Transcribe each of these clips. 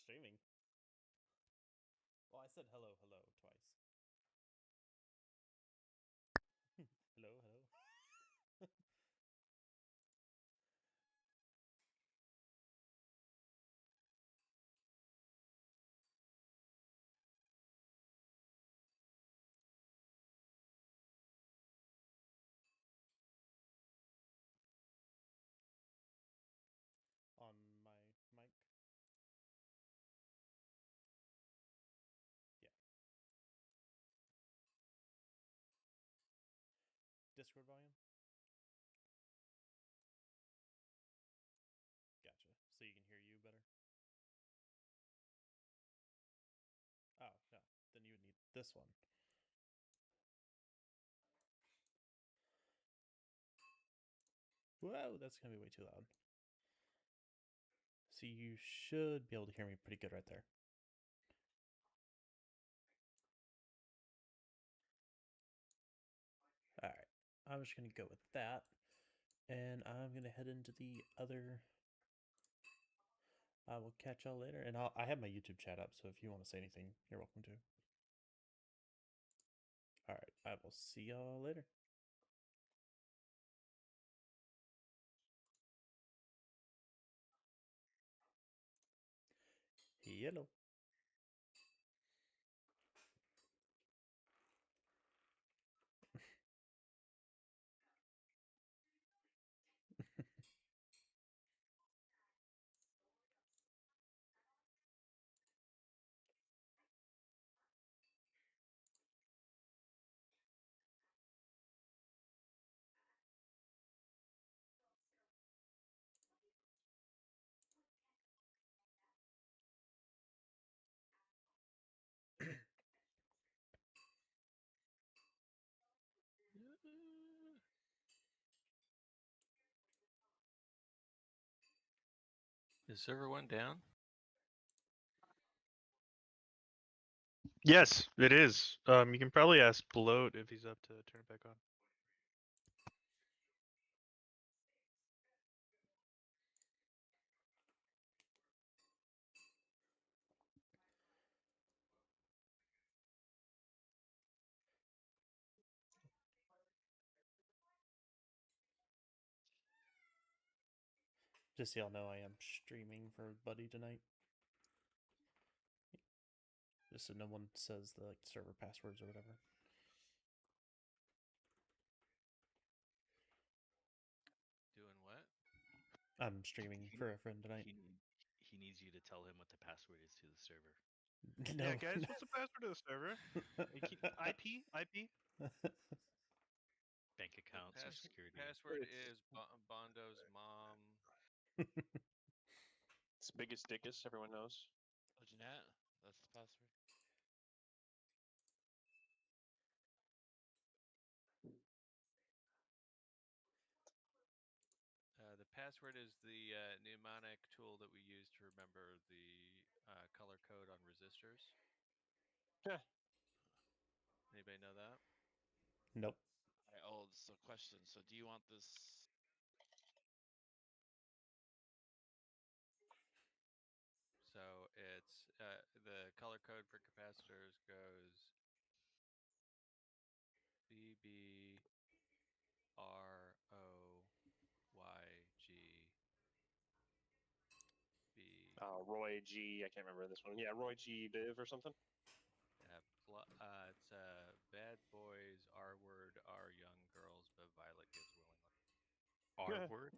streaming. Well, I said hello, hello twice. Hello, hello. On my mic. Yeah. Discord volume. Gotcha. So you can hear you better. Oh no, then you would need this one. Whoa, that's gonna be way too loud. So you should be able to hear me pretty good right there. All right, I'm just gonna go with that, and I'm gonna head into the other. I will catch y'all later, and I have my YouTube chat up, so if you want to say anything, you're welcome to. All right, I will see y'all later. Hello. Is server one down? Yes, it is. You can probably ask Bloat if he's up to turn it back on. Just so y'all know, I am streaming for Buddy tonight. Just so no one says the server passwords or whatever. Doing what? I'm streaming for a friend tonight. He needs you to tell him what the password is to the server. No. Yeah, guys, what's the password to the server? IP? IP? Bank account, social security. Password is Bondo's mom. It's biggest dickest, everyone knows. Oh, Jeanette, that's the password. The password is the mnemonic tool that we use to remember the color code on resistors. Yeah. Anybody know that? Nope. All right, oh, so question. So do you want this? So it's the color code for capacitors goes BB ROYG B. Roy G. I can't remember this one. Yeah, Roy G. Biv or something. Yeah, it's bad boys R word R young girls, but Violet gives willingly. R word?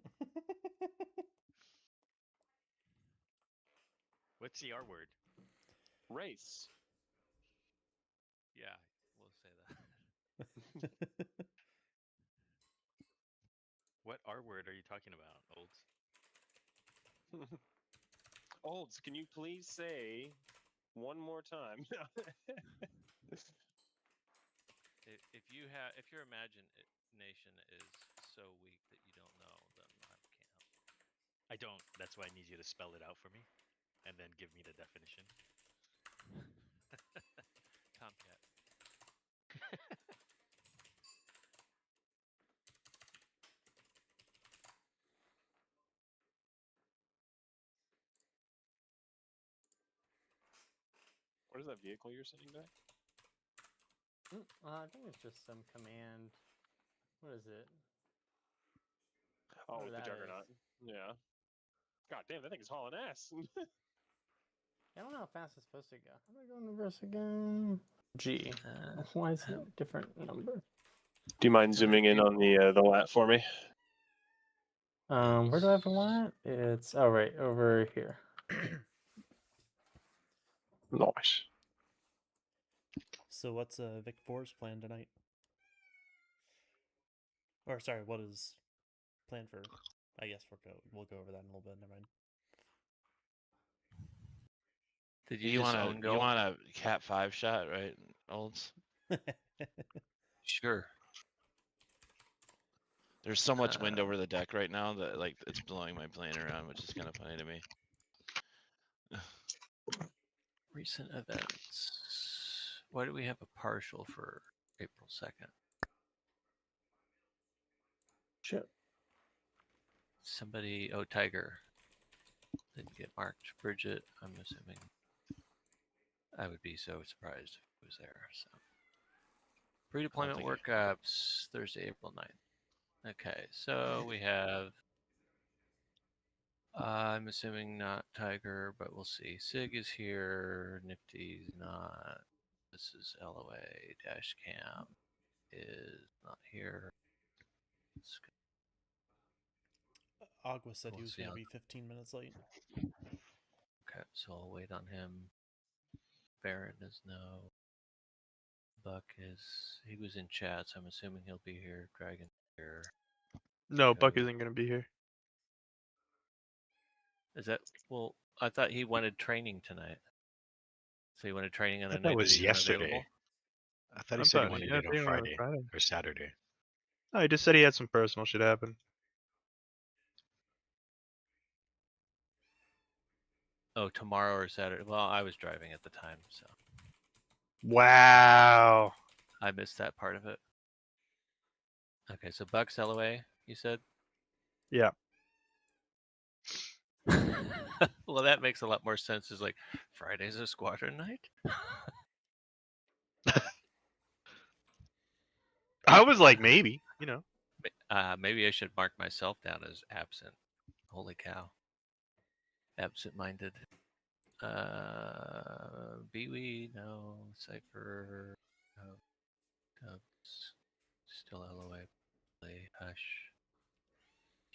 What's the R word? Race. Yeah, we'll say that. What R word are you talking about, Olds? Olds, can you please say one more time? if your imagination is so weak that you don't know, then I can't help. I don't. That's why I need you to spell it out for me, and then give me the definition. Tomcat. What is that vehicle you're sending back? I think it's just some command. What is it? Oh, Whatever the that Juggernaut. Yeah. God damn, that thing is hauling ass. I don't know how fast it's supposed to go. How do I go in reverse again? G. Why is it a different number? Do you mind zooming in on the lat for me? Where do I have a lat? It's right over here. Nice. So what's Vic 4's plan tonight? Or sorry, what is planned for? I guess we'll go over that in a little bit. Never mind. Did You you just own you goal? want a Cat 5 shot, right, Olds? Sure. There's so much wind over the deck right now that like it's blowing my plane around, which is kind of funny to me. Recent events. Why do we have a partial for April 2nd? Shit. Somebody, Tiger. Didn't get marked. Bridget, I'm assuming. I would be so surprised if it was there. So, pre-deployment think workups, Thursday, April 9th. Okay, so we have. I'm assuming not Tiger, but we'll see. Sig is here. Nifty's not. This is LOA. Dash cam is not here. Agua said he We'll was see going to on- be 15 minutes late. Okay, so I'll wait on him. Baron is no. Buck is. He was in chat, so I'm assuming he'll be here. Dragon here. No, Buck Code. isn't gonna be here. Is that well? I thought he wanted training tonight. So he wanted training on I a thought night it was that he's yesterday. unavailable? I thought I he said he thought- wanted yeah, it I think on it was Friday or Saturday. No, he just said he had some personal shit happen. Oh, tomorrow or Saturday. Well, I was driving at the time, so Wow. I missed that part of it. Okay, so Bucks LOA, you said? Yeah. Well, that makes a lot more sense. Is like Friday's a squadron night. I was like, maybe, you know. Maybe I should mark myself down as absent. Holy cow. Absent-minded. Biwi, no. Cypher, no. Dubs, still LOA. Play, Hush.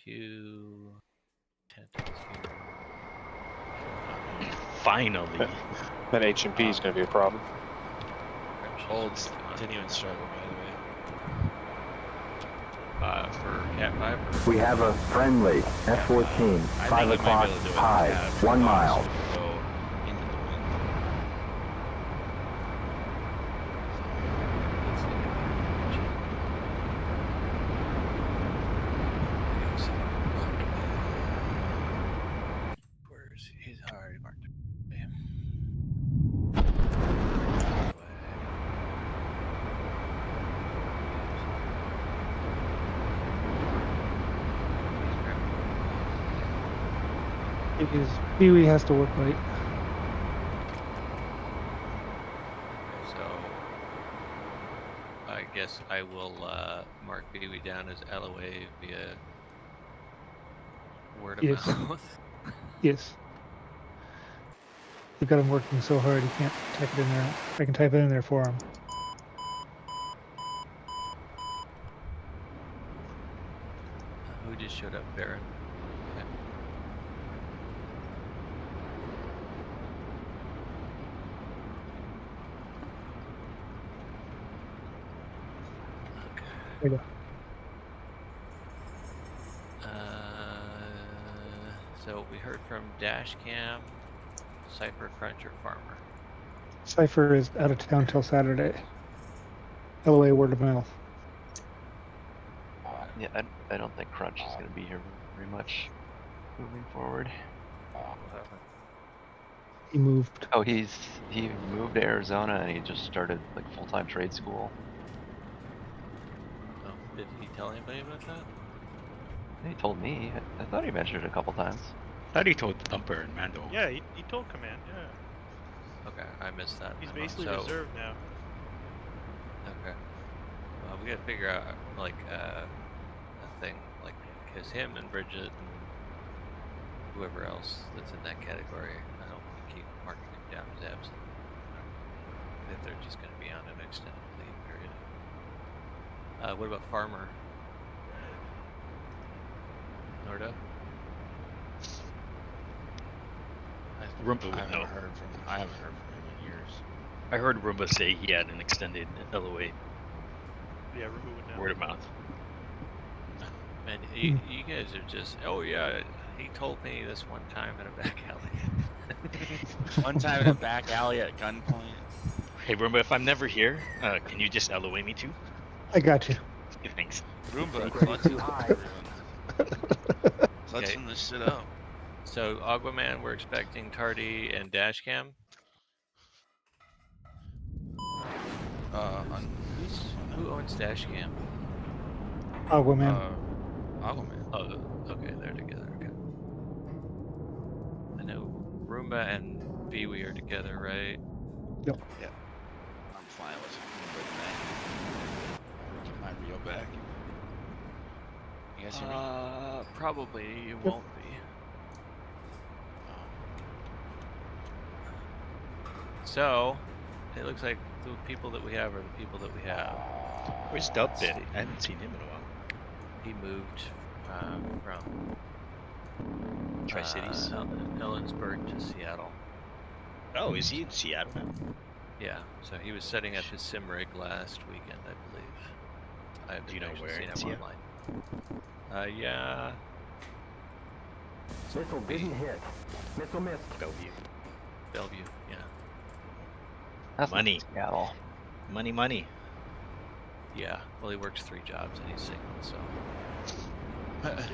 Q. Tent is here. Finally. That H&P is going to be a problem. Olds continuing struggle, by the way. For Cat 5? We have a friendly F-14, I 5 think he might o'clock be able to do it high, with Cat 1 5, mile. so go into the wind. Let's look at the where is he? He's already marked. Because Pee-wee has to work late. So I guess I will mark Pee-wee down as LOA via word of Yes. mouth. Yes. We've got him working so hard he can't type it in there. I can type it in there for him. Who just showed up? Baron. Okay. There you go. So we heard from Dashcam, Cypher, Crunch, or Farmer. Cypher is out of town till Saturday. LOA word of mouth. Yeah, I don't think Crunch is going to be here very much moving forward. He moved. Oh, he moved to Arizona and he just started like full-time trade school. Oh, did he tell anybody about that? He told me. I thought he mentioned it a couple times. I thought he told Thumper and Mando. Yeah, he told Command, yeah. Okay, I missed that. He's memo. basically So, reserved now. Okay. Well, we gotta figure out like a thing, like, because him and Bridget and whoever else that's in that category, I don't want to keep marking them down as absent. If they're just going to be on an extended leave period. What about Farmer? Norda? Roomba I would haven't know. heard from him in years. I heard Roomba say he had an extended LOA. Yeah, Roomba would know. Word of mouth. Man, you guys are just, oh yeah, he told me this one time in a back alley. One time in a back alley at gunpoint. Hey Roomba, if I'm never here, can you just LOA me too? I got you. Thanks. Roomba, Think ready too high. clutching this shit up. So Aquaman, we're expecting Tardy and Dashcam. Who owns Dashcam? Aquaman. Aquaman. Oh, okay, they're together. Okay. I know Roomba and Biwi are together, right? I'm fine with that. Get my Rio back. You guys hear me? Probably it won't be. So, it looks like the people that we have are the people that we have. Where's Dub been? I haven't seen him in a while. He moved from Tri-Cities? Ellensburg to Seattle. Oh, is he in Seattle now? Yeah, so he was setting up his sim rig last weekend, I believe. I haven't Do you know actually where seen in him Seattle? online. Yeah. Missile didn't hit. Missile missed. Bellevue. Bellevue, yeah. That's not Money. Seattle. Money. Yeah, well, he works 3 jobs and he's single, so.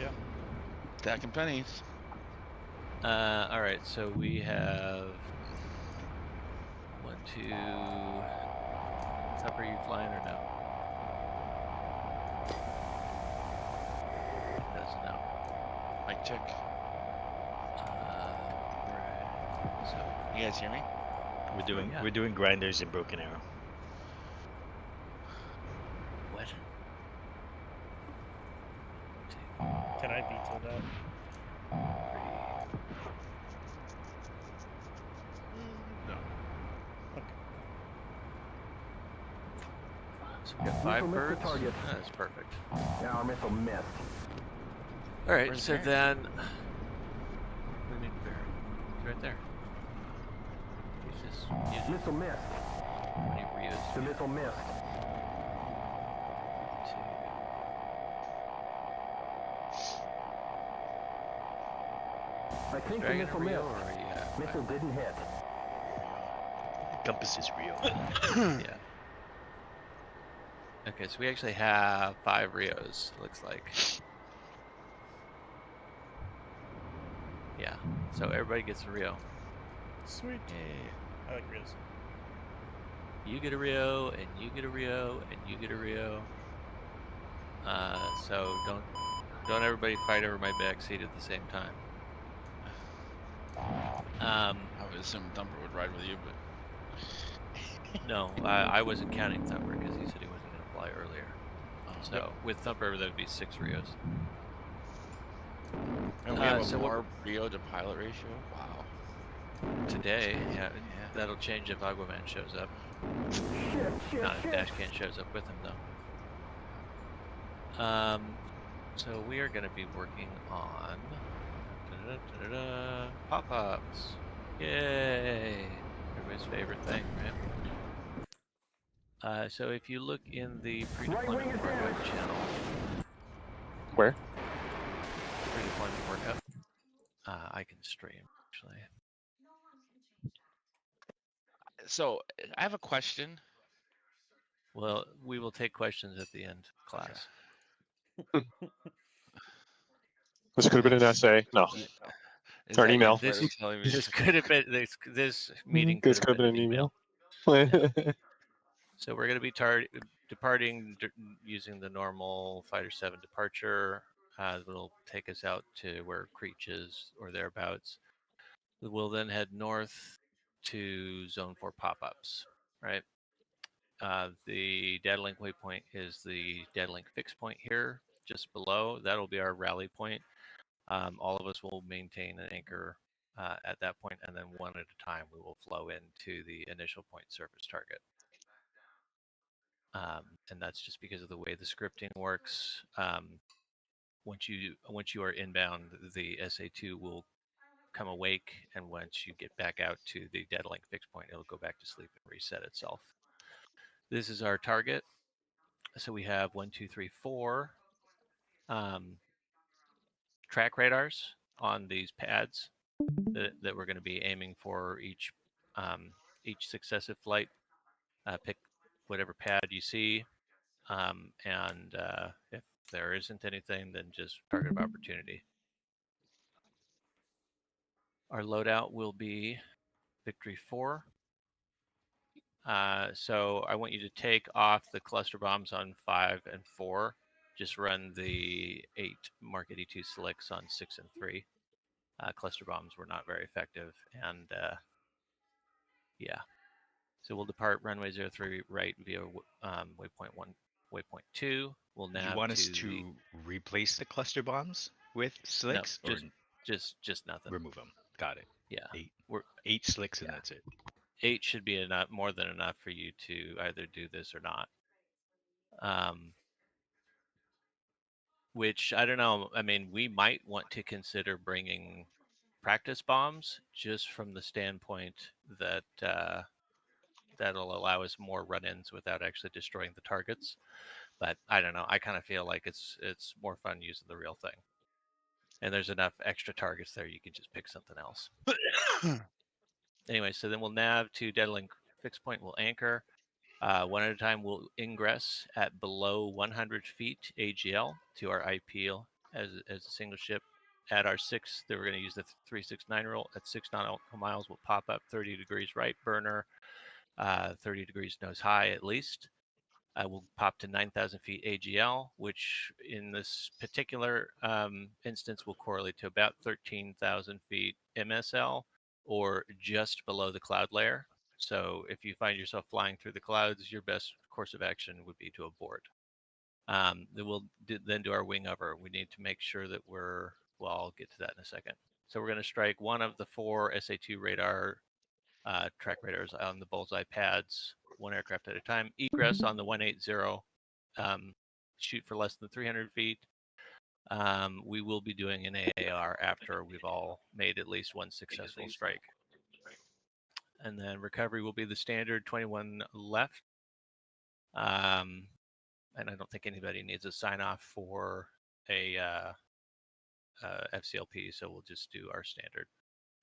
Yeah. Stacking pennies. Alright, so we have 1, 2. Tucker, are you flying or no? He doesn't know. Mic check. Right. So, You guys hear me? yeah. We're doing grinders in Broken Arrow. What? Can I veto that? No. So we got Missile 5 missed the birds. target. That's perfect. Now our missile missed. Alright, Where's so Baron? then. What do you mean, Baron? He's right there. He's just. Missile missed. How many Rios? The missile missed. 2. I think the Dragon a missile Rio, missed. or are you at Missile didn't hit. Compass is real. Yeah. Okay, so we actually have 5 Rios, looks like. Yeah, so everybody gets a Rio. Sweet. I like Rios. You get a Rio, and you get a Rio, and you get a Rio. So don't everybody fight over my back seat at the same time. I would assume Thumper would ride with you, but No, I wasn't counting Thumper because he said he wasn't going to fly earlier. So with Thumper, that would be 6 Rios. and we have a so what- more Rio to pilot ratio. Wow. Today, yeah, that'll change if Aquaman shows up. Not if Dashcan shows up with him, though. So we are going to be working on pop-ups. Yay! Everybody's favorite thing, right? So if you look in the pre-deployment workup channel, Where? pre-deployment workup, I can stream actually. So I have a question. Well, we will take questions at the end, class. This could have been an essay. No. Is Or an that email. Fred telling me This could have been this meeting. This could have been an email. So we're going to be departing using the normal Fighter 7 departure. That'll take us out to where Creech is or thereabouts. We'll then head north to Zone 4 pop-ups, right? The dead link waypoint is the dead link fixed point here, just below. That'll be our rally point. All of us will maintain an anchor at that point, and then one at a time we will flow into the initial point surface target. And that's just because of the way the scripting works. Once you are inbound, the SA2 will come awake, and once you get back out to the dead link fixed point, it'll go back to sleep and reset itself. This is our target. So we have 1, 2, 3, 4 track radars on these pads that we're going to be aiming for each successive flight. Pick whatever pad you see, and if there isn't anything, then just target of opportunity. Our loadout will be Victory 4. So I want you to take off the cluster bombs on 5 and 4. Just run the 8 Mark 82 slicks on 6 and 3. Cluster bombs were not very effective, and yeah. So we'll depart runway 03 right via waypoint 1, waypoint 2. We'll nav You want us to to replace the cluster bombs with slicks, no, or just nothing. remove them? Got it. Yeah, 8 slicks, and yeah. that's it. 8 should be enough, more than enough for you to either do this or not. Which I don't know. I mean, we might want to consider bringing practice bombs, just from the standpoint that that'll allow us more run-ins without actually destroying the targets. But I don't know. I kind of feel like it's more fun using the real thing. And there's enough extra targets there, you can just pick something else. Anyway, so then we'll nav to dead link fixed point. We'll anchor. One at a time, we'll ingress at below 100 feet AGL to our IPL as a single ship. At our 6, we're going to use the 369 rule. At 6 nautical miles, we'll pop up 30 degrees right burner, 30 degrees nose high at least. We'll pop to 9,000 feet AGL, which in this particular instance will correlate to about 13,000 feet MSL, or just below the cloud layer. So if you find yourself flying through the clouds, your best course of action would be to abort. Then we'll then do our wing over. We need to make sure that well, I'll get to that in a second. So we're going to strike one of the 4 SA2 radar track radars on the bullseye pads, 1 aircraft at a time. Egress on the 180, shoot for less than 300 feet. We will be doing an AAR after we've all made at least 1 successful strike. And then recovery will be the standard 21 left. And I don't think anybody needs a sign off for a FCLP, so we'll just do our standard.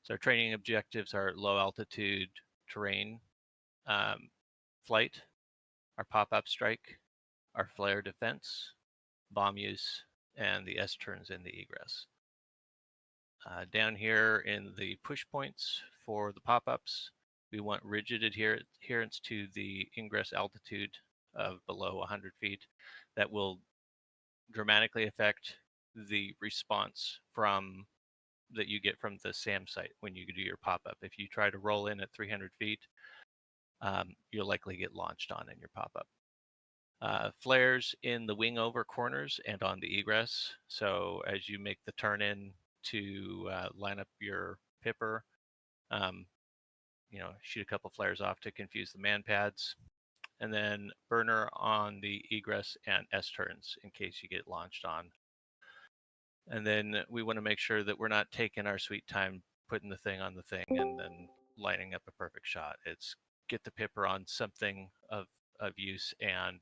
So our training objectives are low altitude terrain flight, our pop-up strike, our flare defense, bomb use, and the S-turns in the egress. Down here in the push points for the pop-ups, we want rigid adherence to the ingress altitude of below 100 feet. That will dramatically affect the response that you get from the SAM site when you do your pop-up. If you try to roll in at 300 feet, you'll likely get launched on in your pop-up. Flares in the wing over corners and on the egress. So as you make the turn in to line up your pipper, shoot a couple flares off to confuse the man pads, and then burner on the egress and S-turns in case you get launched on. And then we want to make sure that we're not taking our sweet time putting the thing on the thing and then lining up a perfect shot. It's get the pipper on something of use and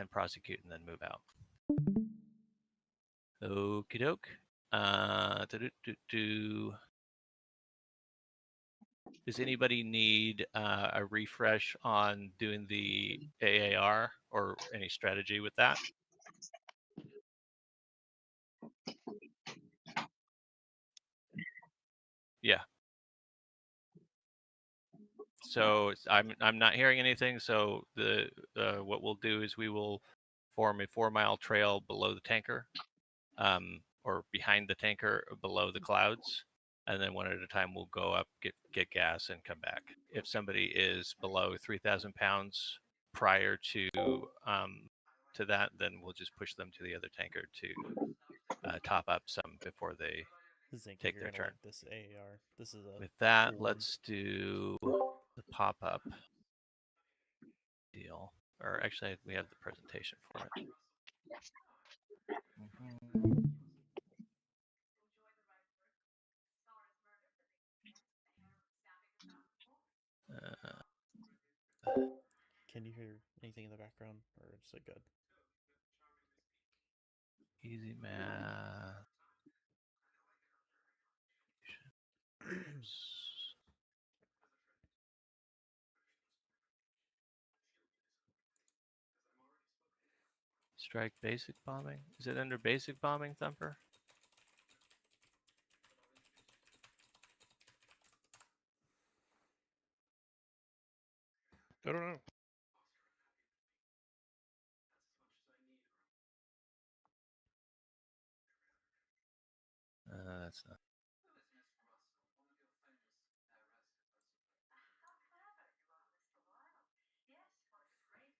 prosecute and then move out. Okie doke. Does anybody need a refresh on doing the AAR or any strategy with that? Yeah. So I'm not hearing anything. So what we'll do is we will form a 4-mile trail below the tanker, or behind the tanker, below the clouds, and then one at a time we'll go up, get gas, and come back. If somebody is below 3,000 pounds prior to that, then we'll just push them to the other tanker to top up some before they Zinky, take you're their gonna turn. like this AAR. This is a With that, cool one. let's do the pop-up deal. Or actually, we have the presentation for it. Can you hear anything in the background, or is it good? Easy math. Strike basic bombing. Is it under basic bombing, Thumper? I don't know. That's not.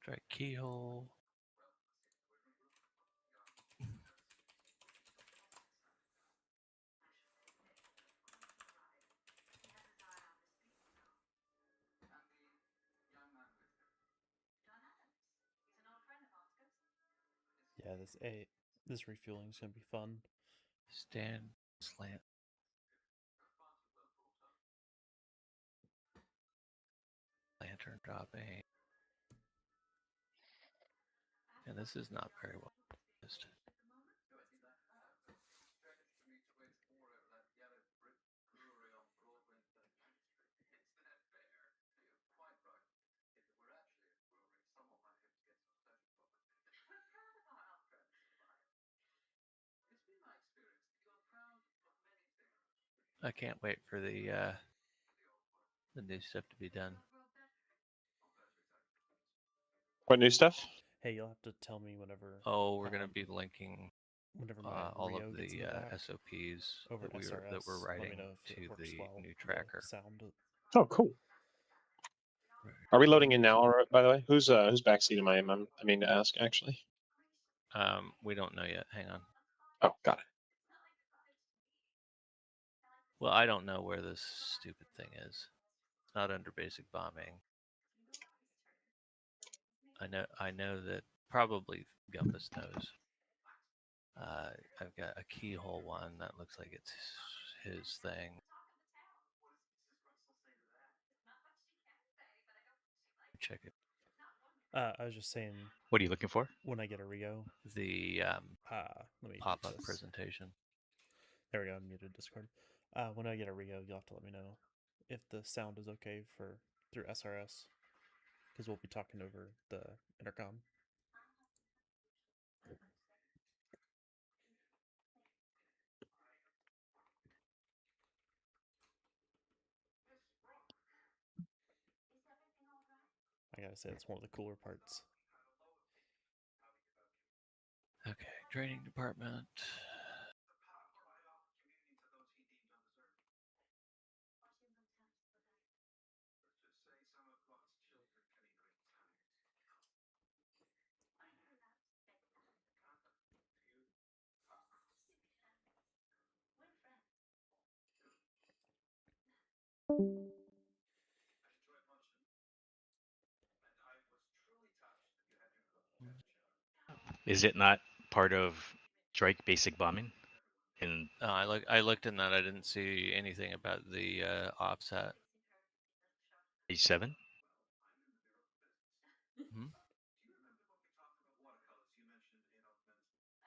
Strike keyhole. Yeah, this refueling is gonna be fun. Stand slant. Lantern dropping. And this is not very well used. I can't wait for the new stuff to be done. What new stuff? Hey, you'll have to tell me whenever. Oh, we're gonna be linking whenever my all Rio of gets in the the back SOPs over that at SRS. that we're Let me writing know if to it works the well. new The tracker. sound. Oh, cool. Are we loading in now? Or, by the way, who's backseat am I? I mean to ask actually. We don't know yet. Hang on. Oh, got it. Well, I don't know where this stupid thing is. It's not under basic bombing. I know that probably Gumpus knows. I've got a keyhole one that looks like it's his thing. Check it. I was just saying. What are you looking for? When I get a Rio, the let me pop-up presentation. There we go. I muted Discord. When I get a Rio, you'll have to let me know if the sound is okay through SRS, because we'll be talking over the intercom. I gotta say, it's one of the cooler parts. Okay, training department. Is it not part of strike basic bombing? And I looked in that. I didn't see anything about the offset. page 7?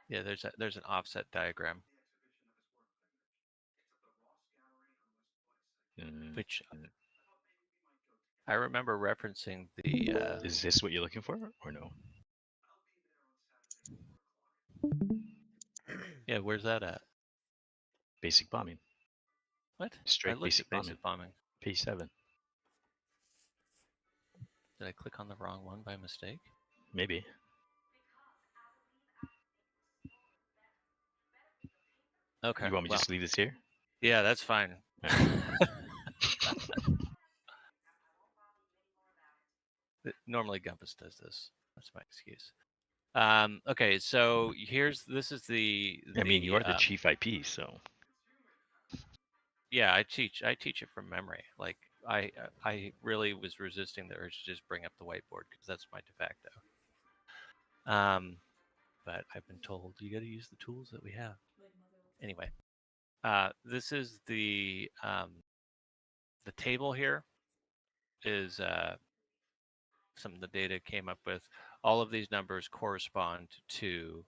Yeah, there's an offset diagram. Which I remember referencing the. Is this what you're looking for, or no? Yeah, where's that at? Basic bombing. What? Strike I looked basic at basic bombing. Page 7. Did I click on the wrong one by mistake? Maybe. Okay. You want me to just leave this here? Yeah, that's fine. Normally Gumpus does this. That's my excuse. Okay, so this is the. I mean, you are the um, chief IP, so Yeah, I teach it from memory. Like I really was resisting the urge to just bring up the whiteboard because that's my de facto. But I've been told you got to use the tools that we have. Anyway, this is the table here is some of the data came up with. All of these numbers correspond to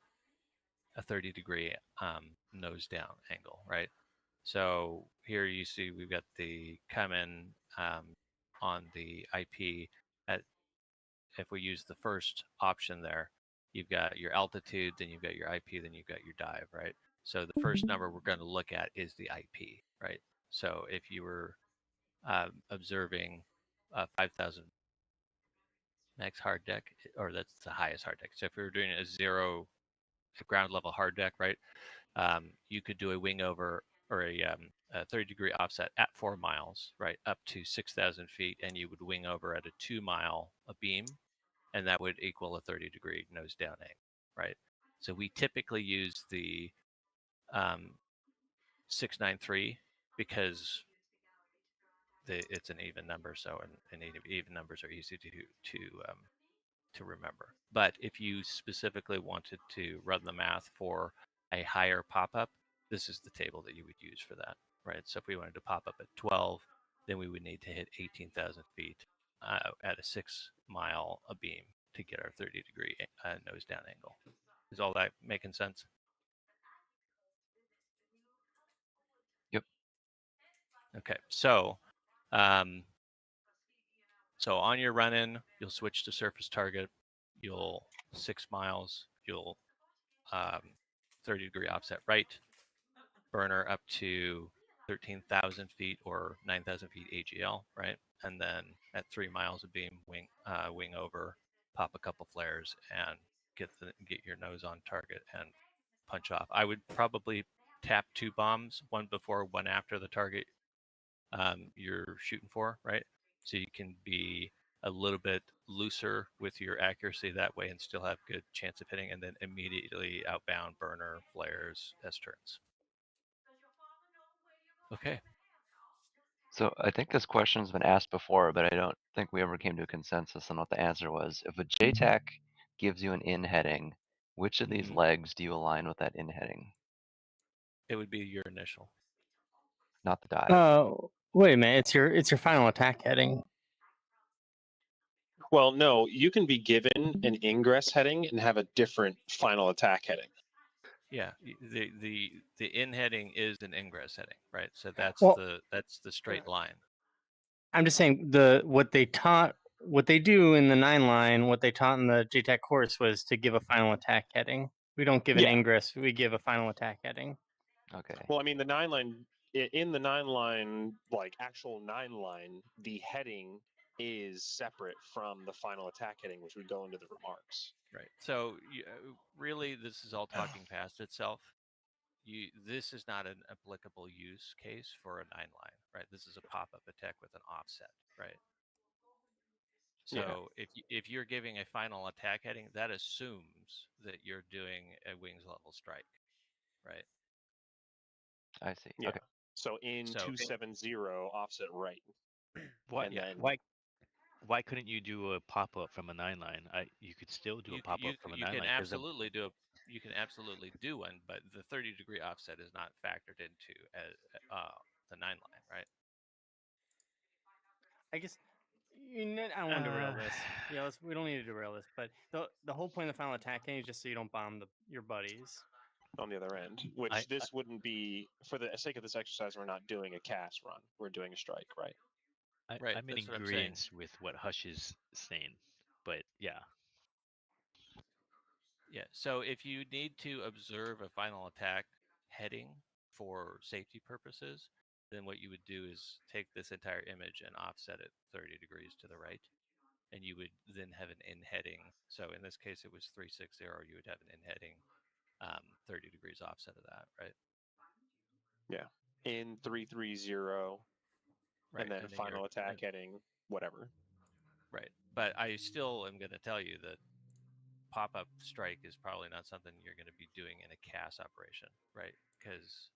a 30-degree nose down angle, right? So here you see we've got the come in on the IP at, if we use the first option there, you've got your altitude, then you've got your IP, then you've got your dive, right? So the first number we're going to look at is the IP, right? So if you were observing 5,000 max hard deck, or that's the highest hard deck. So if we were doing a zero ground level hard deck, right, you could do a wing over or a 30-degree offset at 4 miles, right, up to 6,000 feet, and you would wing over at a 2-mile beam, and that would equal a 30-degree nose down angle, right? So we typically use the 693 because it's an even number, so and even numbers are easy to remember. But if you specifically wanted to run the math for a higher pop-up, this is the table that you would use for that, right? So if we wanted to pop up at 12, then we would need to hit 18,000 feet at a 6-mile beam to get our 30-degree nose down angle. Is all that making sense? Yep. Okay, so so on your run-in, you'll switch to surface target. You'll 6 miles. You'll 30-degree offset right, burner up to 13,000 feet or 9,000 feet AGL, right? And then at 3 miles of beam, wing over, pop a couple flares, and get your nose on target and punch off. I would probably tap 2 bombs, one before, one after the target you're shooting for, right? So you can be a little bit looser with your accuracy that way and still have good chance of hitting, and then immediately outbound burner, flares, S-turns. Okay. So I think this question's been asked before, but I don't think we ever came to a consensus on what the answer was. If a JTAC gives you an in heading, which of these Mhm. legs do you align with that in heading? It would be your initial. Not the dive. Wait a minute. It's your final attack heading. Well, no, you can be given an ingress heading and have a different final attack heading. Yeah, the in heading is an ingress heading, right? So that's Well- the straight line. I'm just saying what they do in the 9 line, what they taught in the JTAC course was to give a final attack heading. We don't give an Yeah. ingress. We give a final attack heading. Okay. Well, I mean, the 9 line, in the 9 line, like actual 9 line, the heading is separate from the final attack heading, which would go into the remarks. Right. So really, this is all talking past itself. This is not an applicable use case for a 9 line, right? This is a pop-up attack with an offset, right? So if you're giving a final attack heading, that assumes that you're doing a wings level strike, right? I see. Yeah. Okay. So in So- 270, offset right. why? And then Why couldn't you do a pop up from a 9 line? You could still do a pop up from a 9 can line. absolutely do you can absolutely do one, but the 30-degree offset is not factored into the 9 line, right? I guess I don't want to derail this. Yeah, we don't need to derail this. But the whole point of the final attack heading is just so you don't bomb your buddies. on the other end, which this wouldn't be, for the sake of this exercise, we're not doing a cast run. We're doing a strike, right? Right, I'm in that's what I'm saying. agreement with what Hush is saying, but yeah. Yeah. So if you need to observe a final attack heading for safety purposes, then what you would do is take this entire image and offset it 30 degrees to the right. And you would then have an in heading. So in this case, it was 360. You would have an in heading 30 degrees offset of that, right? Yeah. in 330, Right, and then and then final you're attack heading whatever. right. But I still am going to tell you that pop-up strike is probably not something you're going to be doing in a CAS operation, right? Because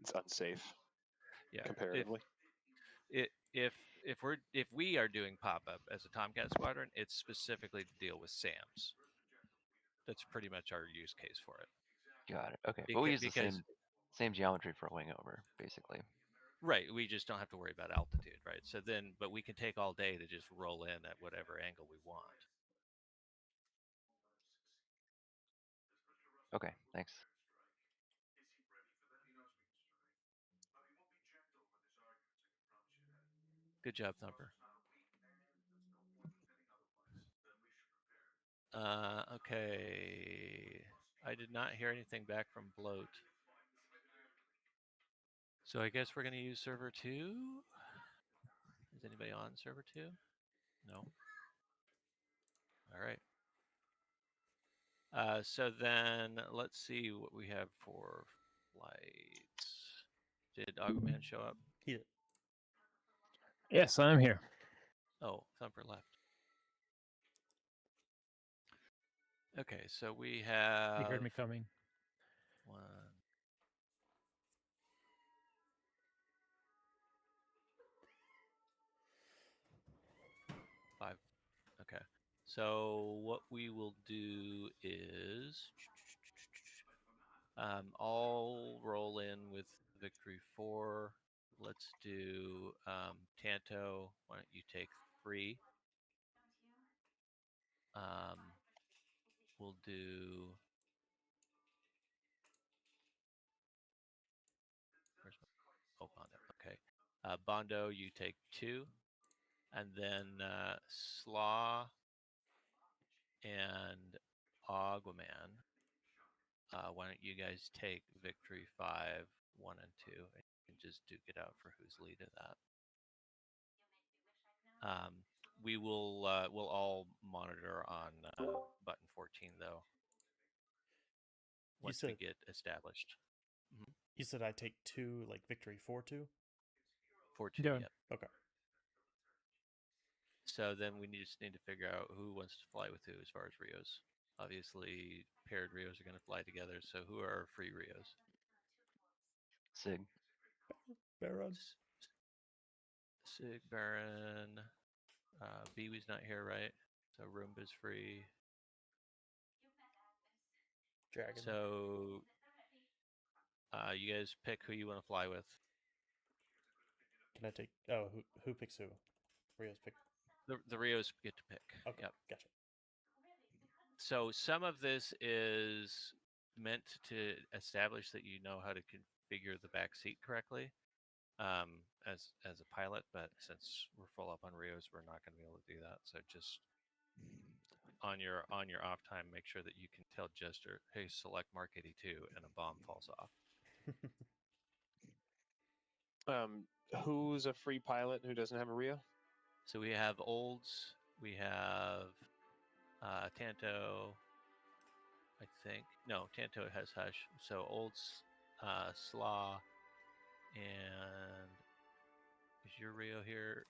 It's unsafe yeah, comparatively. if we are doing pop-up as a Tomcat squadron, it's specifically to deal with SAMs. That's pretty much our use case for it. Got it. Okay, but we use the Because same geometry for a wing over, basically. right, we just don't have to worry about altitude, right? So then, but we can take all day to just roll in at whatever angle we want. Okay, thanks. Good job, Thumper. Okay. I did not hear anything back from Bloat. So I guess we're going to use server 2. Is anybody on server 2? No. All right. So then let's see what we have for flights. Did Aguman show up? He did. Yes, I'm here. Oh, Thumper left. Okay, so we have. You heard me coming. 1. 5. Okay. So what we will do is I'll roll in with Victory 4. Let's do Tanto. Why don't you take 3? We'll do. Where's my, oh, Bondo. Okay. Bondo, you take 2. And then Slaw and Aguaman. Why don't you guys take Victory 5, 1, and 2, and just duke it out for who's lead of that. We will we'll all monitor on button 14 though. Once we get established. Mm-hmm. You said I take 2, like Victory 4-2? 4-2, Yeah. yep. Okay. So then we just need to figure out who wants to fly with who as far as Rios. Obviously, paired Rios are going to fly together. So who are our free Rios? Sig. Baron. Sig, Baron. Biwi's not here, right? So Roomba's free. Dragon. So you guys pick who you want to fly with. Can I take? Oh, who picks who? Rios pick. The Rios get to pick. Okay, yep. Gotcha. So some of this is meant to establish that you know how to configure the back seat correctly as a pilot, but since we're full up on Rios, we're not going to be able to do that. So just on your off time, make sure that you can tell Jester, hey, select Mark 82, and a bomb falls off. Who's a free pilot who doesn't have a Rio? So we have Olds, we have Tanto, I think. No, Tanto has Hush. So Olds, Slaw, and is your Rio here?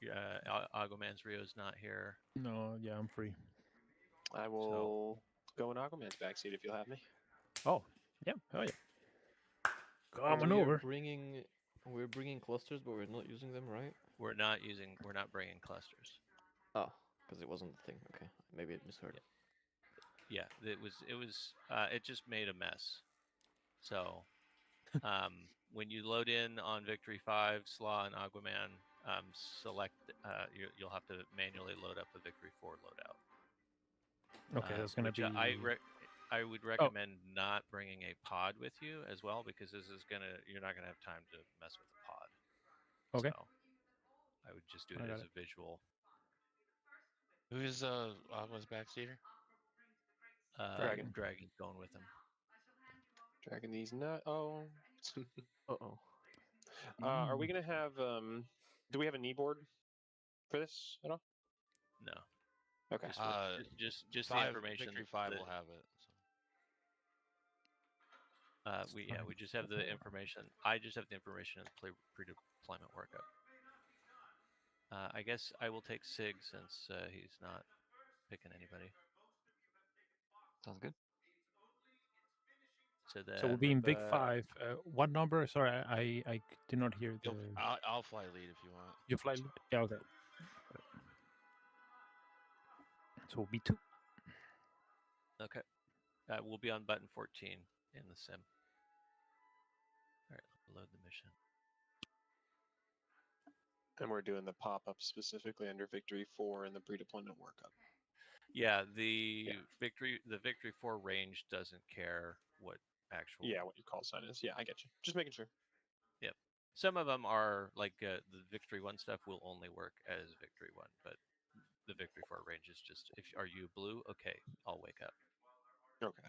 Agoman's Rio's not here. No, yeah, I'm free. I will go in Aquaman's backseat if you'll have me. Oh, yeah, oh yeah. Coming over. We're bringing clusters, but we're not using them, right? We're not bringing clusters. Oh, because it wasn't the thing. Okay, maybe I misheard. Yeah, it just made a mess. So, when you load in on Victory 5, Slaw and Aguaman, select. You'll have to manually load up the Victory 4 loadout. Okay, that's going to be. I would recommend not bringing a pod with you as well, because you're not gonna have time to mess with the pod. Okay. So I would just do it as a visual. Who is Aqua's backseater? Dragon's going with him. Dragon these nut. Oh. Uh-oh. Are we gonna have? Do we have a knee board for this at all? No. Okay. Just the information. Victory 5 will have it. we just have the information. I just have the information in the pre-deployment workup. I guess I will take Sig since he's not picking anybody. Sounds good. So then, So we'll be in Big 5. What number? Sorry, I did not hear the. I'll fly lead if you want. You fly lead? Yeah, okay. So we'll be 2. Okay. We'll be on button 14 in the sim. All right, let's load the mission. And we're doing the pop-up specifically under Victory 4 in the pre-deployment workup. Yeah, the Victory 4 range doesn't care what actual. Yeah, what your call sign is. Yeah, I get you. Just making sure. Yep. Some of them are like the Victory 1 stuff will only work as Victory 1, but the Victory 4 range is just are you blue? Okay, I'll wake up. Okay.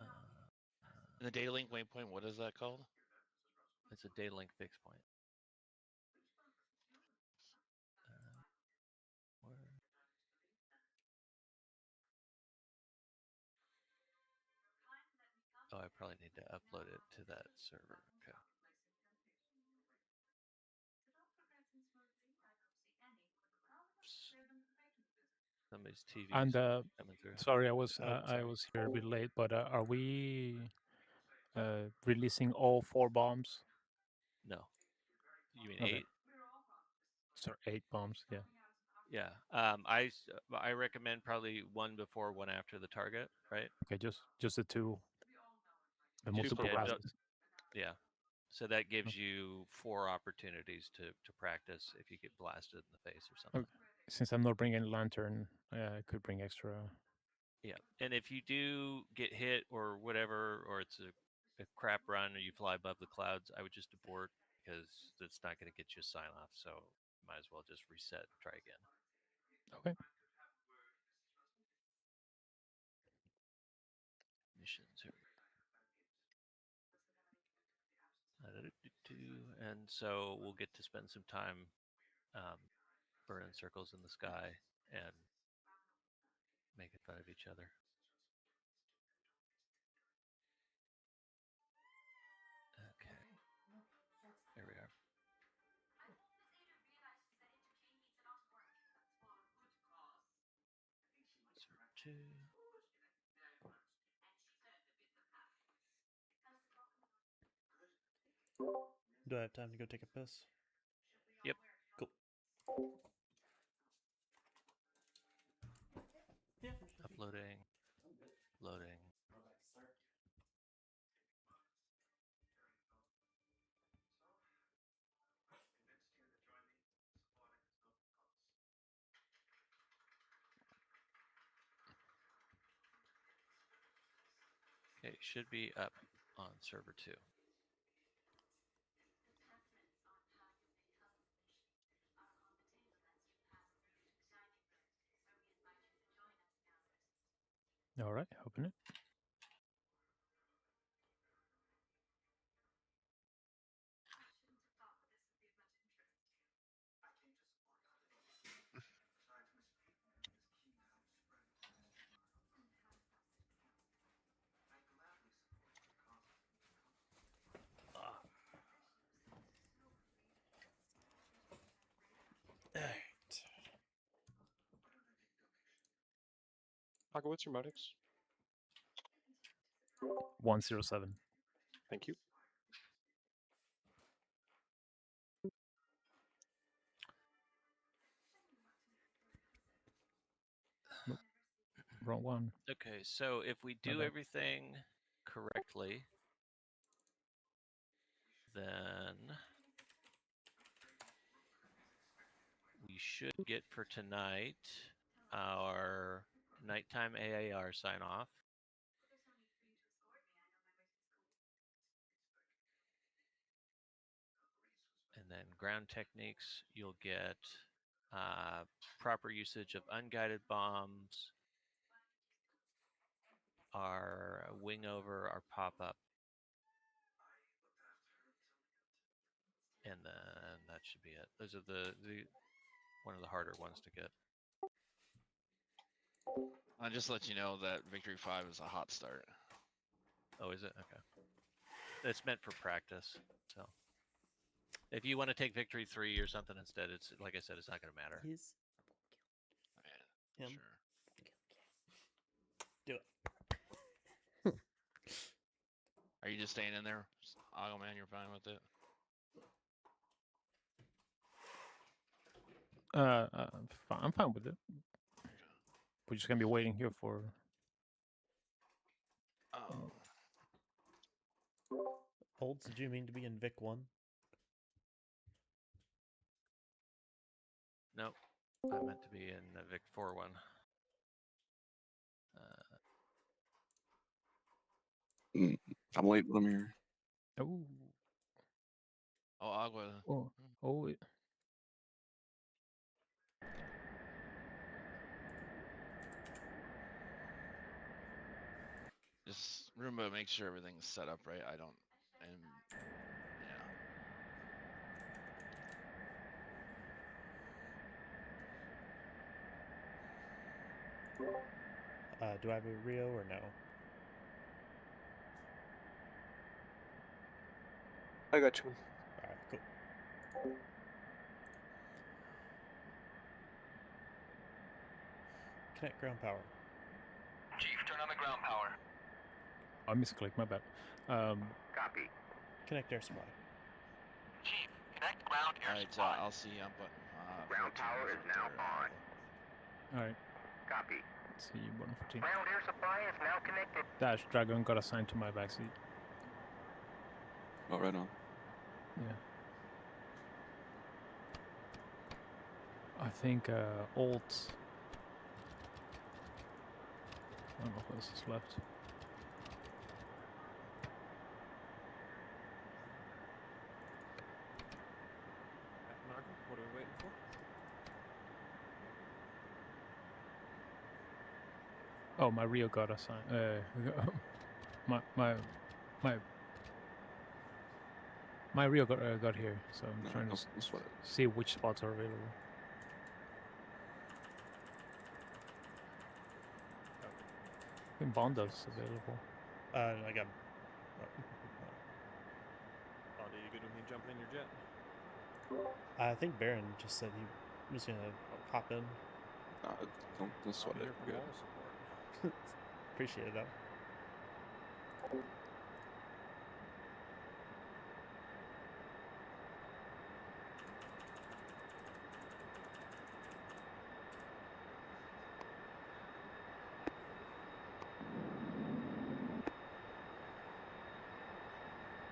And the data link waypoint, what is that called? It's a data link fixed point. Oh, I probably need to upload it to that server. Okay. Somebody's TV And coming through. sorry, I was here a bit late, but are we releasing all 4 bombs? No. You mean Okay. 8? Sorry, 8 bombs. Yeah. Yeah. I recommend probably 1 before, 1 after the target, right? Okay, just the 2. The Just- multiple yeah, passes. Yeah. So that gives you 4 opportunities to practice if you get blasted in the face or something. Okay. Since I'm not bringing lantern, I could bring extra. Yeah, and if you do get hit or whatever, or it's a crap run, or you fly above the clouds, I would just abort because that's not going to get you a sign off. So might as well just reset and try again. Okay. Missions. And so we'll get to spend some time burning circles in the sky and making fun of each other. Okay. There we are. Server 2. Do I have time to go take a piss? Yep. Cool. Uploading. Loading. Okay, should be up on server 2. All right, open it. Alright. Paco, what's your modix? 107. Thank you. Nope. Wrong one. Okay, so if we do bad. everything correctly, then we should get for tonight our nighttime AAR sign off. And then ground techniques, you'll get proper usage of unguided bombs, our wing over, our pop-up. And then that should be it. Those are the one of the harder ones to get. I'll just let you know that Victory 5 is a hot start. Oh, is it? Okay. It's meant for practice. So if you want to take victory 3 or something instead, it's like I said, it's not going to matter. He's him. Sure. Do it. Are you just staying in there, Ogleman? You're fine with it? I'm fine with it. We're just gonna be waiting here for. Oh. Olds, did you mean to be in Vic 1? Nope. I meant to be in the Vic 4 one. I'm late, Lemire. Oh. Oh, Agua. Oh. Oh. Just remember, make sure everything's set up right. I don't, and Do I have a Rio or no? I got you. Alright, cool. Connect ground power. Chief, turn on the ground power. I misclicked, my bad. Copy. Connect air supply. Chief, connect ground air Alright, supply. I'll see you on button. Ground 14 power is now on. Alright. Copy. Let's see, button 14. Ground air supply is now connected. Dash Dragon got assigned to my backseat. Oh, right on. Yeah. I think Alt. I don't know who else is left. Marco, what are we waiting for? Oh, my Rio got assigned. My Rio got here, so I'm No, trying to don't sweat it. see which spots are available. I think Bonda's available. I got. Bonda, you good with me jumping in your jet? I think Baron just said he was gonna hop in. Don't sweat I'm it. here for Good. moral support. Appreciate it though.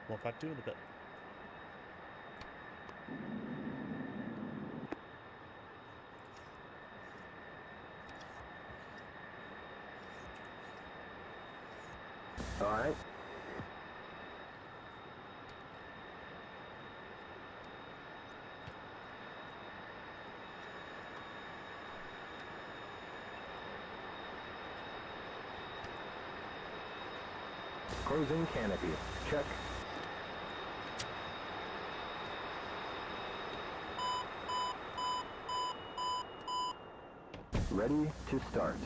Well, 5-2 in the pit. All right. Closing canopy. Check. Ready to start.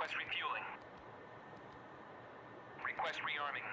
Request refueling. Request rearming.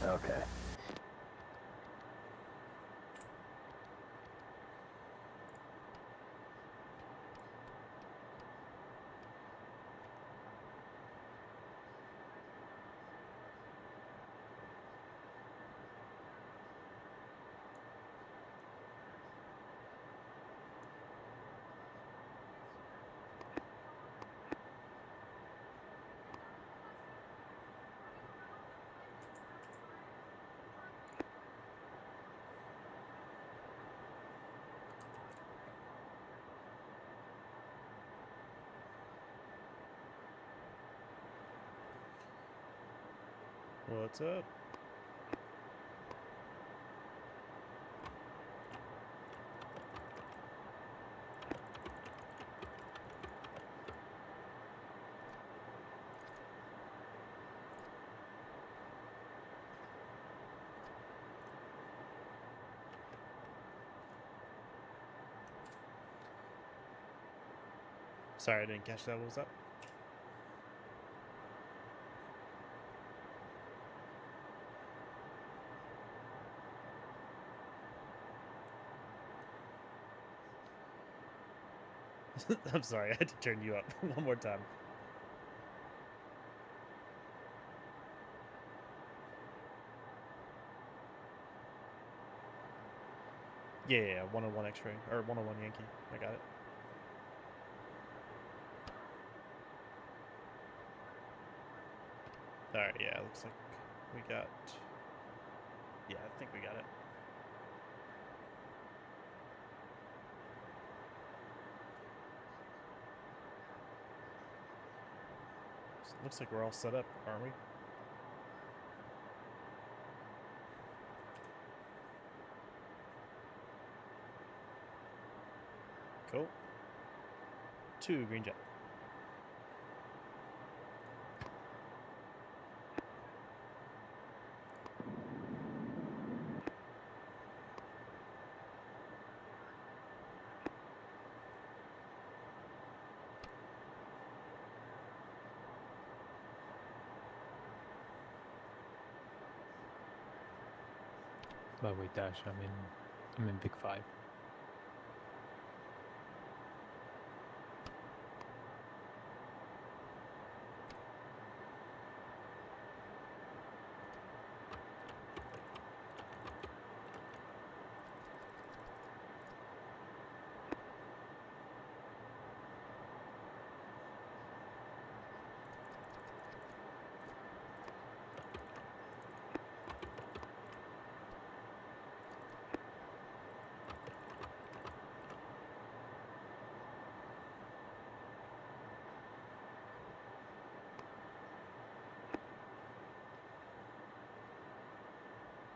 Okay. What's up? Sorry, I didn't catch that. What was that? I'm sorry, I had to turn you up one more time. Yeah, 101 X-ray, or 101 Yankee. I got it. Alright, yeah, looks like we got... Yeah, I think we got it. Looks like we're all set up, aren't we? Cool. 2 green jet. But wait, Dash, I'm in Big 5.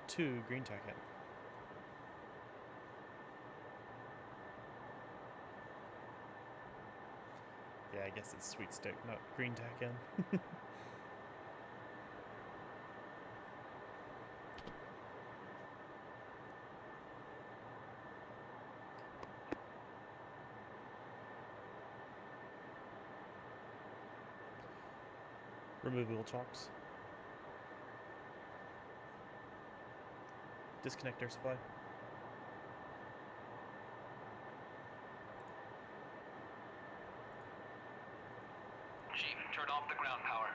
Two green tack in. Yeah, I guess it's sweet stick, not green tack in. Removable chalks. Disconnect air supply. Chief, turn off the ground power.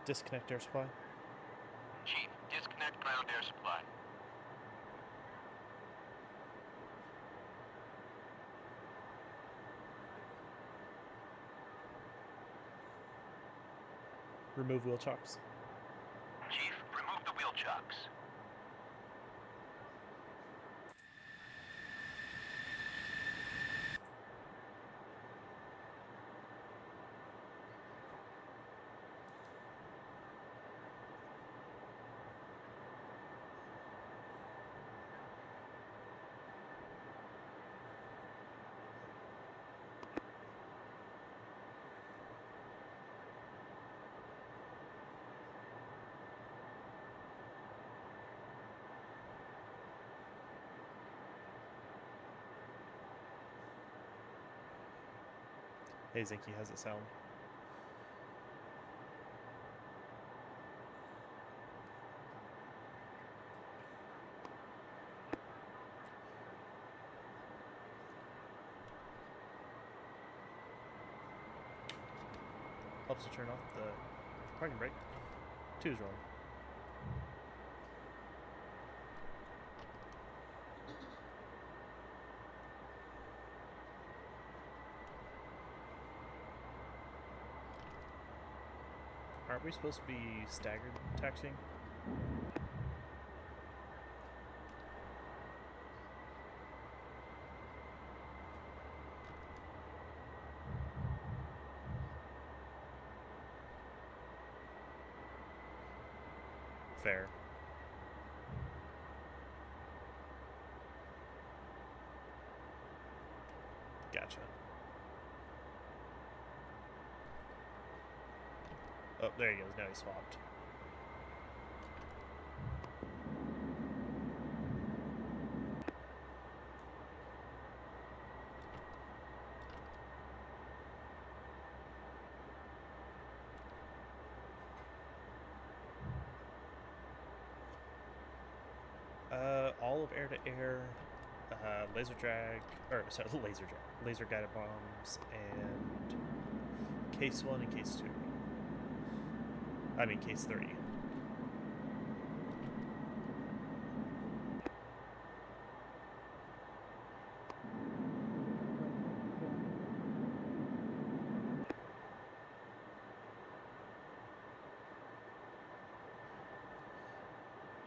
Disconnect air supply. Chief, disconnect ground air supply. remove wheel chocks. Chief, remove the wheel chocks. Hey, Zinky, how's it sound? Helps to turn off the parking brake. 2's rolling. Aren't we supposed to be staggered taxiing? Fair. Gotcha. Oh, there he goes. Now he swapped. All of air-to-air, laser drag, or sorry, laser drag, laser guided bombs, and case 1 and case 2. I mean case 3.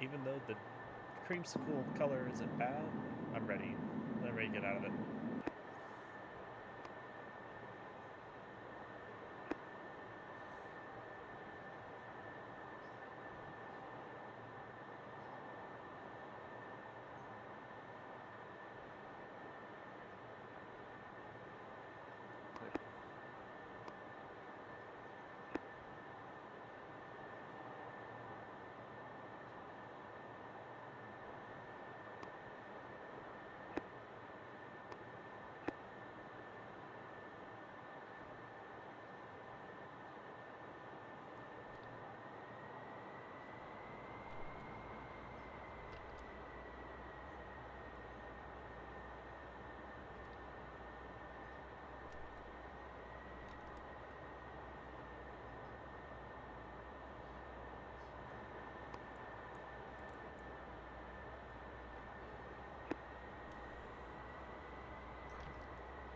Even though the creamsicle color isn't bad, I'm ready. I'm ready to get out of it.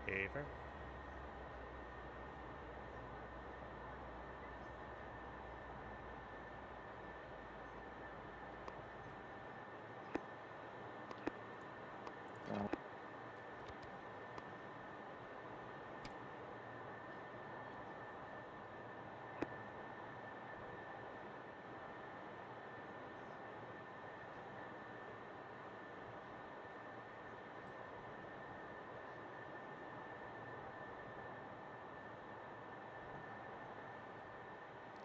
Favor.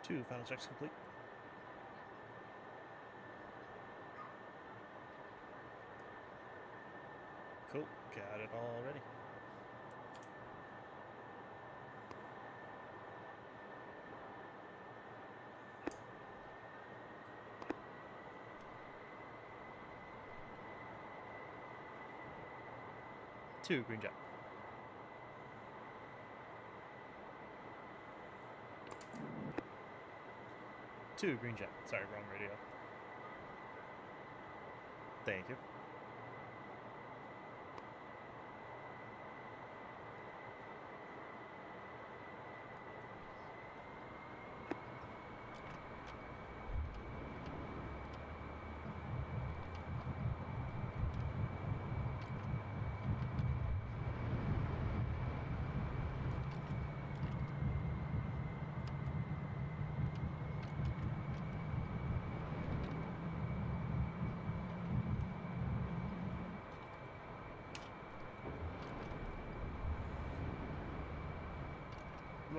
Two final checks complete. Cool, got it all ready. Two green jet. Two green jet. Sorry, wrong radio. Thank you.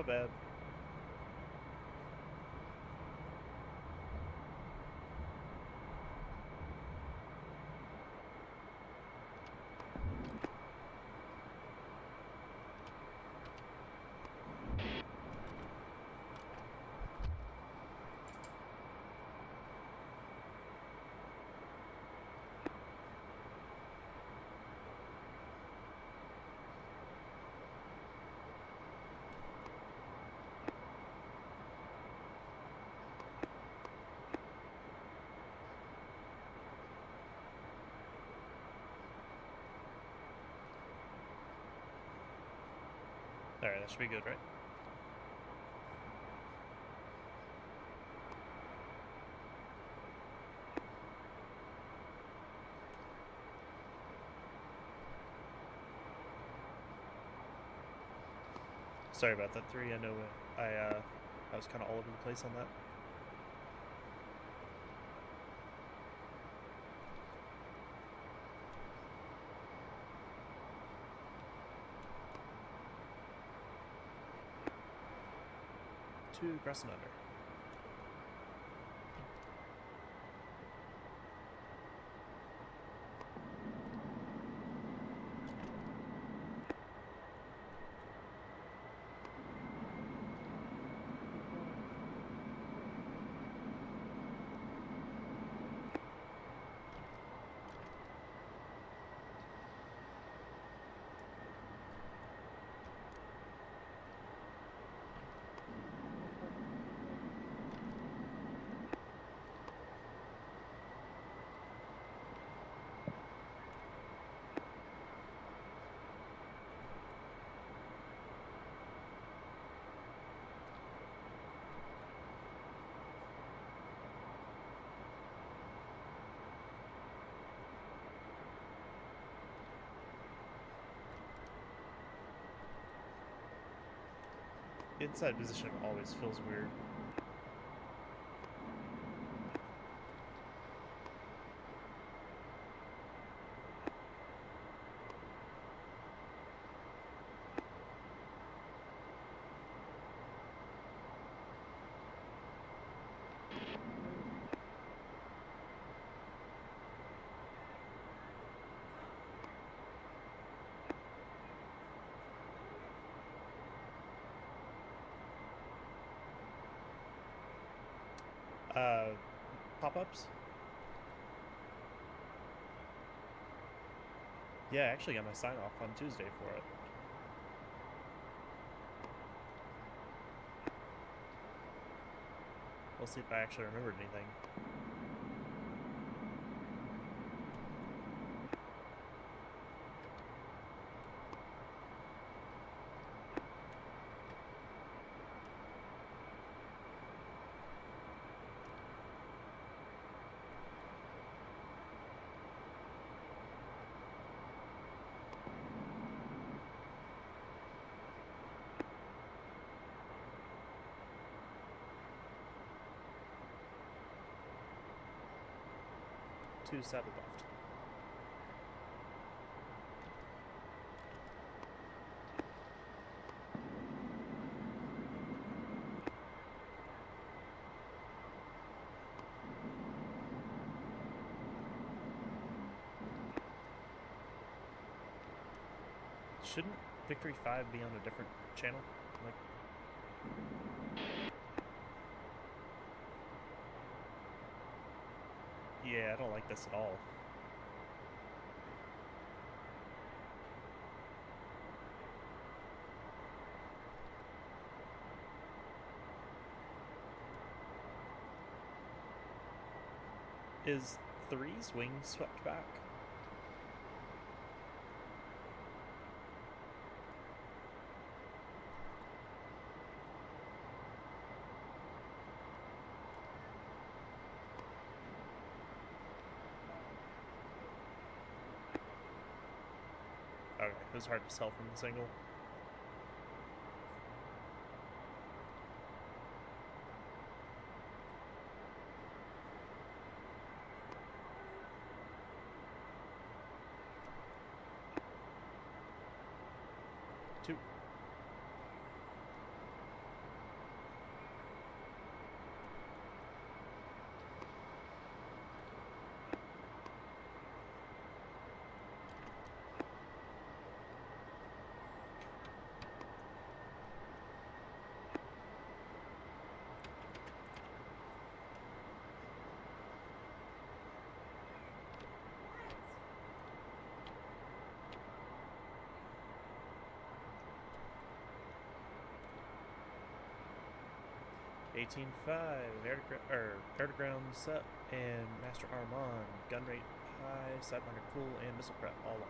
my bad. Alright, that should be good, right? Sorry about that, 3. I know I was kind of all over the place on that. Two crossing under. Inside position always feels weird. Pop-ups? Yeah, I actually got my sign-off on Tuesday for it. We'll see if I actually remembered anything. Two saddle left. Shouldn't Victory 5 be on a different channel? Like, yeah, I don't like this at all. Is 3's wing swept back? Okay, it was hard to tell from this angle. Two. 18-5, air to ground set, and Master Armand, gun rate high, sidewinder cool, and missile prep all on.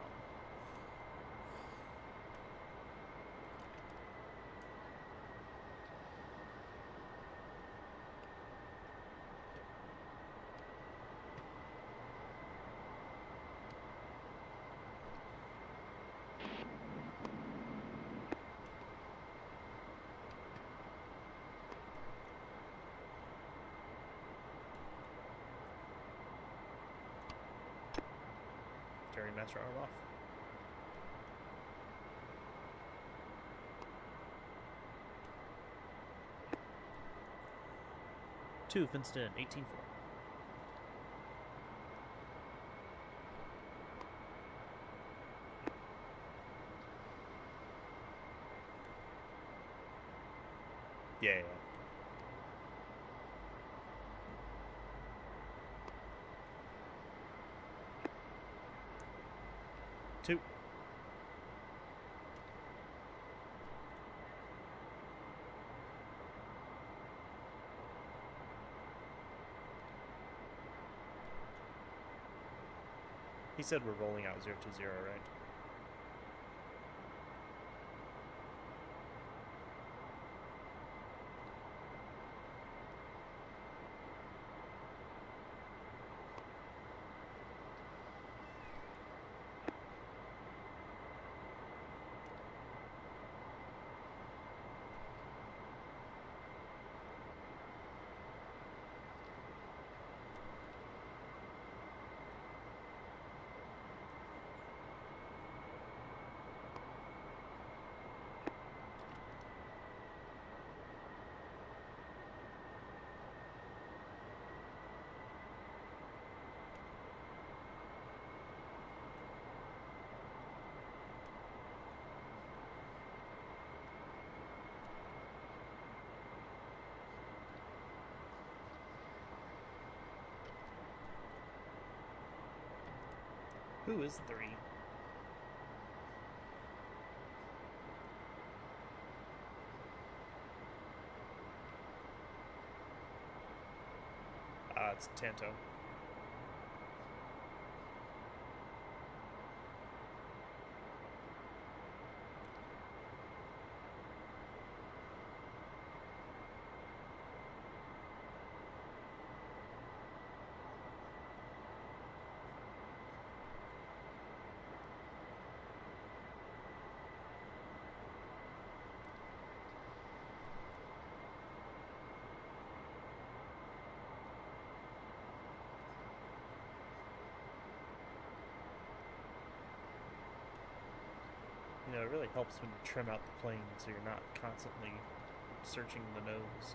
Turning Master Arm off. Two fenced in, 18-4. Yeah. Two. He said we're rolling out 0-0, right? Who is 3? It's Tanto. You know, it really helps when you trim out the plane so you're not constantly searching the nose.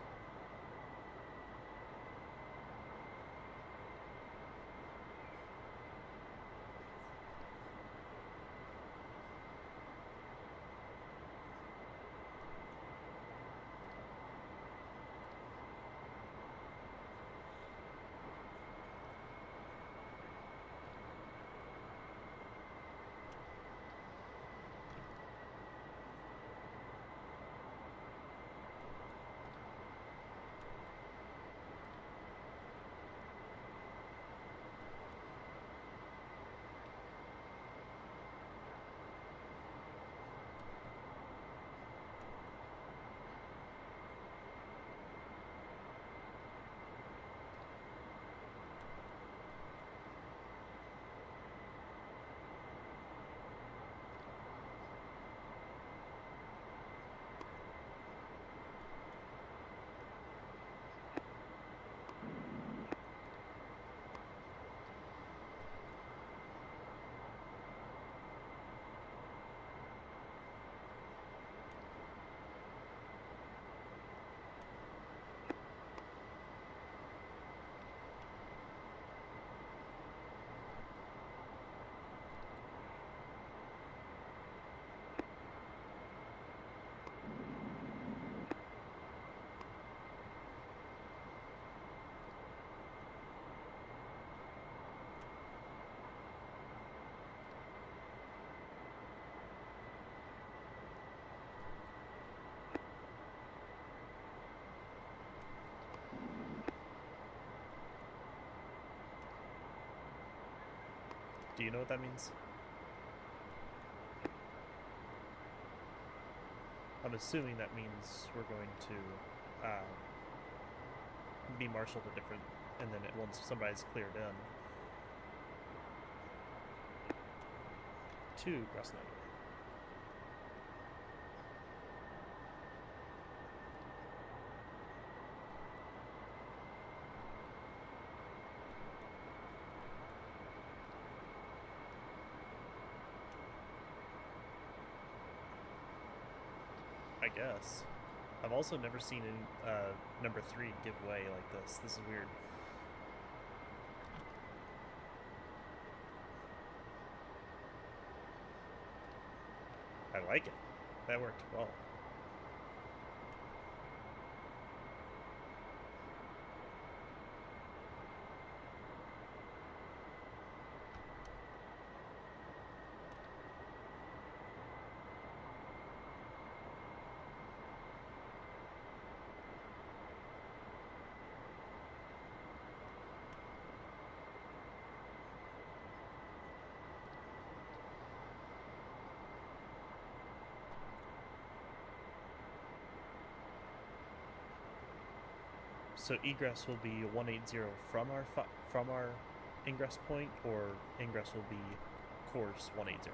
Do you know what that means? I'm assuming that means we're going to be marshaled to different, and then once somebody's cleared in, to cross the line. I guess. I've also never seen number 3 give way like this. This is weird. I like it. That worked well. So egress will be 180 from our ingress point, or ingress will be course 180.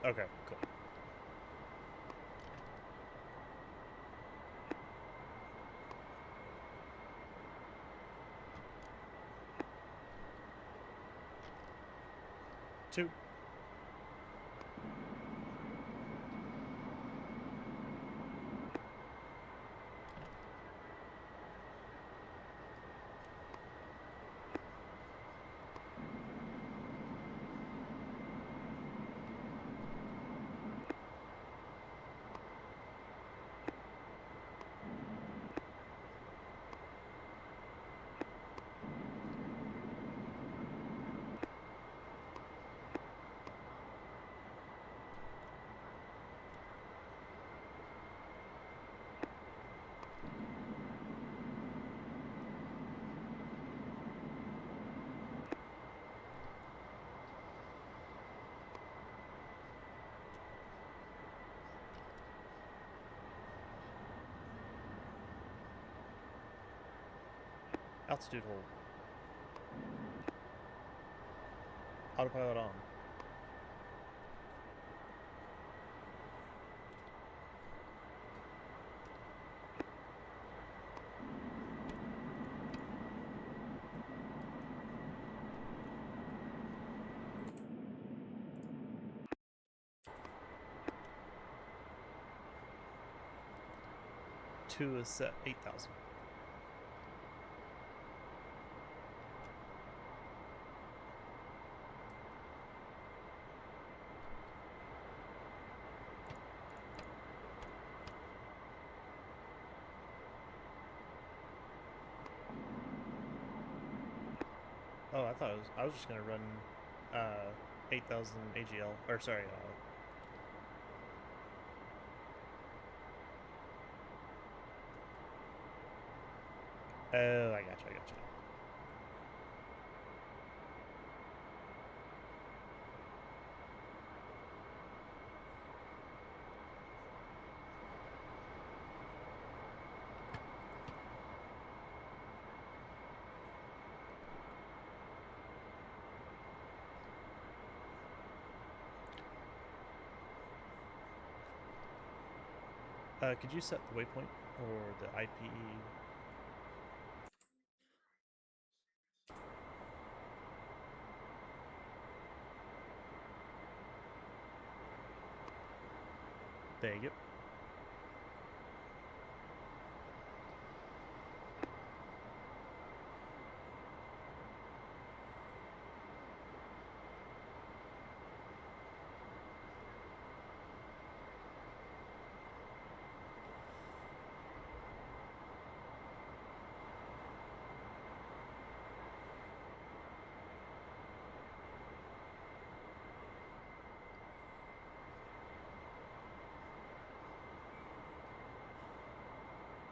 Okay, cool. Two. Altitude hold. Autopilot on. Two is set 8,000. Oh, I was just gonna run 8,000 AGL, or sorry, oh, I gotcha. Could you set the waypoint or the IPE? There you go.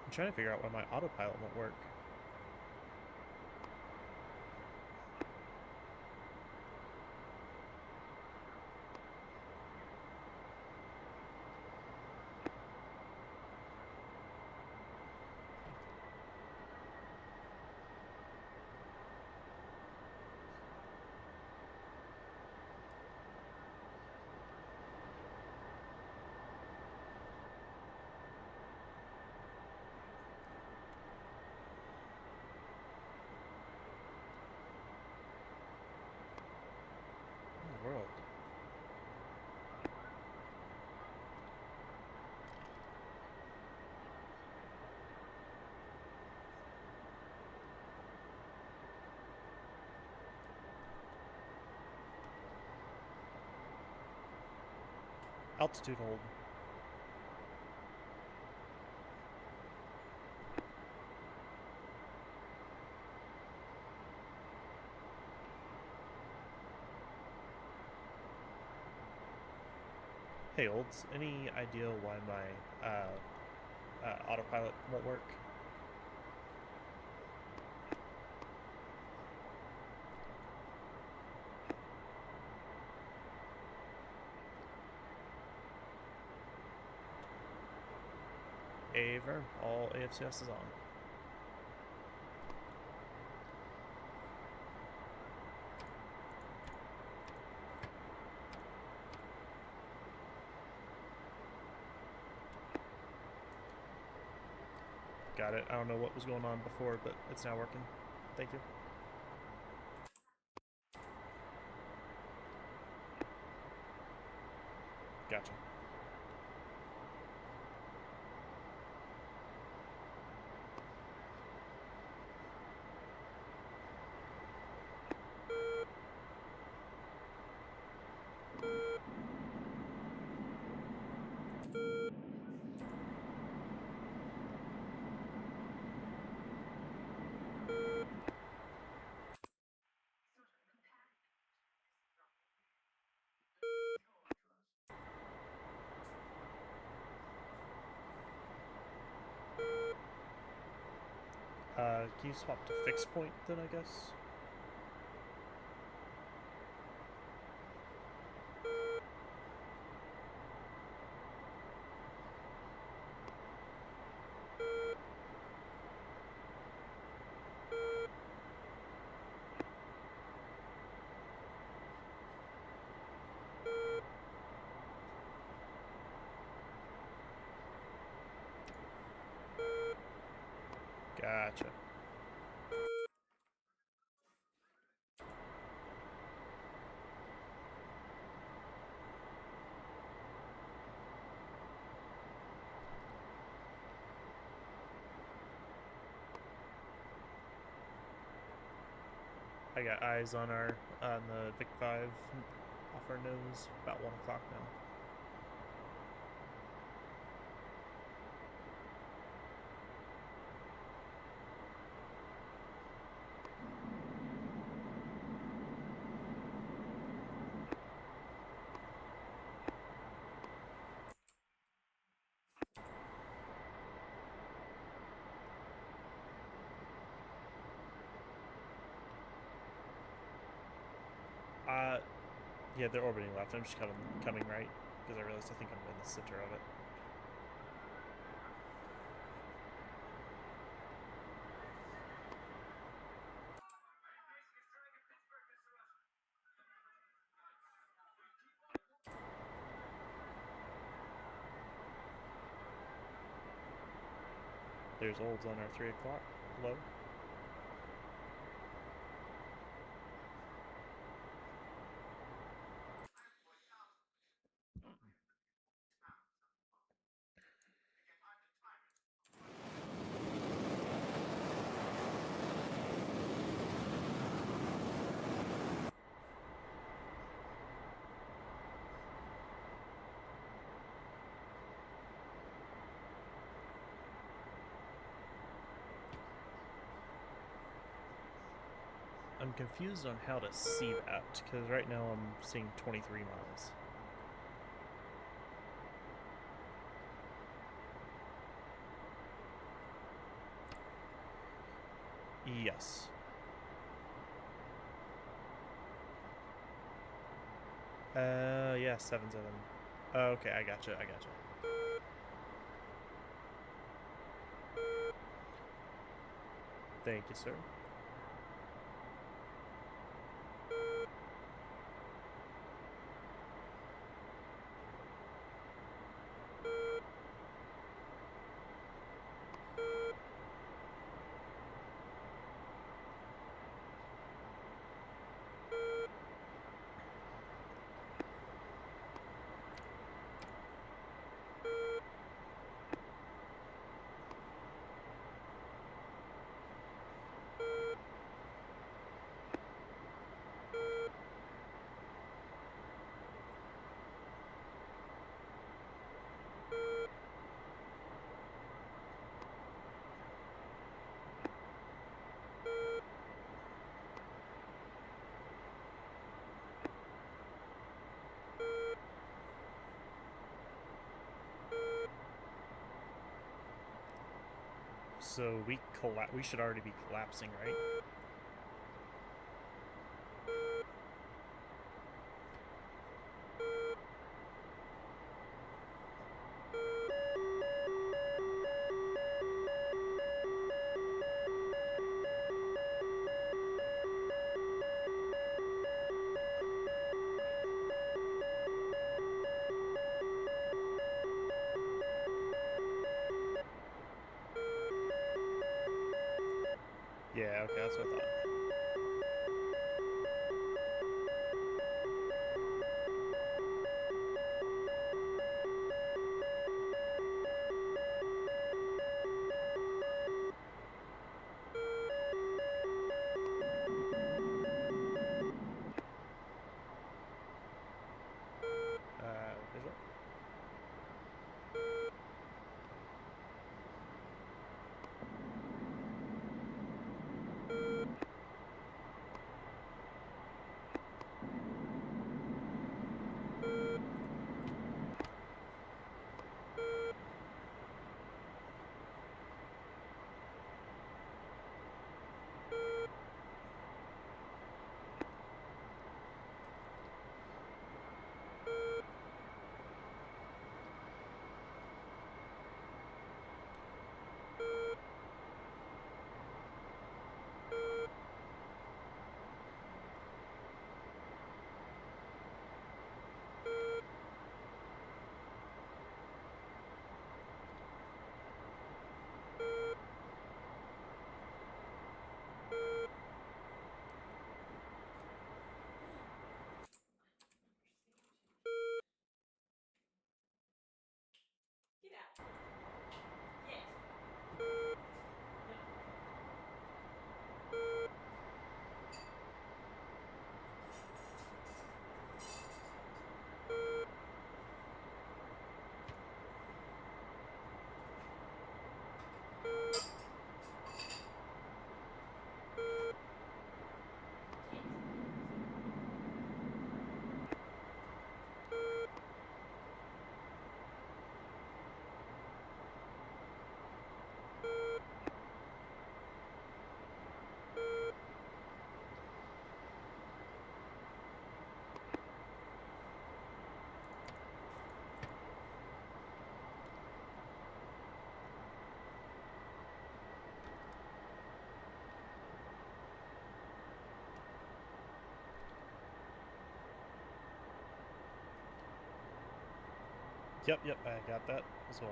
I'm trying to figure out why my autopilot won't work. World. Altitude hold. Hey, Olds, any idea why my autopilot won't work? Aver, all AFCS is on. Got it. I don't know what was going on before, but it's now working. Thank you. Gotcha. Can you swap to fixed point then, I guess? Gotcha. I got eyes on the Vic 5 off our nose, about 1 o'clock now. Yeah, they're orbiting left. I'm just coming right because I realized I think I'm in the center of it. There's Olds on our 3 o'clock low. I'm confused on how to see that, because right now I'm seeing 23 miles. Yes. Yeah, 7-7. Okay, I gotcha. Thank you, sir. So we should already be collapsing, right? Yeah, okay, that's what I thought. Visual. Yep, I got that as well.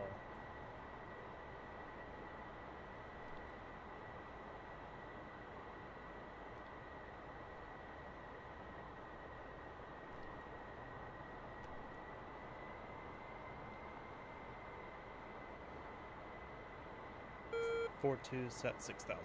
Four two set 6,000.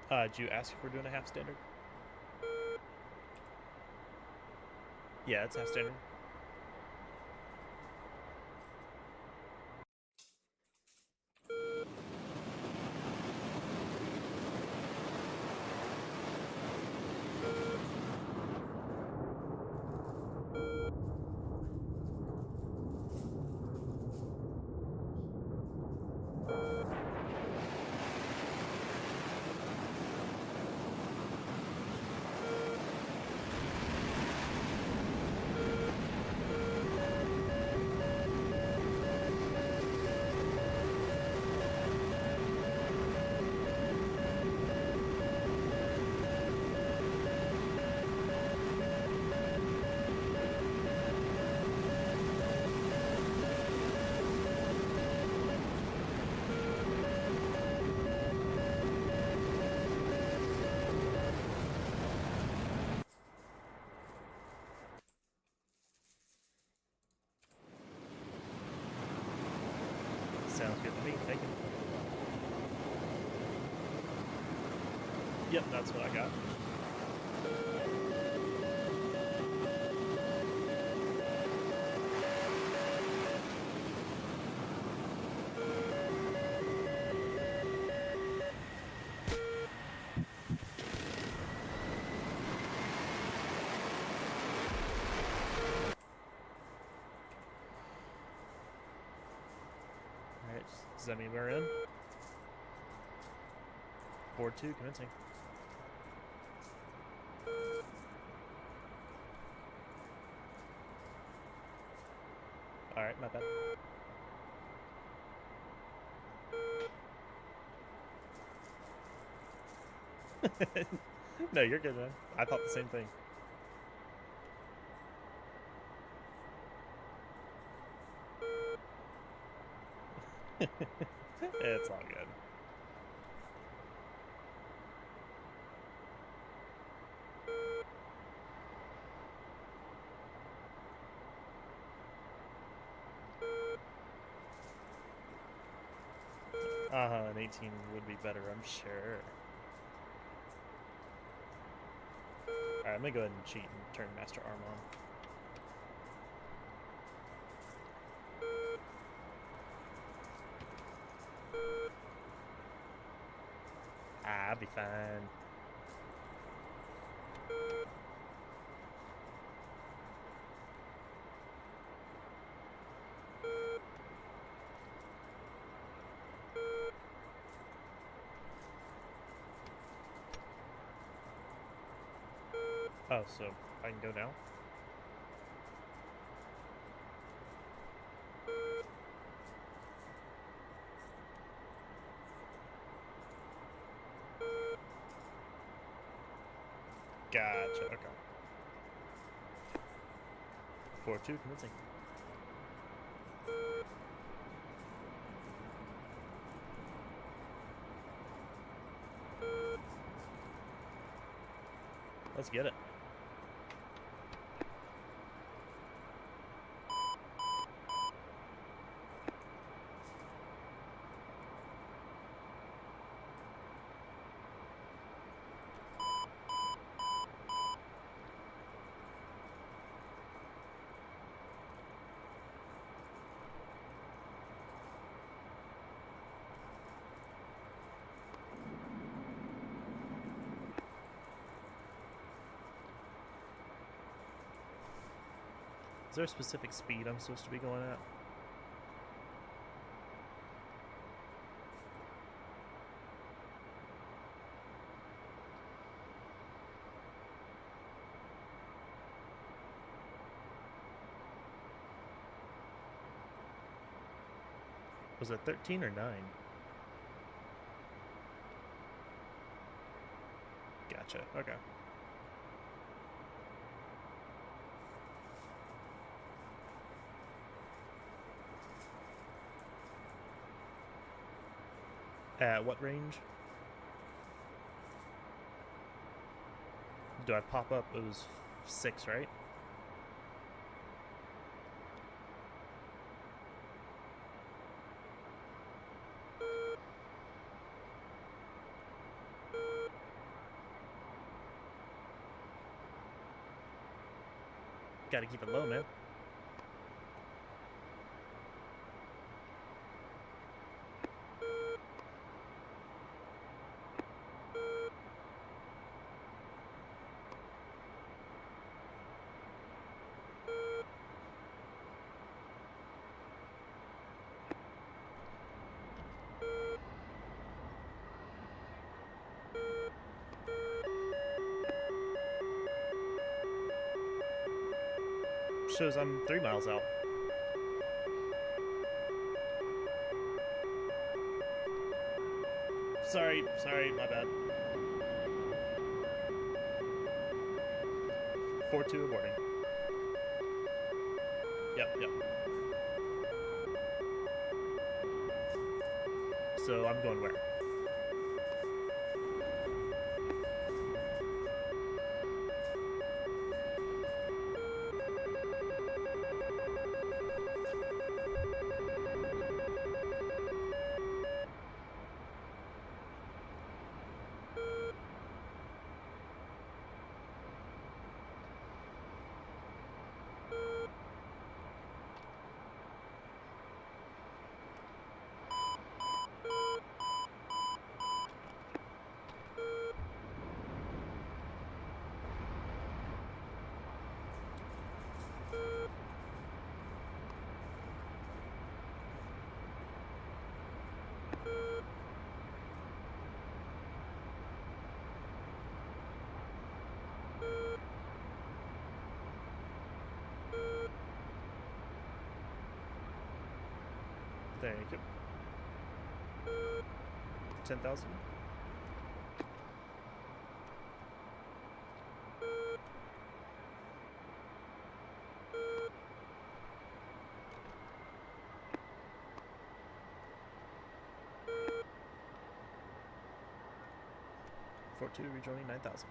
Did you ask if we're doing a half standard? Yeah, it's half standard. Sounds good to me. Thank you. Yep, that's what I got. Alright, does that mean we're in? Board 2 commencing. Alright, my bad. No, you're good, man. I thought the same thing. It's all good. An 18 would be better, I'm sure. Alright, I'm gonna go ahead and cheat and turn Master Arm on. I'll be fine. Oh, so I can go now? Gotcha, okay. 4-2 commencing. Let's get it. Is there a specific speed I'm supposed to be going at? Was it 13 or 9? Gotcha, okay. At what range? Do I pop up? It was 6, right? Gotta keep it low, man. Shows I'm 3 miles out. Sorry, my bad. 4-2 aborting. Yep. So I'm going where? Thank you. 10,000. For 2 rejoining 9,000.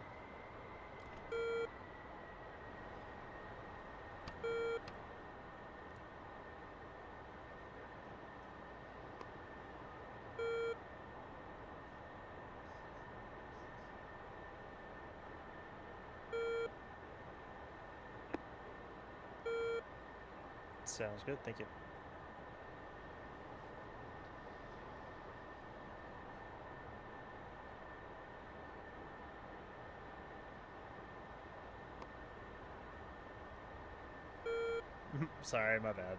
Sounds good, thank you. Sorry, my bad.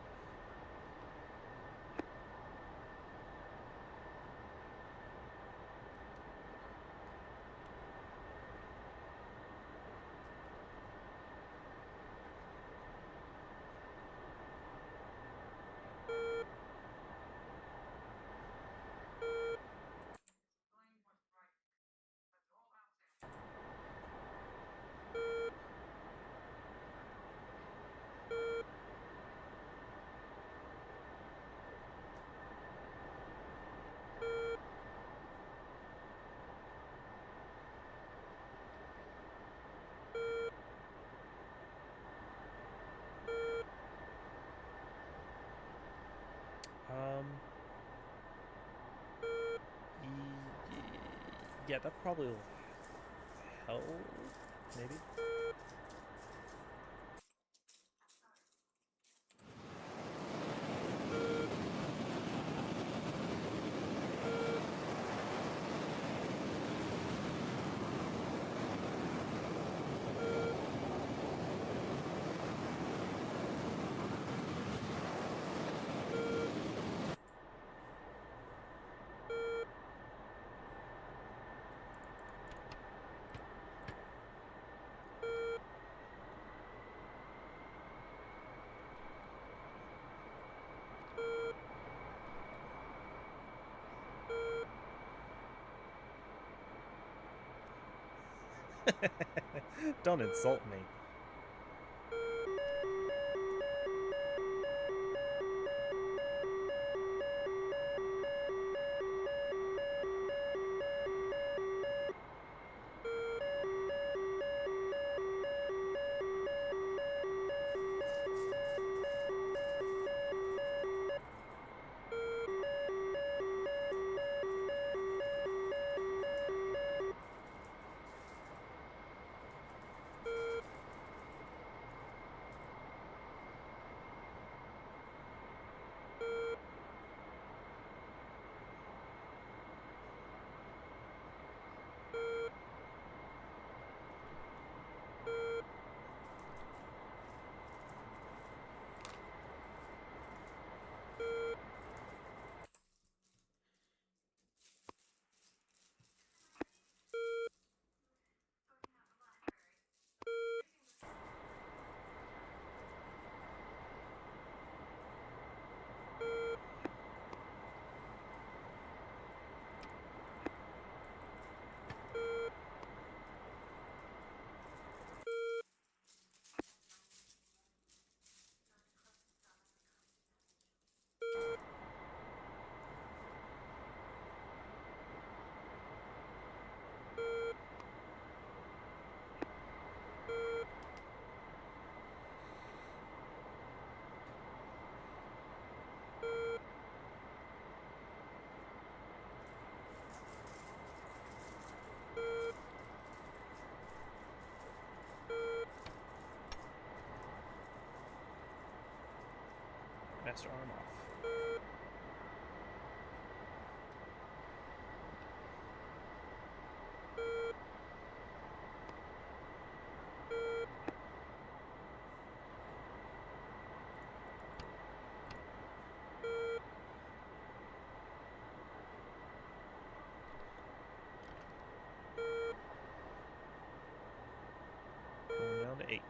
Yeah, that probably will help, maybe. Don't insult me. Master arm off. Going down to 8.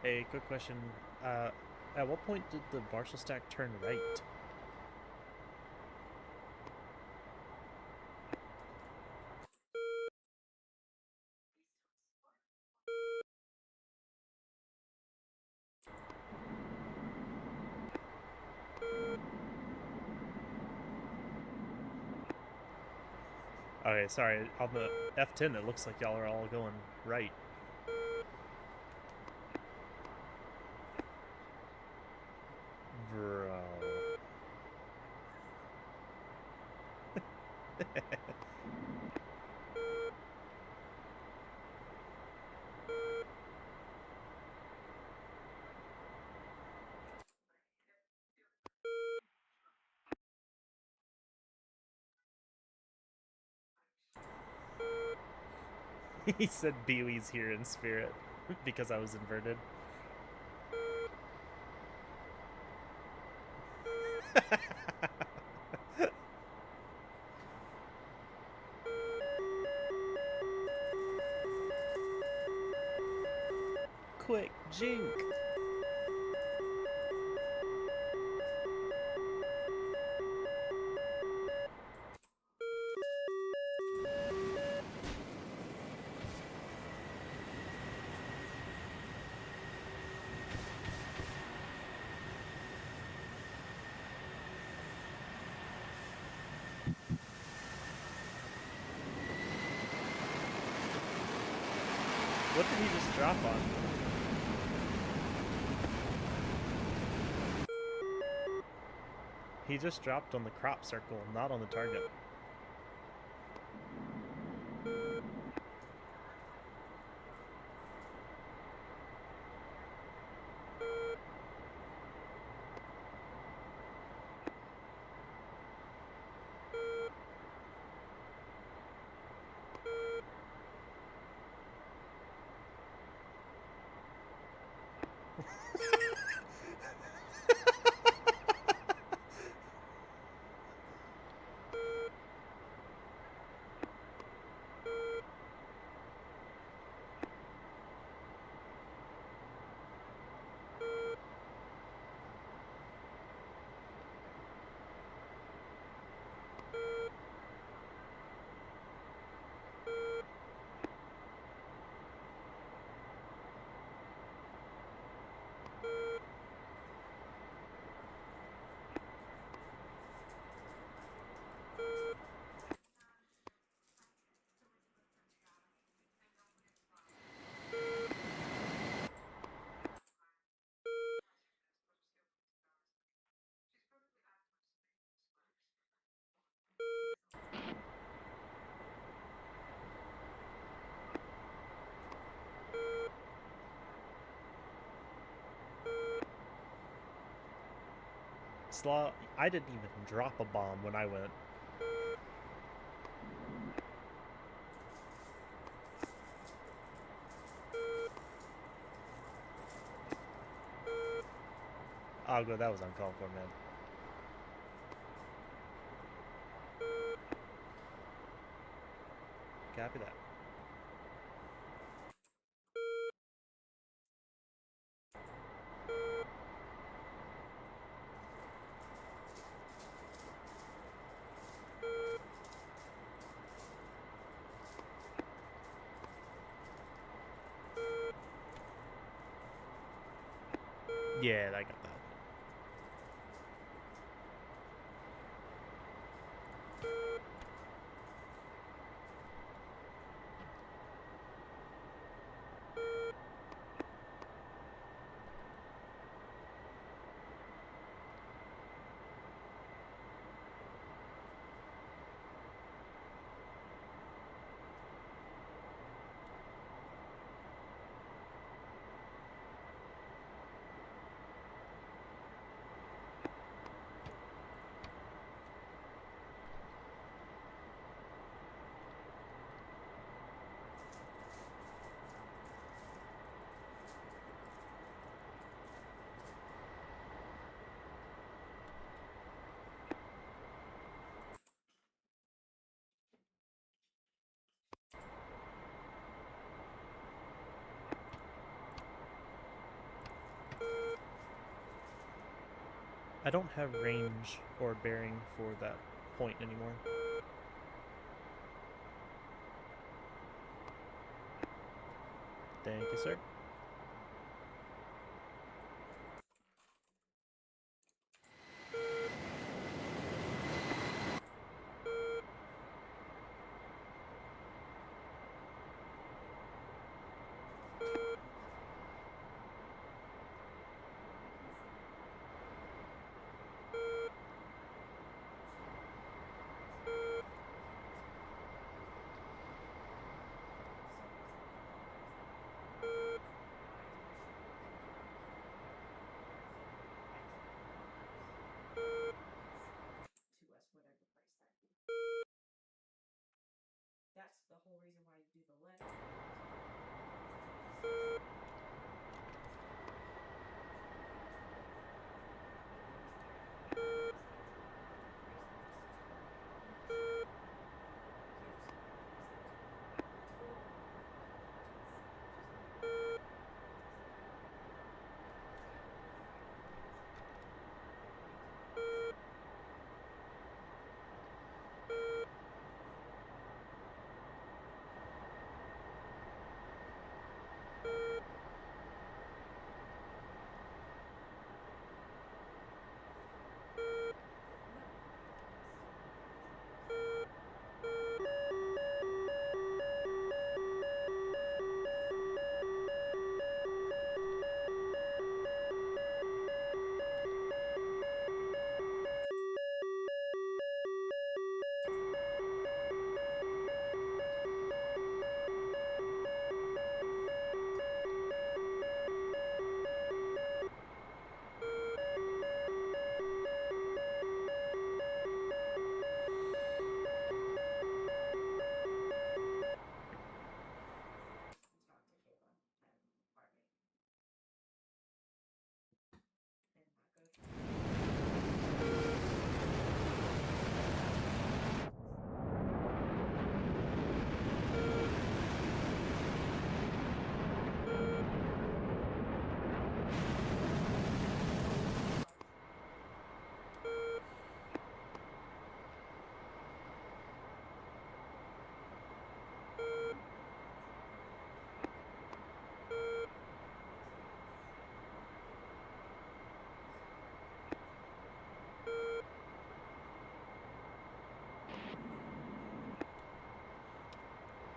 Hey, quick question. At what point did the Marshall stack turn right? Okay, sorry. On the F10, it looks like y'all are all going right. Bro. He said Bewee's here in spirit because I was inverted. Quick, jink! What did he just drop on? He just dropped on the crop circle, not on the target. Slaw, I didn't even drop a bomb when I went. Agua, that was uncalled for, man. Copy that. Yeah, I got that. I don't have range or bearing for that point anymore. Thank you, sir.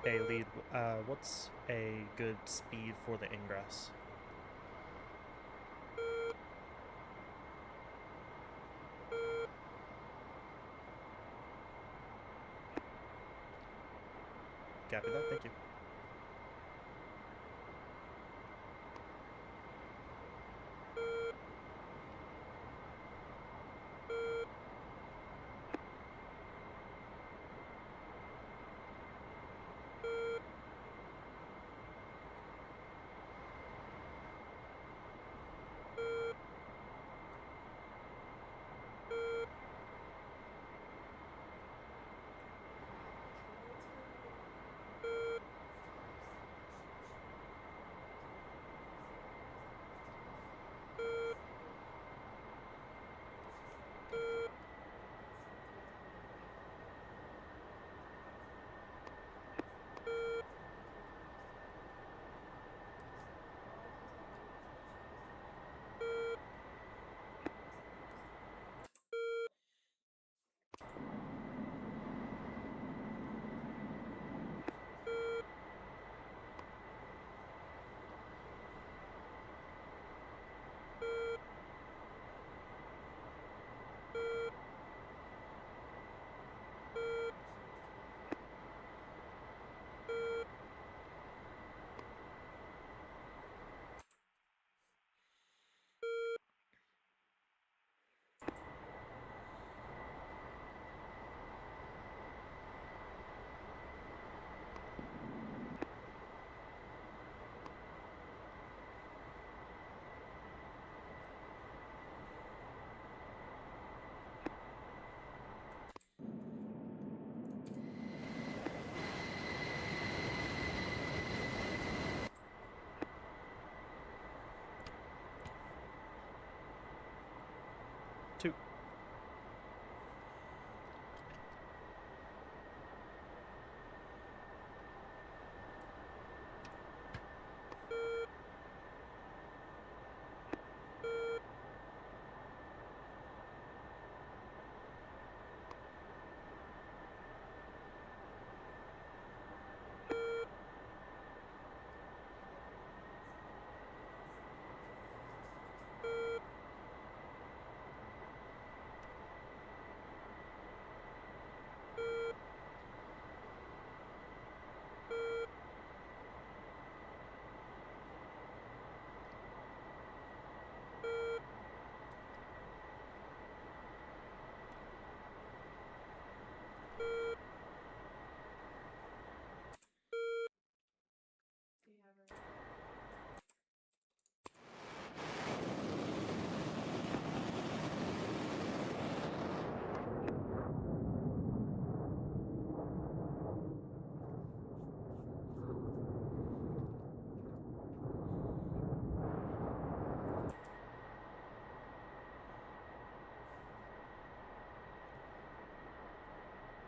Hey, lead, what's a good speed for the ingress? Copy that, thank you.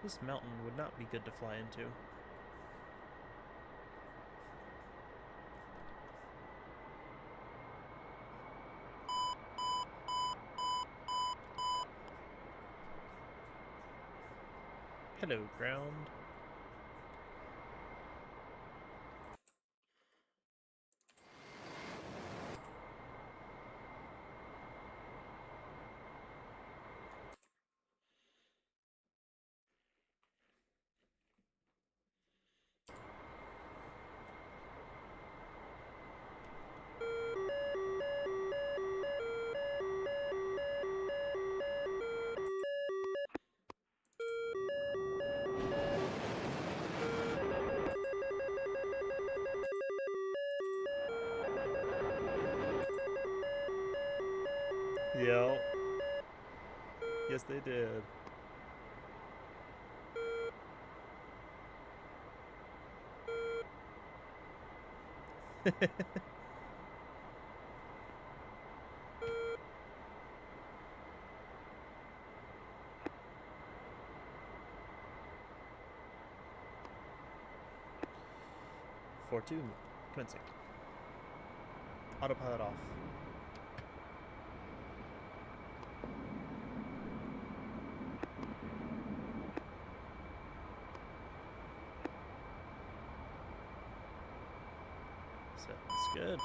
This mountain would not be good to fly into. Hello, ground. Yep. Yes, they did. Fortune, commencing. Autopilot off. Sounds good.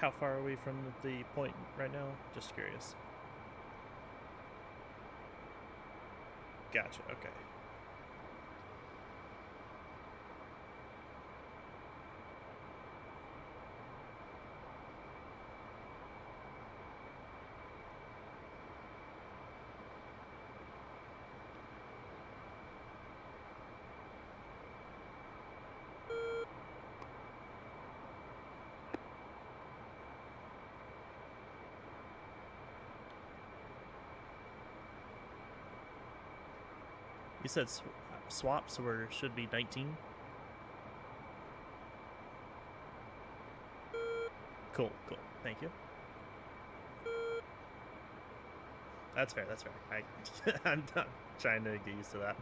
How far are we from the point right now? Just curious. Gotcha, okay. You said swap, so we should be 19? Cool, cool. Thank you. That's fair, that's fair. I'm not trying to get used to that.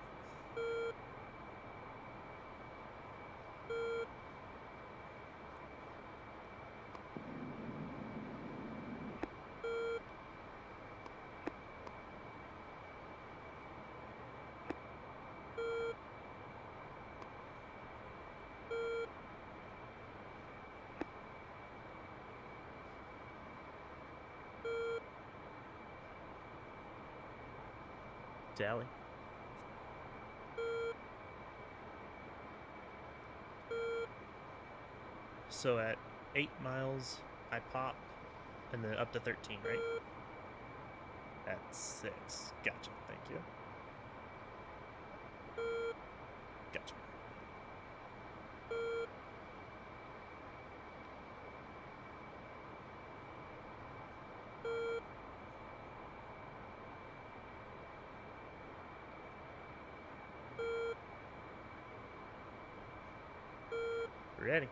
Dally. So at 8 miles, I pop, and then up to 13, right? At 6. Gotcha, thank you. Gotcha. Ready.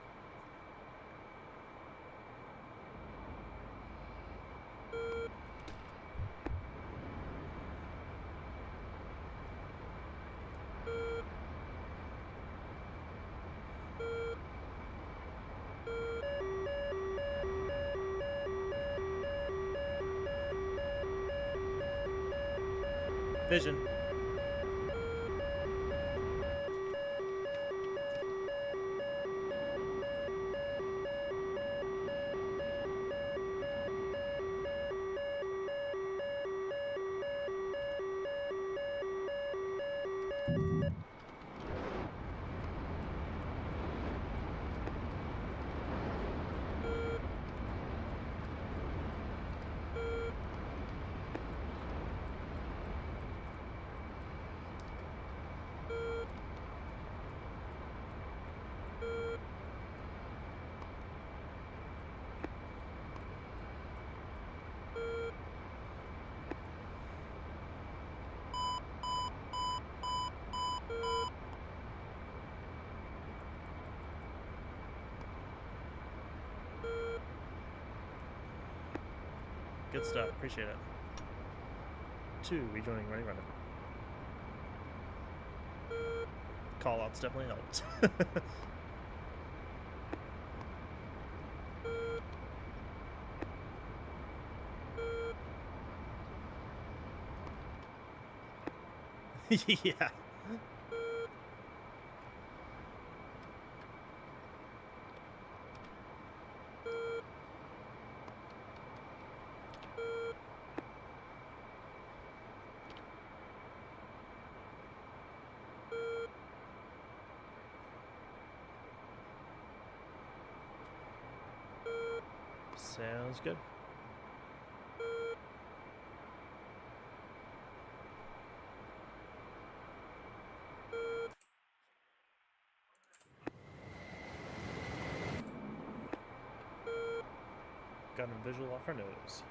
Vision. Good stuff. Appreciate it. 2, rejoining running running. Call outs definitely helped. Yeah. Sounds good. Got a visual off our nose.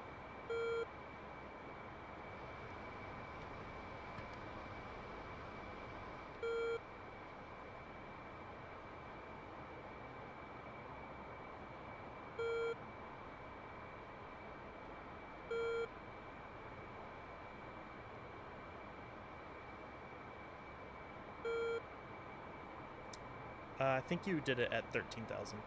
I think you did it at 13,000.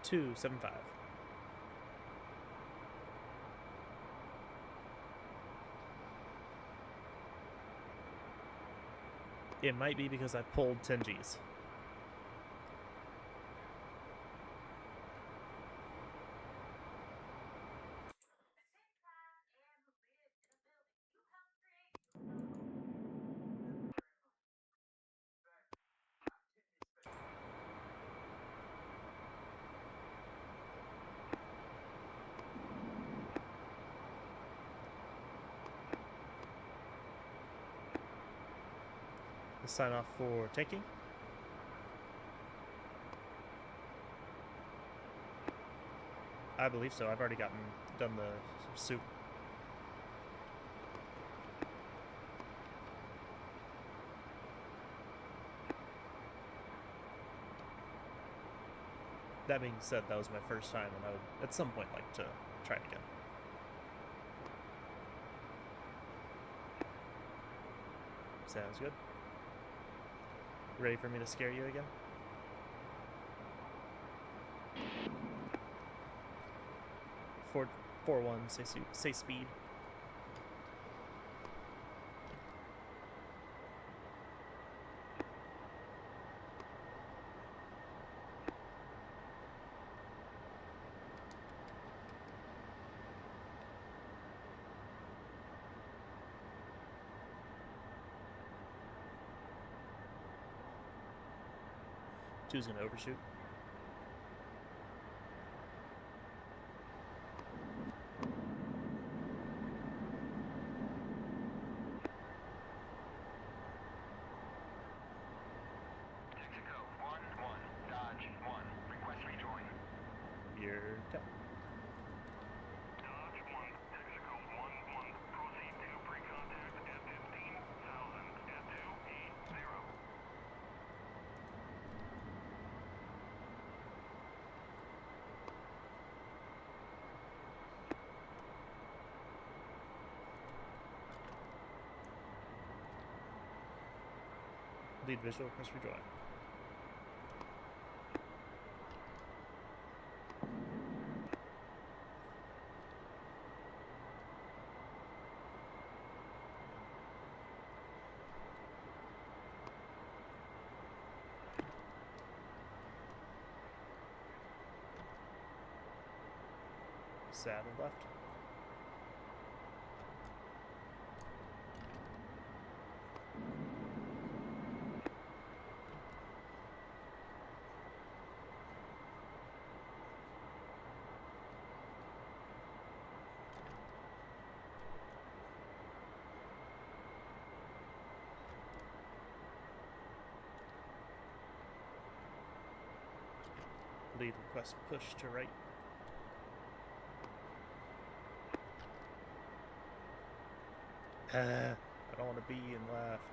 Two 7.5. It might be because I pulled 10 Gs. Sign off for taking. I believe so. I've already done the soup. That being said, that was my first time, and I would at some point like to try it again. Sounds good. Ready for me to scare you again? Ford 4-1, say speed. Two's gonna overshoot. You're done. Lead visual, press rejoin. Saddle left. Lead request push to right. I don't want to be in left.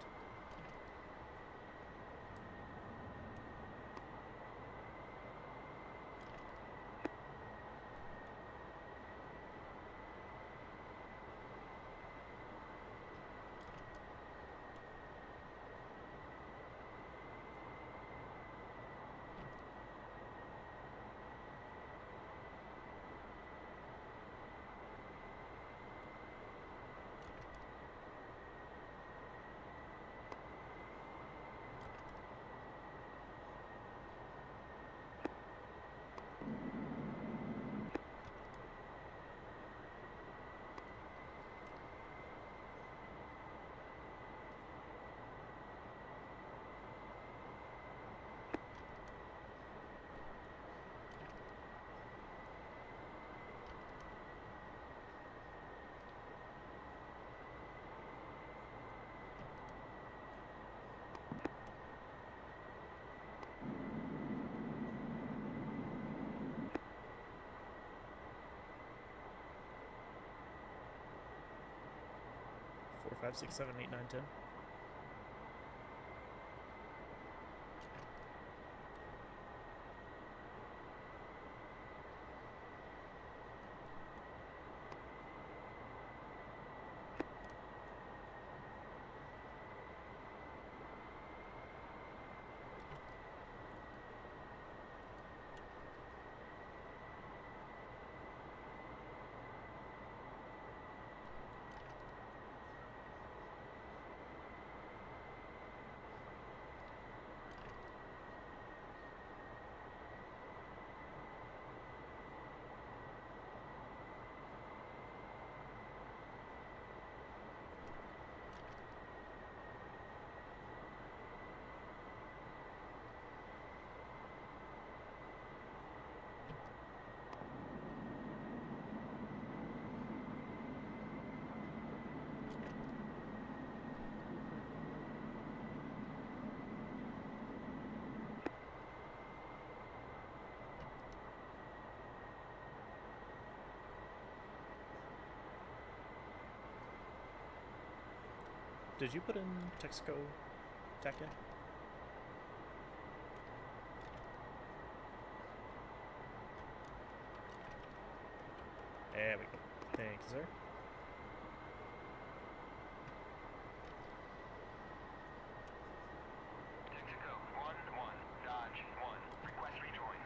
Four, 5, 6, 7, 8, 9, 10. Did you put in Texaco tech in? There we go. Thank you, sir. Texaco 1-1, Dodge 1, request rejoin.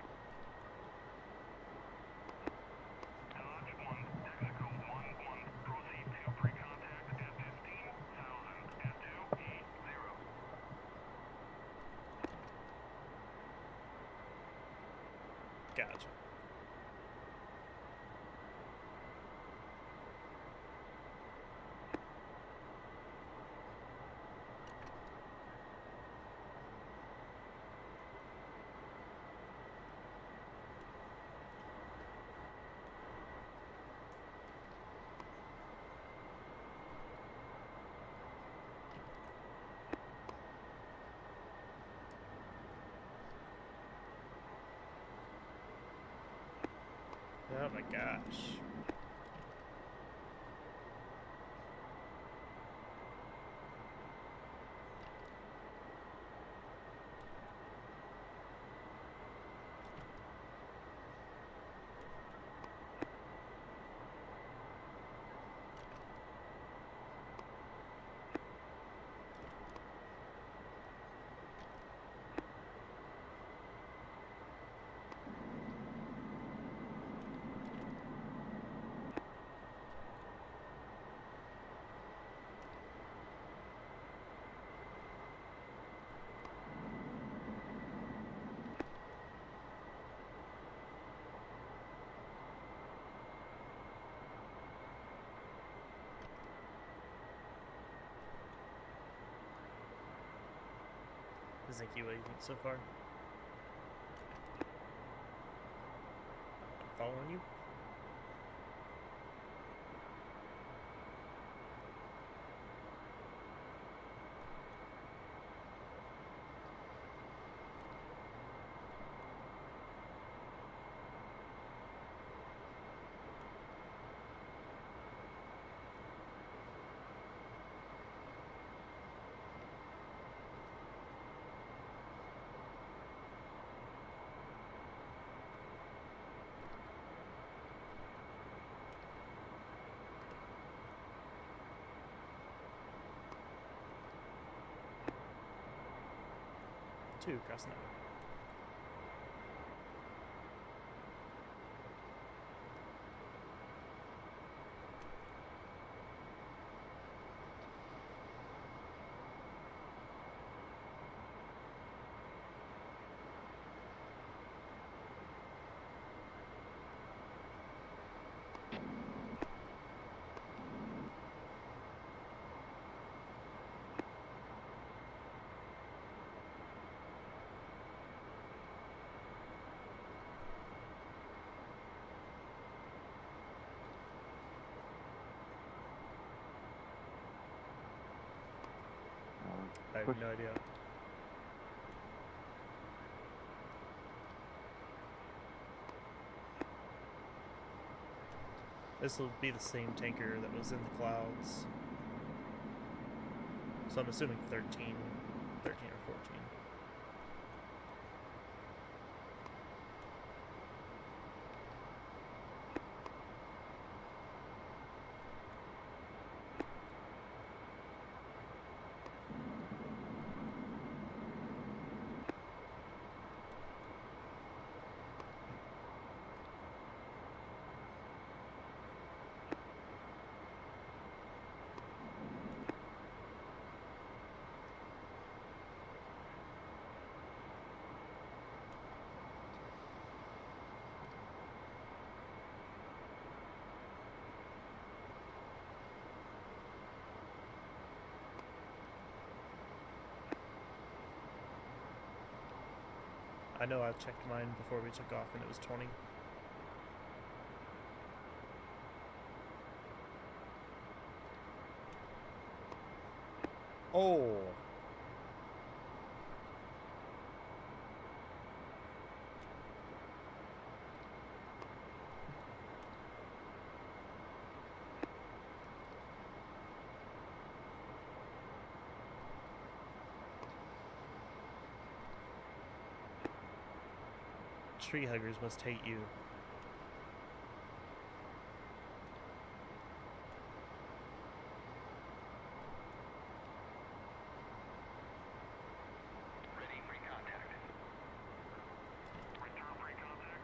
Dodge 1, Texaco 1-1, proceed to pre-contact at 15,000 at 280. Gotcha. Oh my gosh. Zinky, what do you think so far? Following you? 2 crossing that way. I have no idea. This will be the same tanker that was in the clouds. So I'm assuming 13 or 14. I know I checked mine before we took off and it was 20. Oh! Tree huggers must hate you. Ready for contact. Return for contact.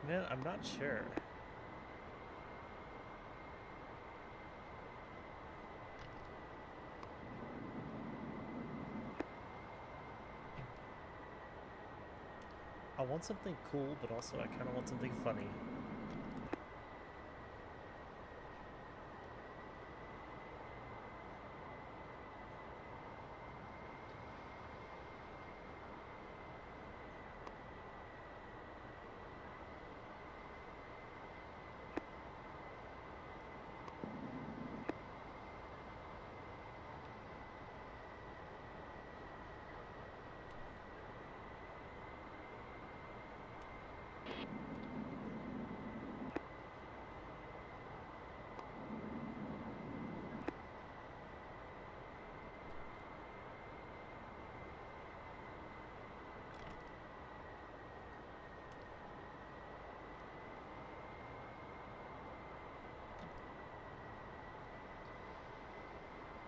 Man, I'm not sure. I want something cool, but also I kind of want something funny.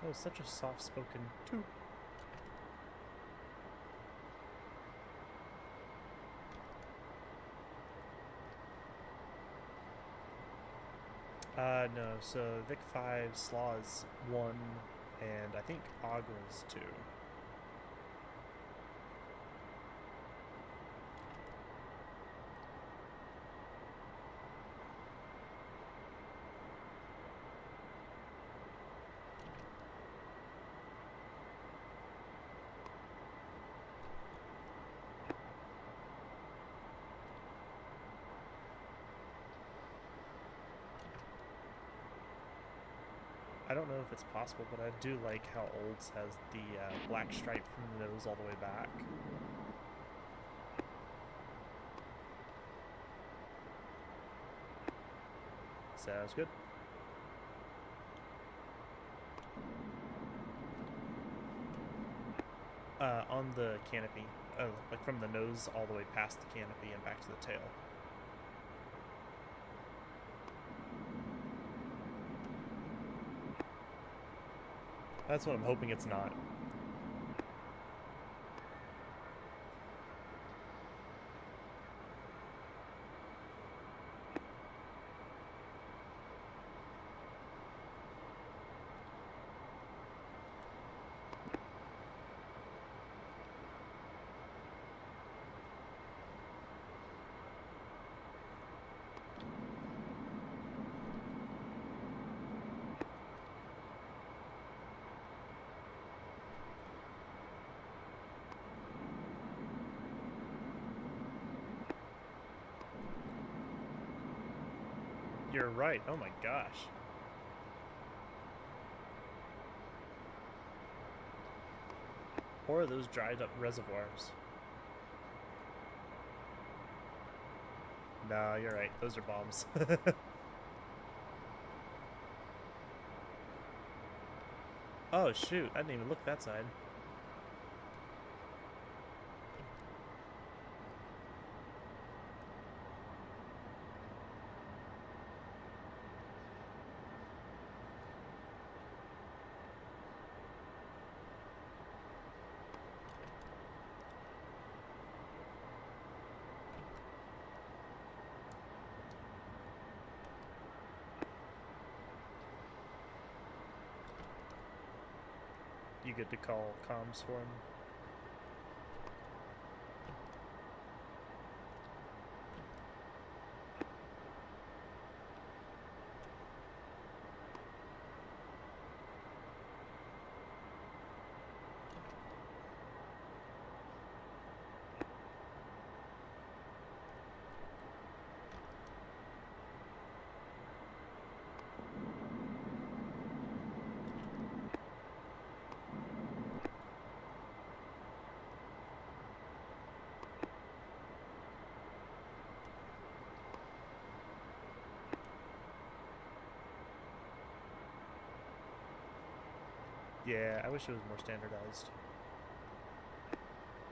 That was such a soft-spoken toot. No, so Vic 5 Slaws 1, and I think Ogles 2. I don't know if it's possible, but I do like how Olds has the black stripe from the nose all the way back. Sounds good. On the canopy, like from the nose all the way past the canopy and back to the tail. That's what I'm hoping it's not. You're right. Oh my gosh. Or are those dried up reservoirs? Nah, you're right. Those are bombs. Oh shoot, I didn't even look that side. You get to call comms for him. Yeah, I wish it was more standardized.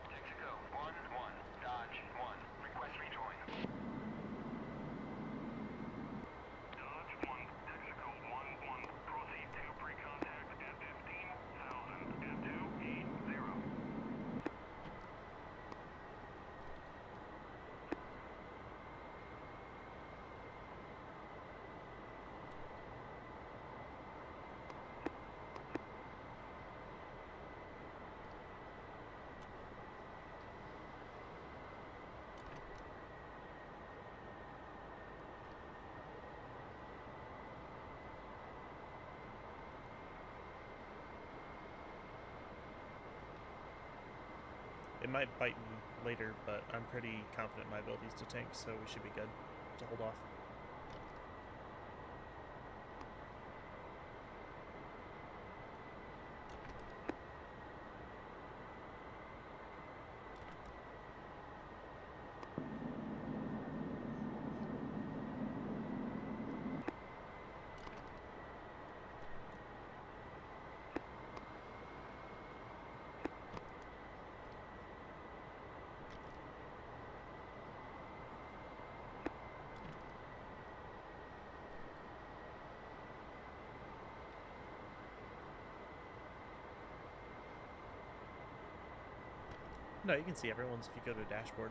Texaco 1-1, Dodge 1, request rejoin. Dodge 1, Texaco 1-1, proceed to pre-contact at 15,000 at 280. It might bite me later, but I'm pretty confident in my abilities to tank, so we should be good to hold off. No, you can see everyone's if you go to dashboard.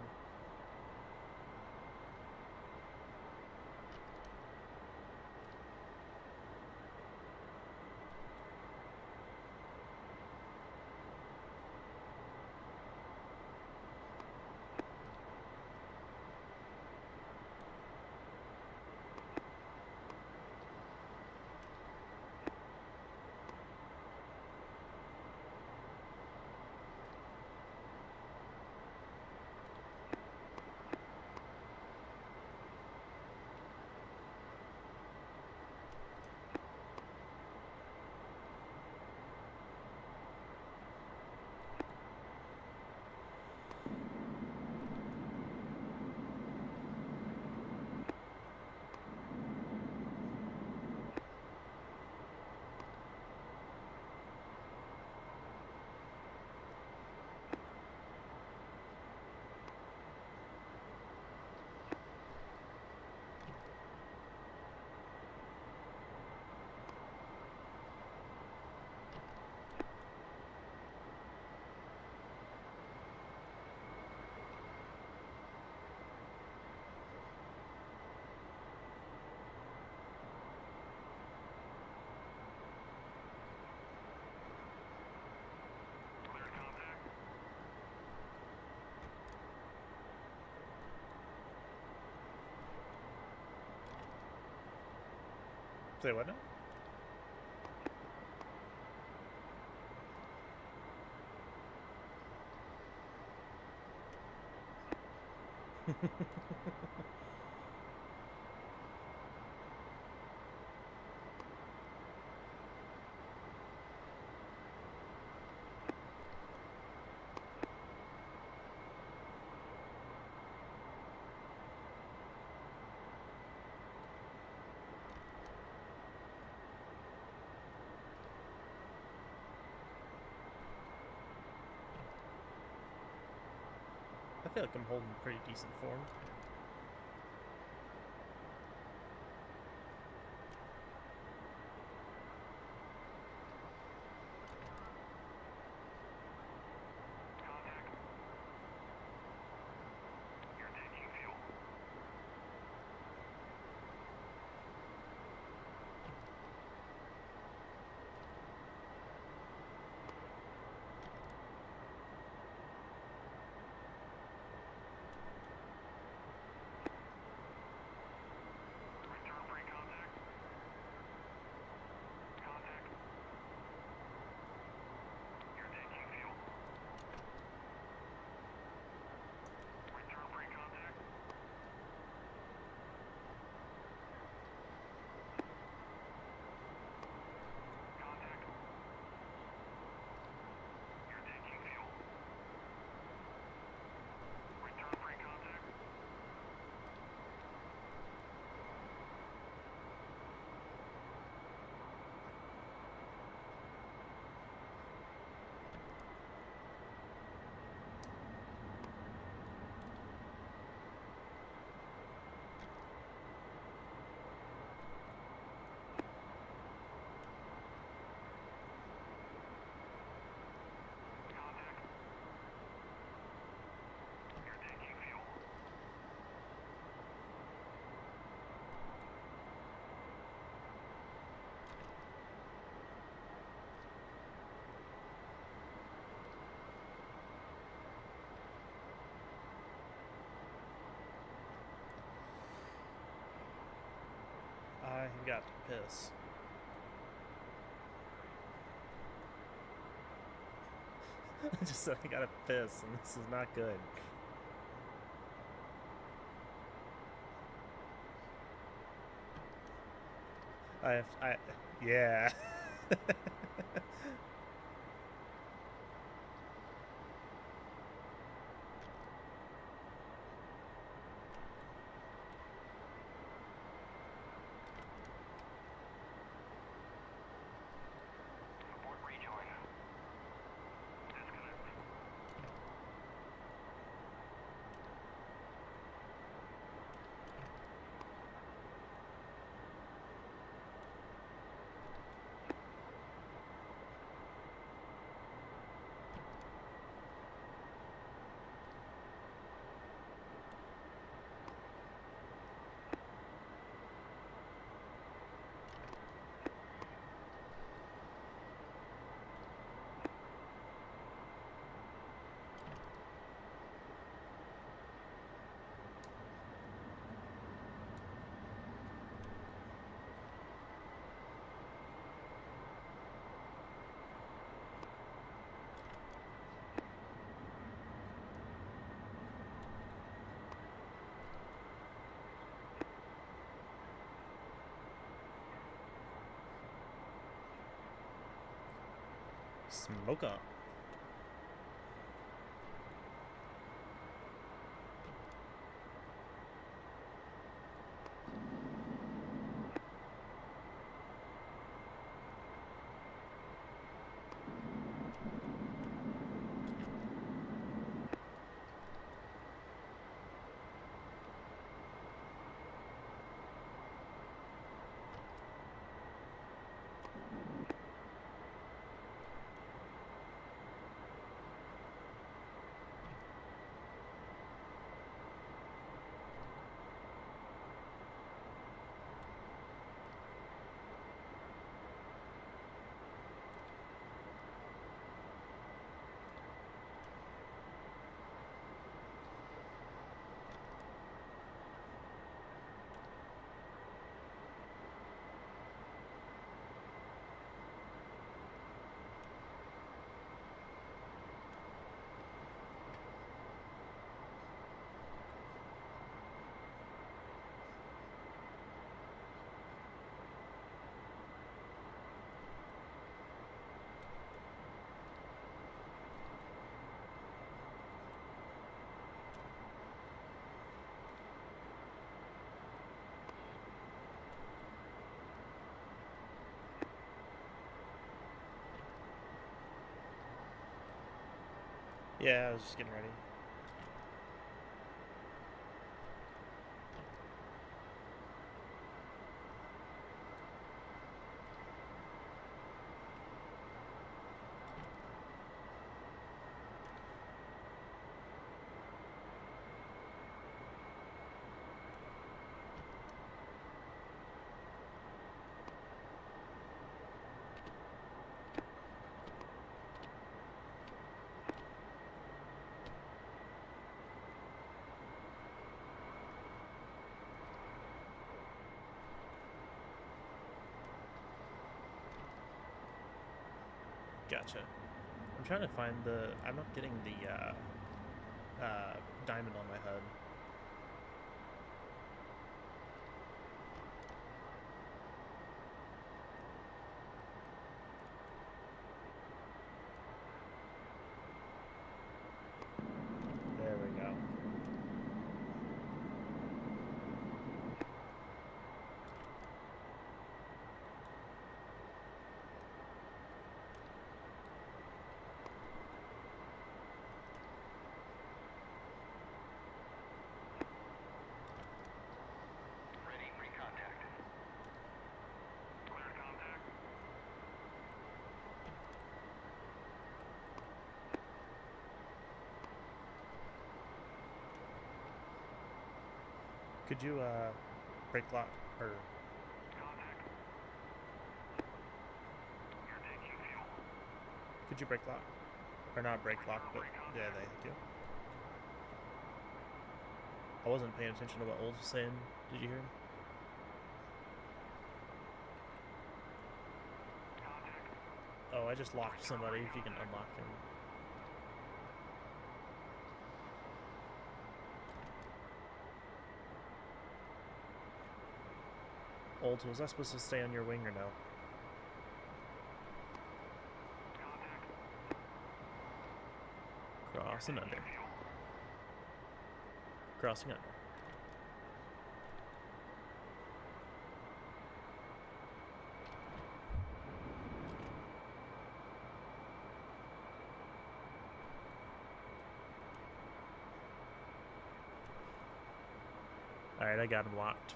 Say what now? I feel like I'm holding pretty decent form. You're taking fuel. Return free contact. Contact. You're taking fuel. Return free contact. Contact. You're taking fuel. Return free contact. Contact. You're taking fuel. I got to piss. I just said I gotta piss, and this is not good. Yeah. Abort rejoin. Disconnect. Smoke up. Yeah, I was just getting ready. Gotcha. I'm trying to find the. I'm not getting the diamond on my HUD. There we go. Ready for contact. Cleared contact. Could you break lock or Contact. You're taking fuel. could you break lock or not break lock, but yeah, thank you. I wasn't paying attention to what Old was saying. Did you hear him? Oh, I just locked somebody. If you can unlock him. Old, was I supposed to stay on your wing or no? Crossing under. Crossing under. Alright, I got him locked.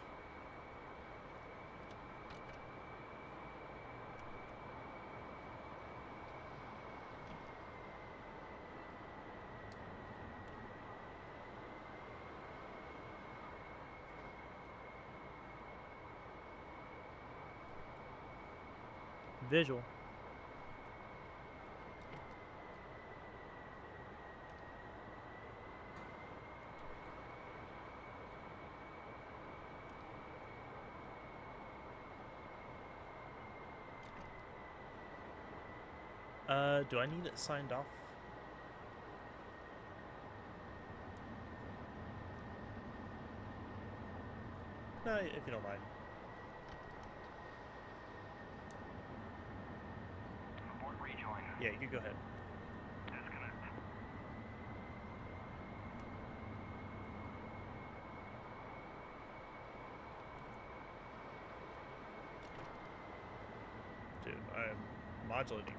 Visual. Do I need it signed off? No, if you don't mind. Abort rejoin. Yeah, you can go ahead. Disconnect. Dude, I'm modulating.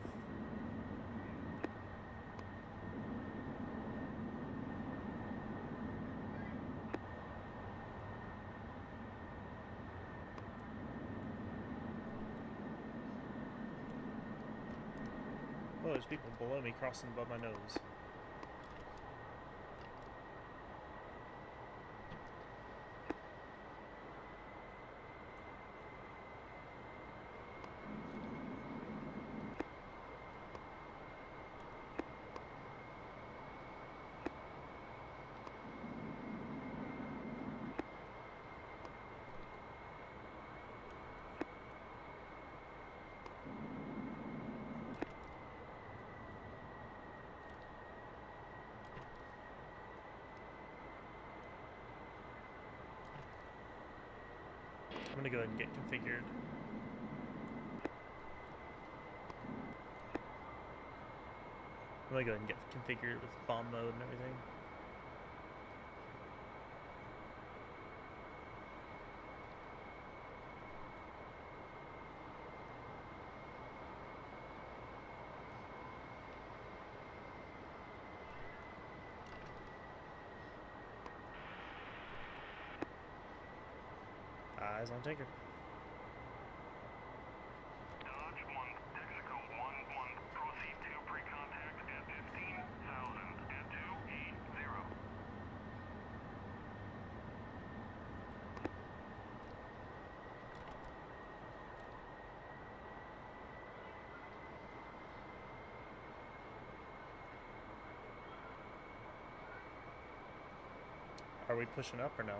Oh, there's people below me crossing above my nose. I'm gonna go ahead and get configured. I'm gonna go ahead and get configured with bomb mode and everything. Eyes on tanker. Dodge 1, Texaco 1-1, proceed to pre-contact at 15,000 at 280. Are we pushing up or no?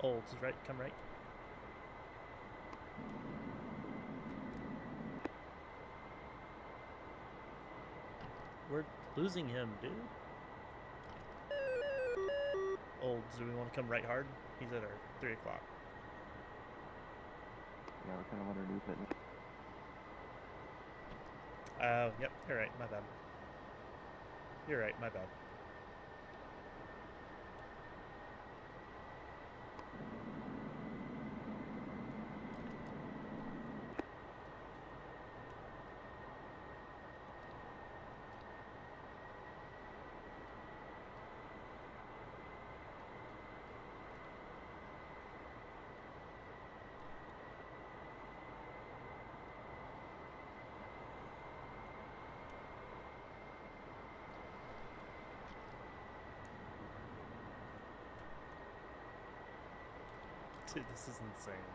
Olds, right, come right. We're losing him, dude. Olds, do we want to come right hard? He's at our 3 o'clock. Yeah, we're kind of underneath it. Oh, yep, you're right, my bad. You're right, my bad. Dude, this is insane.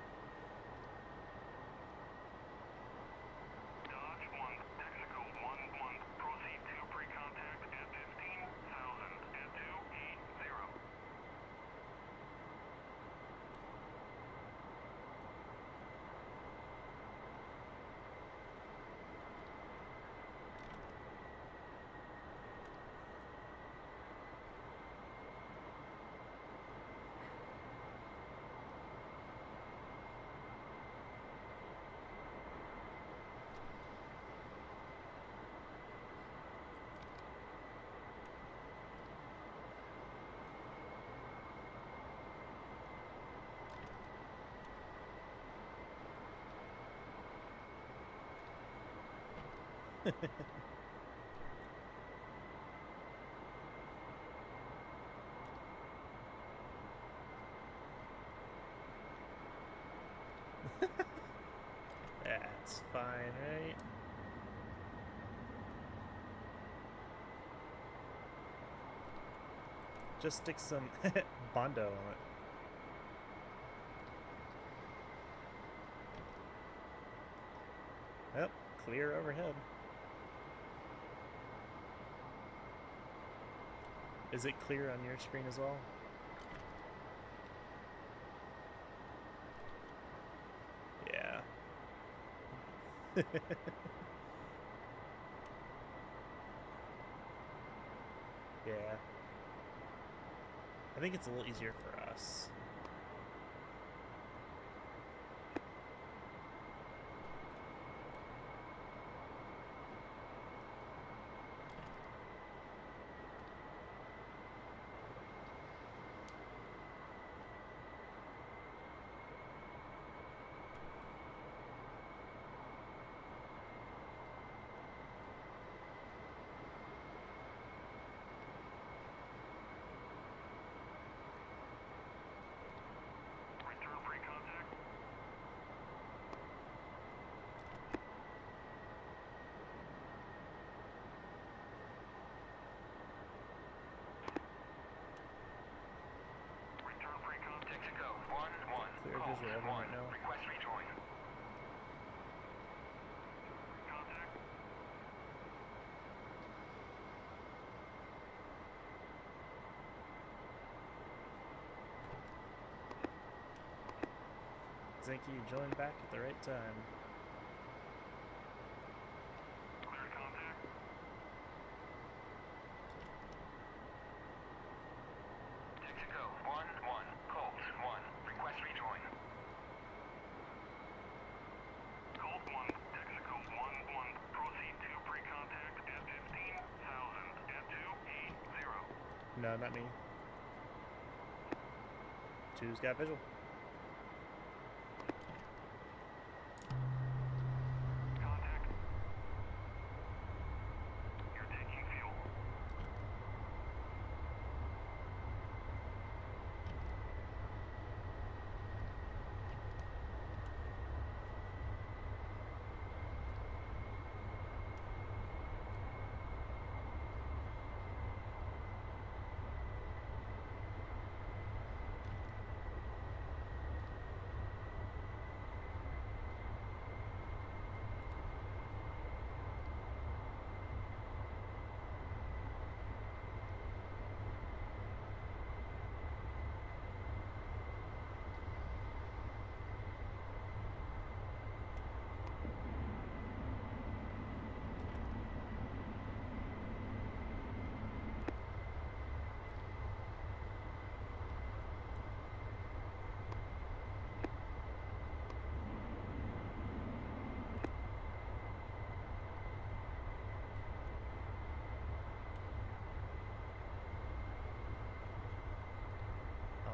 Dodge 1, Texaco 1-1, proceed to pre-contact at 15,000 at 280. That's fine, right? Just stick some Bondo on it. Yep, clear overhead. Is it clear on your screen as well? Yeah. Yeah. I think it's a little easier for us. Return pre-contact. Return pre-contact. Texaco 1-1, Clear visual of him right now. request rejoin. Contact. Zinky, you joined back at the right time. Cleared contact. Texaco 1-1, Colt 1, request rejoin. Colt 1, Texaco 1-1, proceed to pre-contact at 15,000 at 280. No, not me. Two's got visual. Contact. You're taking fuel.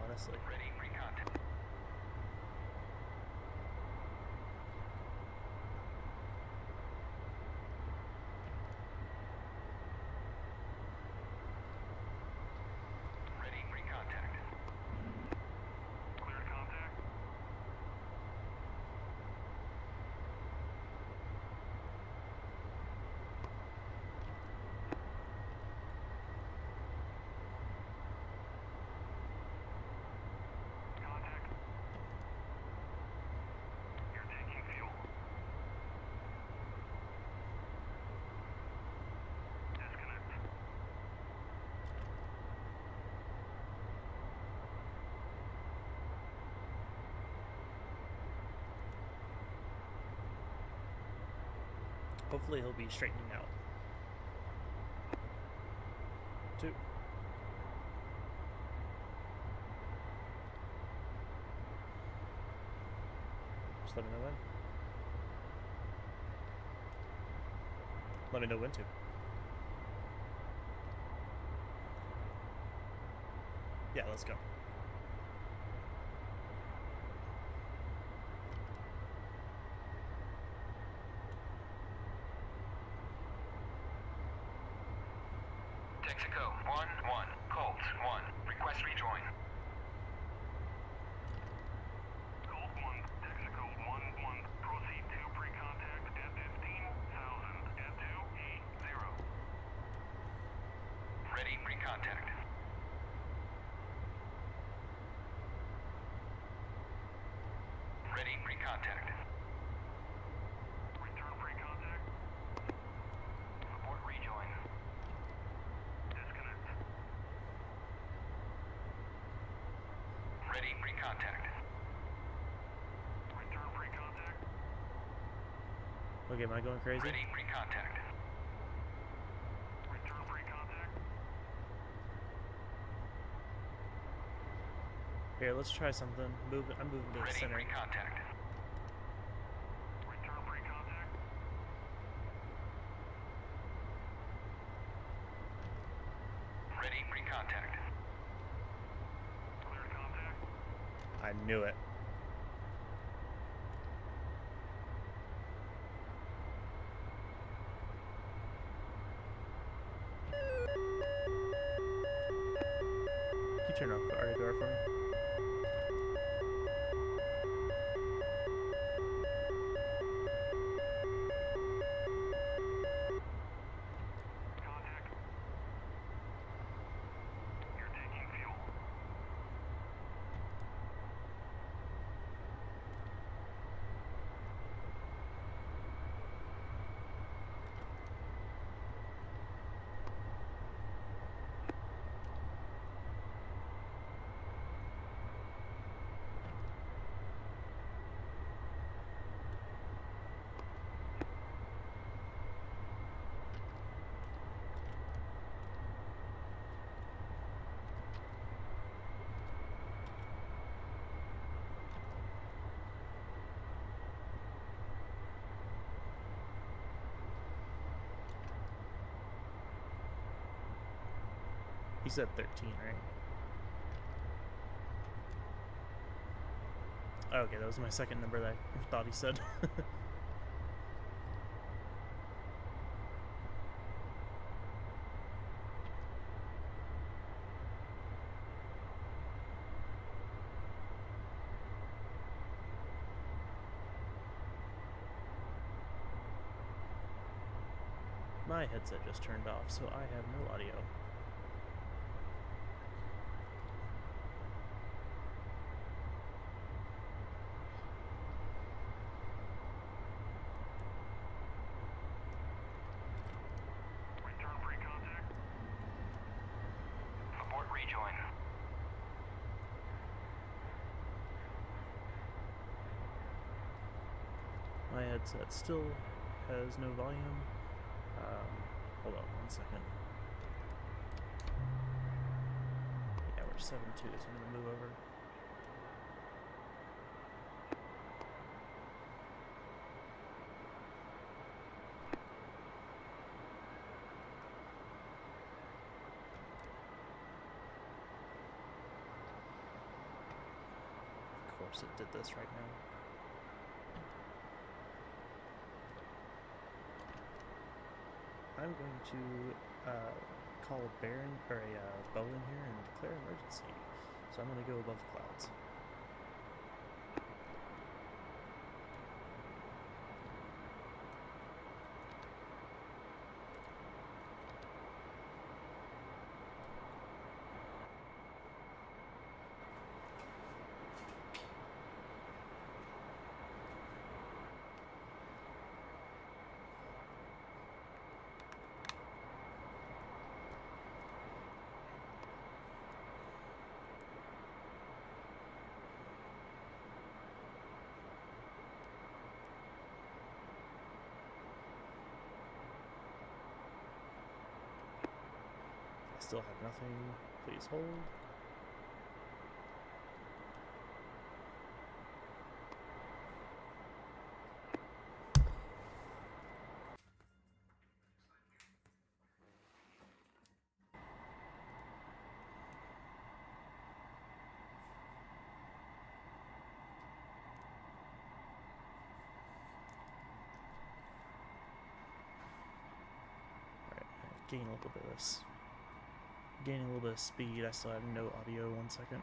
Honestly. Ready for contact. Ready for contact. Cleared contact. Contact. You're taking fuel. Disconnect. Hopefully he'll be straightening out. 2. Just let me know when. Let me know when to. Yeah, let's go. Texaco 1-1. Colt 1. Request rejoin. Colt 1. Texaco 1-1. Proceed to pre-contact at 15,000 at 280. Ready pre-contact. Ready pre-contact. Return pre-contact. Support rejoin. Disconnect. Ready pre-contact. Return pre-contact. Okay, am I going crazy? Ready pre-contact. Return pre-contact. Here, let's try something. I'm moving to the Ready center. pre-contact. Return pre-contact. Ready pre-contact. Cleared contact. I knew it. Can you turn off the RDR for me? Contact. You're taking fuel. He said 13, right? Okay, that was my second number that I thought he said. My headset just turned off, so I have no audio. Return pre-contact. Abort rejoin. My headset still has no volume. Hold on 1 second. Yeah, we're 7.2, so I'm gonna move over. Of course it did this right now. I'm going to call a Baron or a bow in here and declare emergency. So I'm going to go above the clouds. Still have nothing. Please hold. Alright, gain a little bit of this. Gaining a little bit of speed. I still have no audio. 1 second.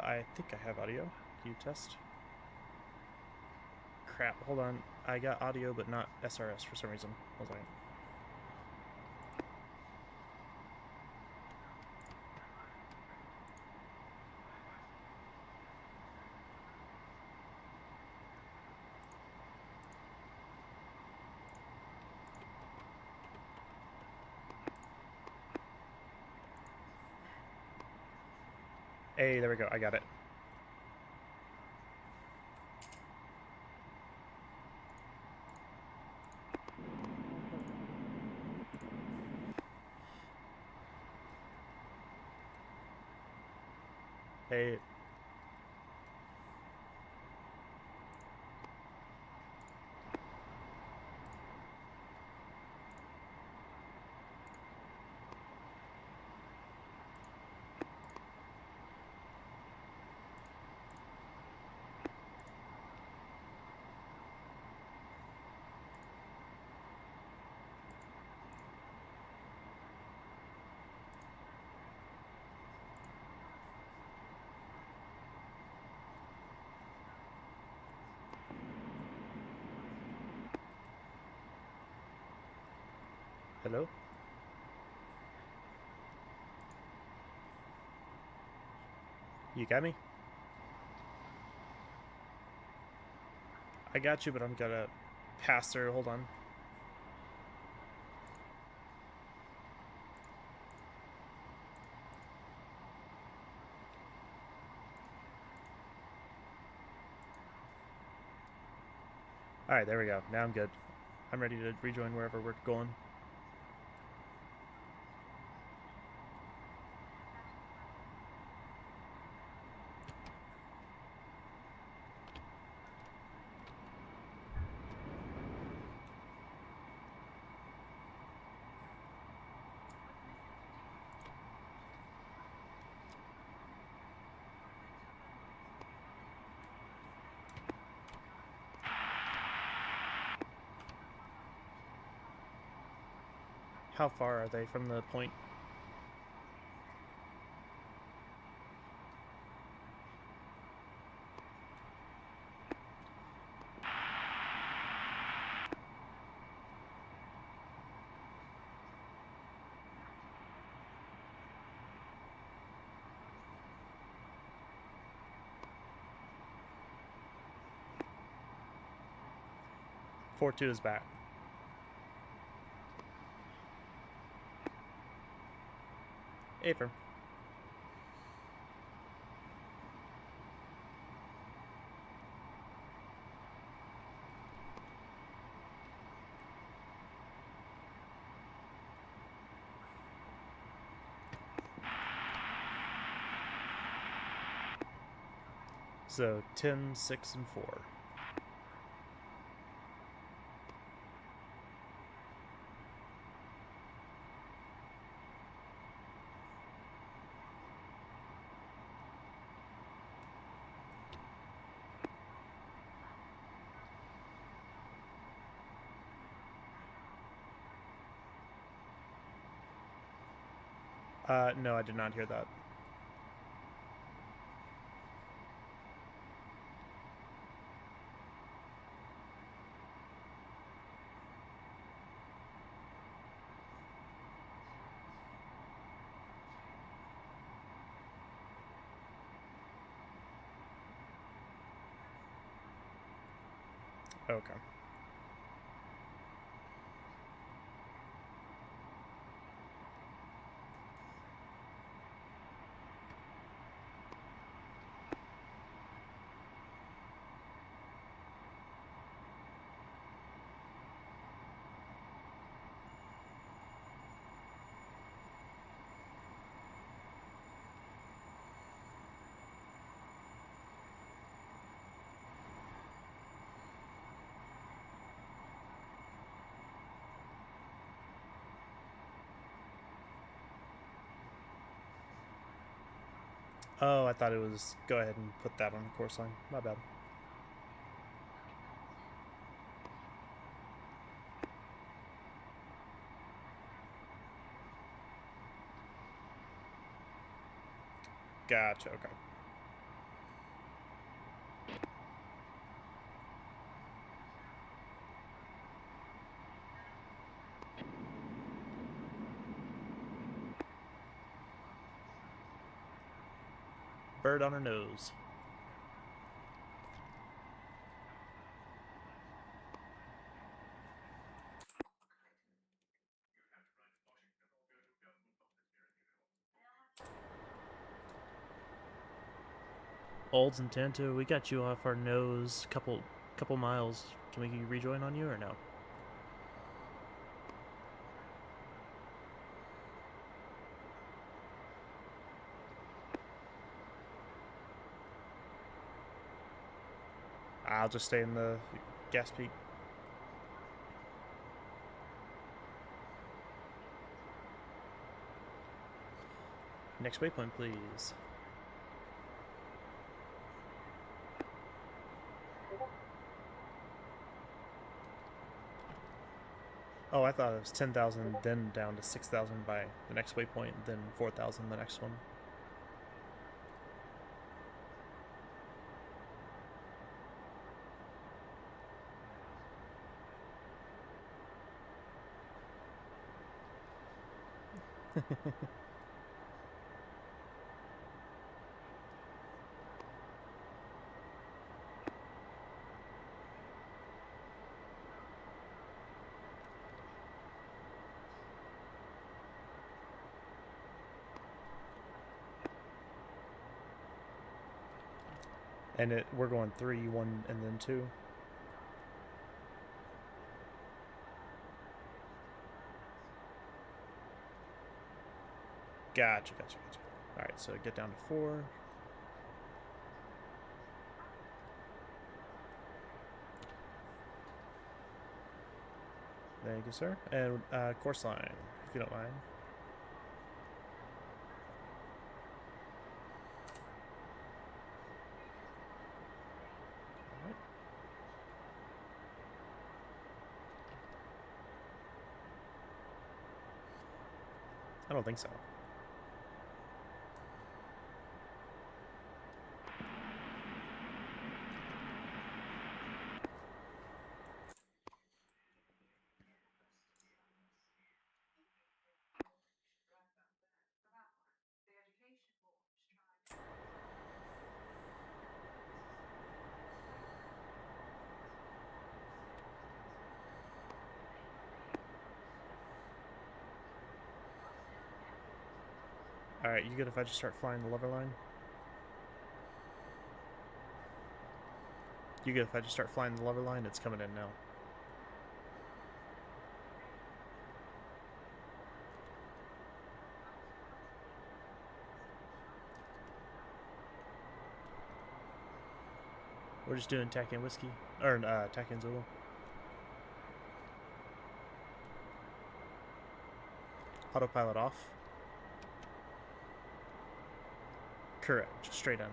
I think I have audio. Can you test? Crap, hold on. I got audio, but not SRS for some reason. Hold on. Hey, there we go. I got it. Hey. Hello? You got me? I got you, but I'm gonna pass through. Hold on. Alright, there we go. Now I'm good. I'm ready to rejoin wherever we're going. How far are they from the point? Fort 2 is back. Affirm. So 10, 6, and 4. No, I did not hear that. Okay. Oh, I thought it was go ahead and put that on the course line. My bad. Gotcha, okay. Bird on her nose. Olds and Tanto, we got you off our nose couple miles. Can we rejoin on you or no? I'll just stay in the gas peak. Next waypoint, please. Oh, I thought it was 10,000, then down to 6,000 by the next waypoint, then 4,000 the next one. And we're going 3, 1, and then 2. Gotcha. All right, so get down to 4. Thank you, sir. And course line, if you don't mind. All right. I don't think so. Alright, you good if I just start flying the lever line? You good if I just start flying the lever line? It's coming in now. We're just doing tack in whiskey, or tack in Zulu. Autopilot off. Correct, just straight in.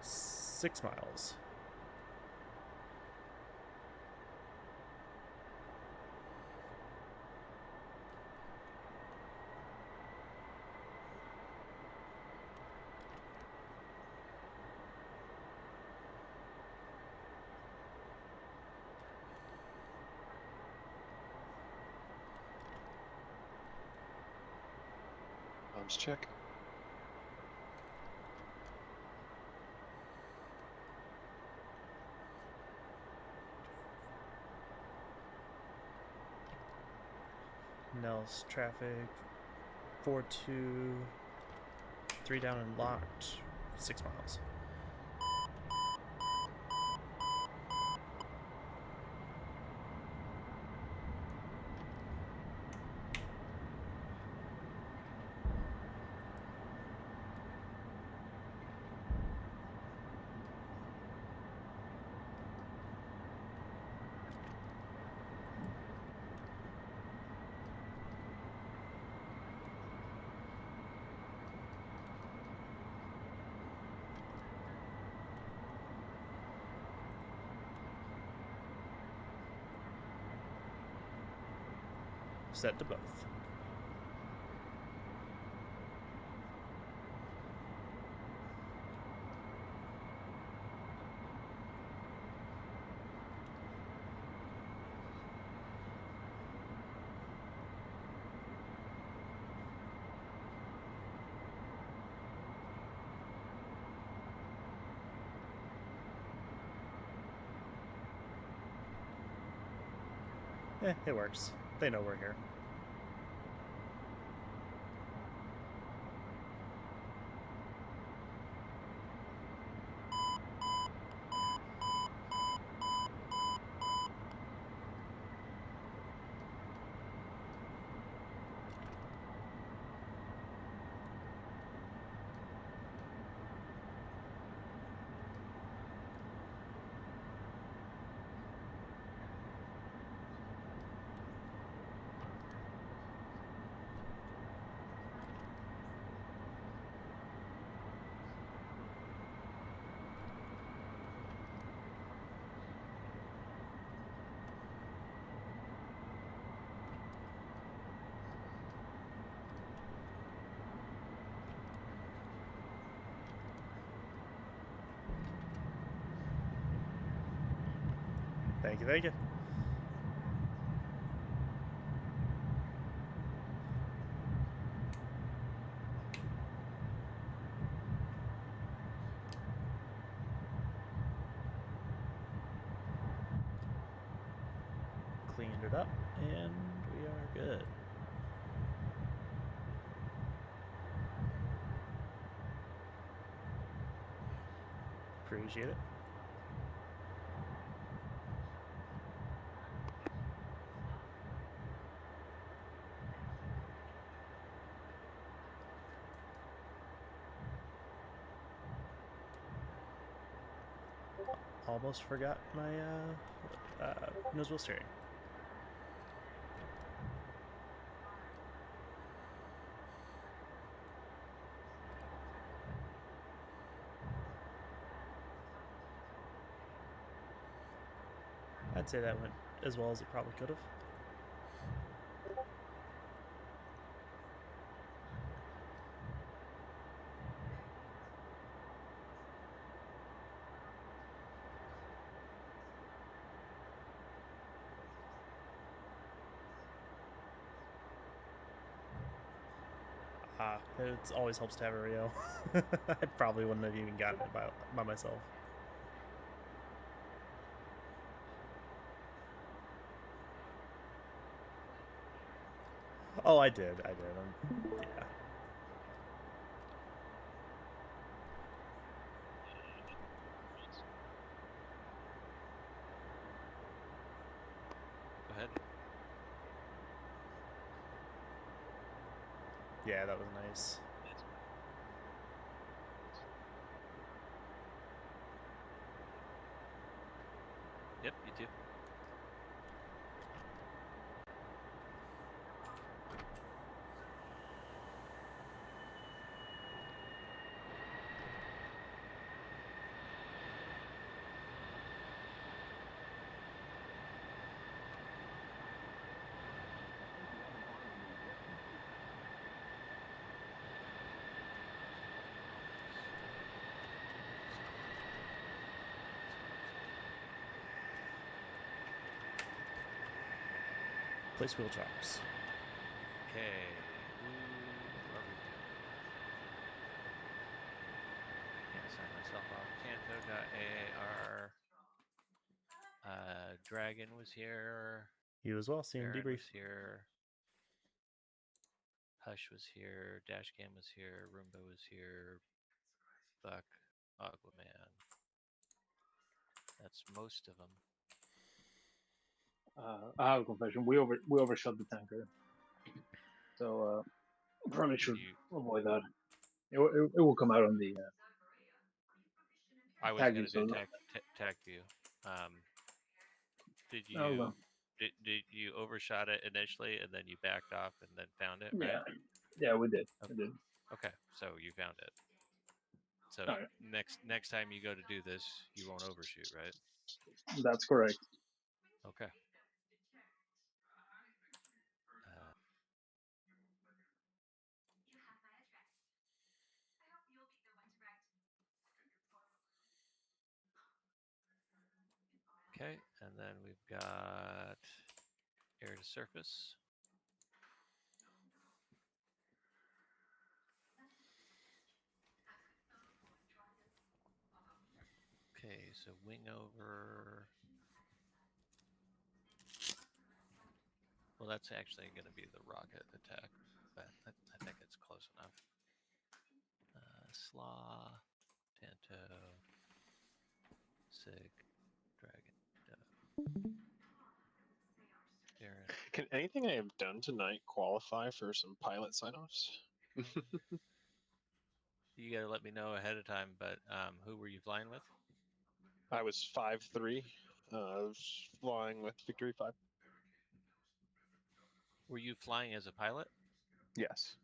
Six miles. Check. Nels traffic. 4-2. 3 down and locked. 6 miles. Set to both. It works. They know we're here. Thank you, thank you. Cleaned it up, and we are good. Appreciate it. Almost forgot my nose wheel steering. I'd say that went as well as it probably could have. It always helps to have a Rio. I probably wouldn't have even gotten it by myself. Oh, I did. Yeah. Go ahead. Yeah, that was nice. Yep, you too. Place wheel chocks. Okay. Who are we doing? I can't sign myself off. Tanto got AAR. Dragon was here. You as well. See you in Baron debrief. was here. Hush was here. Dashcam was here. Roomba was here. Buck. Aquaman. That's most of them. I have a confession. We overshot the tanker, so probably should avoid that. It will come out on the. I was tag going view, to do so tag view. Did no, you no. did you overshot it initially and then you backed off and then found it, right? Yeah, we did. Okay. We did. Okay, so you found it. So All right. next time you go to do this, you won't overshoot, right? That's correct. Okay. Okay, and then we've got air to surface. Okay, so wing over. Well, that's actually going to be the rocket attack, but I think it's close enough. Slaw, Tanto, Sig, Dragon, Baron. Can anything I have done tonight qualify for some pilot sign-offs? You got to let me know ahead of time, but who were you flying with? I was 5-3. I was flying with Victory 5. Were you flying as a pilot? Yes.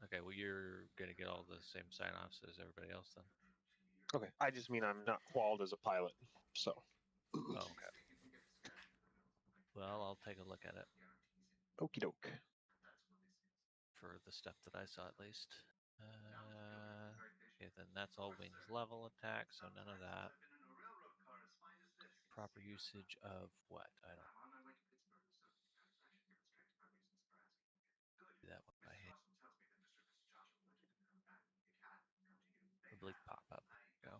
Okay, well, you're going to get all the same sign-offs as everybody else then. Okay. I just mean I'm not qualified as a pilot, so. Oh, okay. Well, I'll take a look at it. Okie doke. For the stuff that I saw, at least. Okay, then that's all wings level attack, so none of that. proper usage of what? I don't do that one by hand. Oblique pop-up. Go.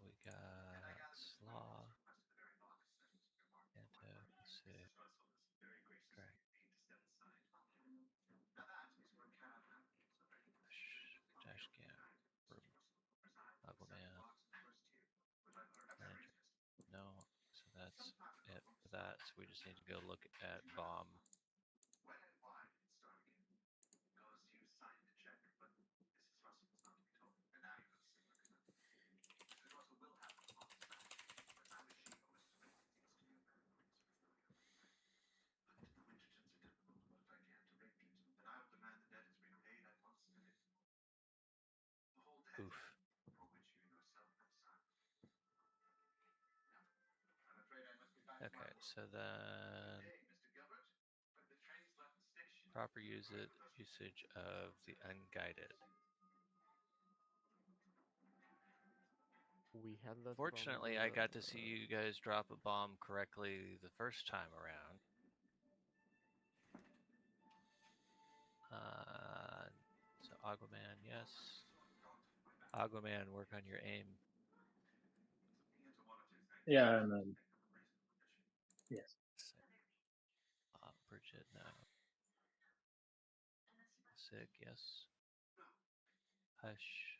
We got slaw, anto, sig, drag, dash cam, broom, Aquaman, lantern. No, so that's it for that. So we just need to go look at bomb. Oof. Okay, so then proper usage of the unguided. We had that. Fortunately, I got to see you guys drop a bomb correctly the first time around. So Aquaman, yes. Aquaman, work on your aim. Yeah, and then yes. Bridget, no. Sig, yes. Hush.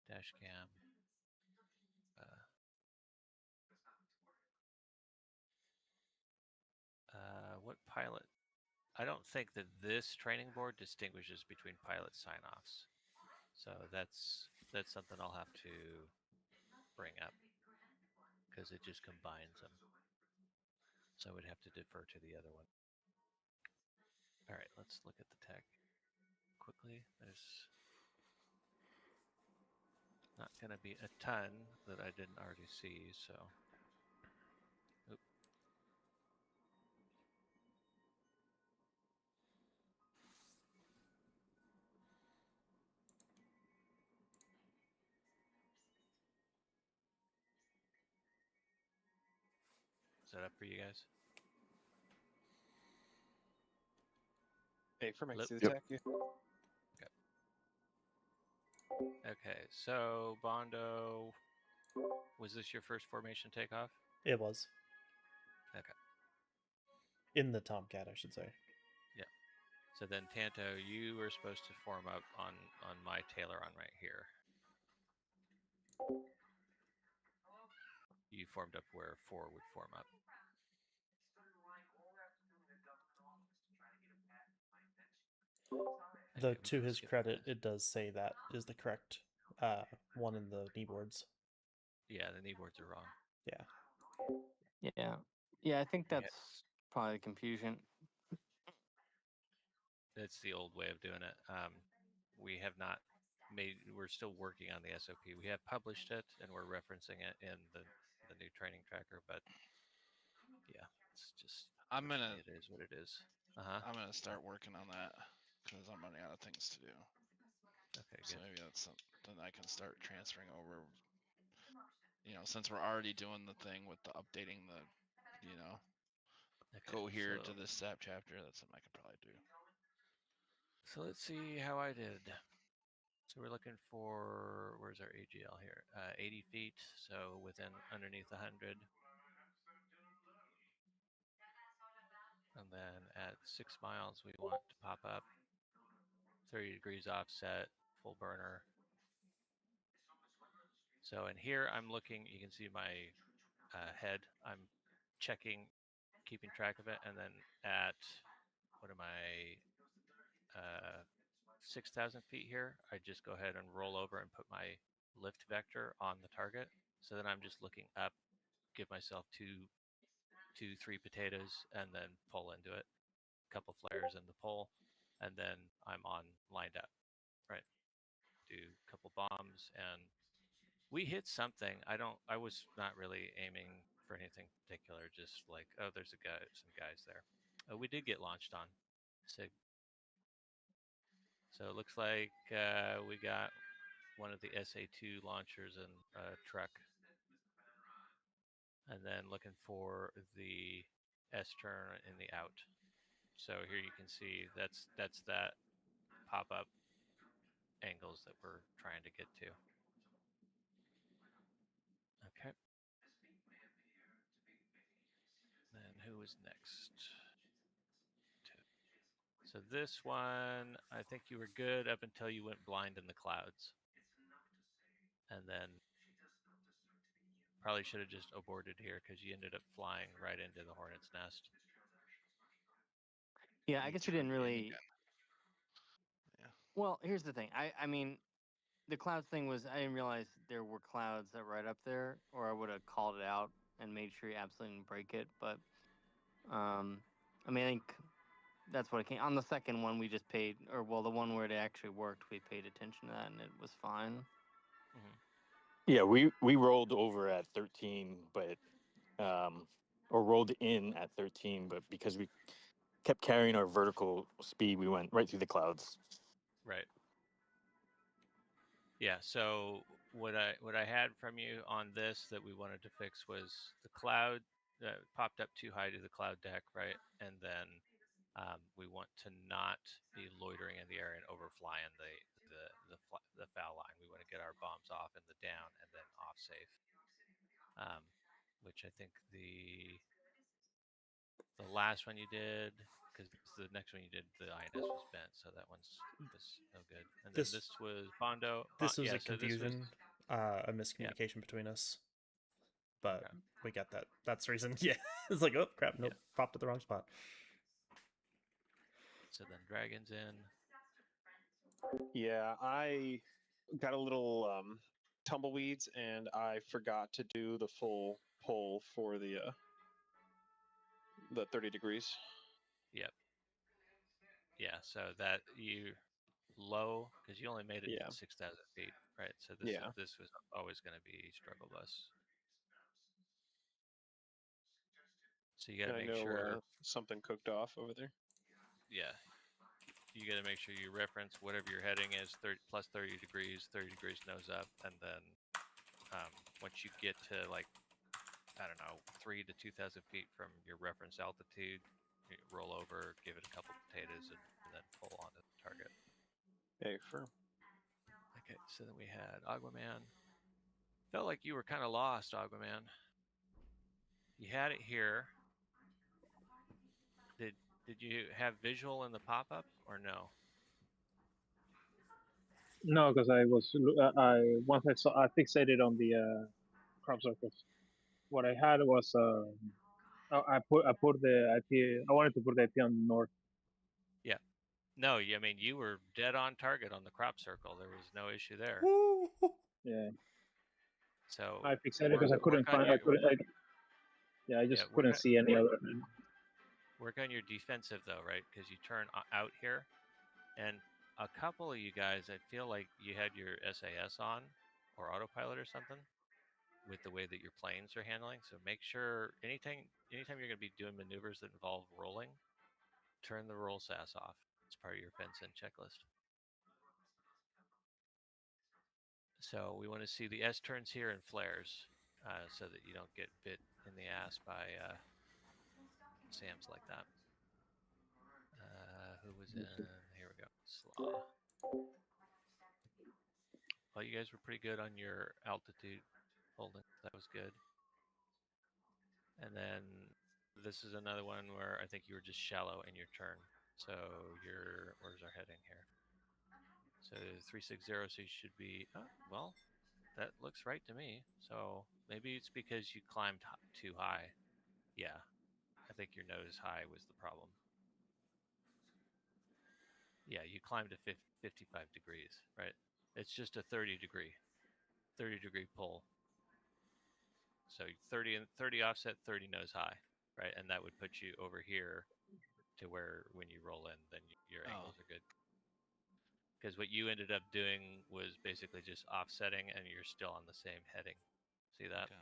Dash cam. What pilot? I don't think that this training board distinguishes between pilot sign-offs. So that's something I'll have to bring up because it just combines them. So I would have to defer to the other one. All right, let's look at the tech quickly. There's not going to be a ton that I didn't already see, so. Oop. Is that up for you guys? Hey, from Hello? the attack. Yeah. Okay, so Bondo, was this your first formation takeoff? It was. Okay. In the Tomcat, I should say. Yeah. So then Tanto, you were supposed to form up on my Tayloron right here. You formed up where 4 would form up. Though to his credit, it does say that is the correct one in the knee boards. Yeah, the knee boards are wrong. Yeah. Yeah, I think that's probably the confusion. That's the old way of doing it. We have not we're still working on the SOP. We have published it and we're referencing it in the new training tracker, but yeah, it's just, it is what it is. I'm gonna start working on that because I'm running out of things to do. Okay, so good. maybe that's something I can start transferring over. Since we're already doing the thing with the updating the, go here to the SAP chapter. That's something I could probably do. So let's see how I did. So we're looking for, where's our AGL here? 80 feet, so underneath 100. And then at 6 miles, we want to pop up 30 degrees offset, full burner. So in here, I'm looking, you can see my head. I'm checking, keeping track of it. And then at, what am I, 6,000 feet here, I just go ahead and roll over and put my lift vector on the target. So then I'm just looking up, give myself two, 3 potatoes, and then pull into it. A couple flares in the pull, and then I'm lined up. Right. Do a couple bombs, and we hit something. I was not really aiming for anything particular. Just like, oh, there's some guys there. We did get launched on SIG. So it looks like we got one of the SA2 launchers and a truck. And then looking for the S turn in the out. So here you can see that's that pop-up angles that we're trying to get to. Okay. Then who is next? So this one, I think you were good up until you went blind in the clouds. And then probably should have just aborted here because you ended up flying right into the hornet's nest. Yeah, I guess we didn't really. Yeah. Well, here's the thing. I mean, the clouds thing was I didn't realize there were clouds that right up there, or I would have called it out and made sure you absolutely didn't break it. But I mean, I think that's what it came on. The second one, we just paid, or well, the one where it actually worked, we paid attention to that, and it was fine. Yeah, we rolled over at 13, but or rolled in at 13, but because we kept carrying our vertical speed, we went right through the clouds. Right. Yeah. So what I had from you on this that we wanted to fix was the cloud popped up too high to the cloud deck, right? And then we want to not be loitering in the air and overflying the foul line. We want to get our bombs off in the down and then off safe. Which I think the last one you did, because the next one you did, the INS was bent, so that was no good. And then this was Bondo. This was yeah, a so this was confusion, a miscommunication between us. But we got that. That's the reason. Yeah, it's like, oh crap, nope, popped at the wrong spot. So then Dragon's in. Yeah, I got a little tumbleweeds, and I forgot to do the full pull for the 30 degrees. Yep. Yeah, so that you low because you only made it 6,000 feet, right? So this was always going to be struggle bus. So you got to make sure something cooked off over there. Yeah, you got to make sure you reference whatever your heading is, 30 degrees, 30 degrees nose up, and then once you get to like, I don't know, 3 to 2,000 feet from your reference altitude, you roll over, give it a couple potatoes, and then pull onto the target. Hey, firm. Okay, so then we had Aguaman. Felt like you were kind of lost, Aguaman. You had it here. Did you have visual in the pop-up or no? No, because I was once I fixated on the crop circles. What I had was I put the IP. I wanted to put the IP on north. Yeah. No, I mean you were dead on target on the crop circle. There was no issue there. Yeah. So I fixated because I couldn't find. I just couldn't see any other. Work on your defensive though, right? Because you turn out here, and a couple of you guys, I feel like you had your SAS on or autopilot or something with the way that your planes are handling. So make sure anytime you're going to be doing maneuvers that involve rolling, turn the roll SAS off. It's part of your fence-in checklist. So we want to see the S turns here and flares, so that you don't get bit in the ass by SAMs like that. Who was in? Here we go. Slaw. Well, you guys were pretty good on your altitude holding. That was good. And then this is another one where I think you were just shallow in your turn. So where's our heading here? So 360, so you should be, well, that looks right to me. So maybe it's because you climbed too high. Yeah, I think your nose high was the problem. Yeah, you climbed to 55 degrees, right? It's just a 30 degree pull. So 30 offset, 30 nose high, right? And that would put you over here to where when you roll in, then your angles are good. Because what you ended up doing was basically just offsetting, and you're still on the same heading. See that? Okay.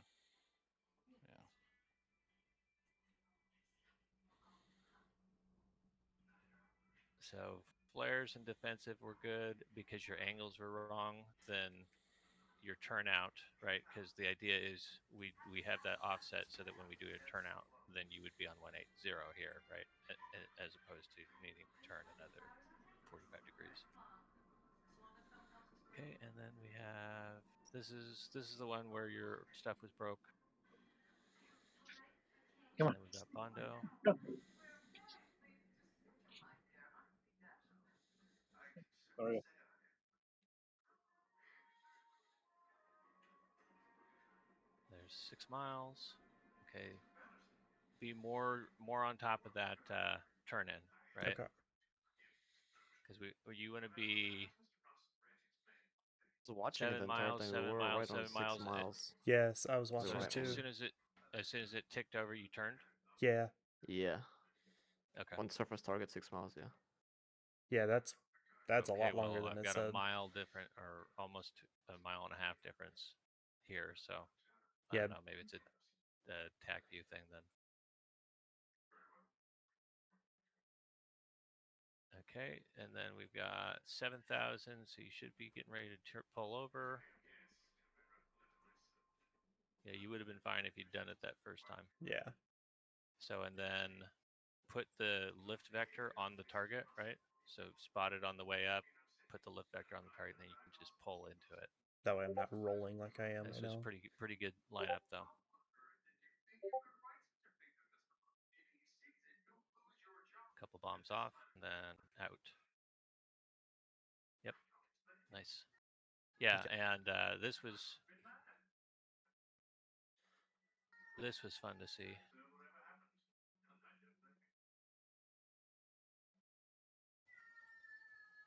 Yeah. So flares and defensive were good because your angles were wrong, then your turnout, right? Because the idea is we have that offset so that when we do a turnout, then you would be on 180 here, right? As opposed to needing to turn another 45 degrees. Okay, and then we have this is the one where your stuff was broke. Come on. Then we've got Bondo. Go. Sorry. There's 6 miles. Okay. Be more on top of that turn in, right? Okay. Because you want to be So watching it 7 the entire miles, time, we 7 were miles, right on 7 miles. 6 miles. Yes, I was We were watching right it too. As soon as it ticked over, you turned. Yeah. Yeah. Okay. One surface target, 6 miles. Yeah. Yeah, that's a Okay, lot longer well, than I've it got said. a mile different, or almost a mile and a half difference here. So I Yeah. don't know. Maybe it's a tack view thing then. Okay, and then we've got 7,000, so you should be getting ready to pull over. Yeah, you would have been fine if you'd done it that first time. Yeah. So, and then put the lift vector on the target, right? So spot it on the way up, put the lift vector on the target, and then you can just pull into it. That way I'm not rolling like I am This right was now. pretty good lineup though. Couple bombs off, and then out. Yep, nice. Yeah, Okay. and this was fun to see.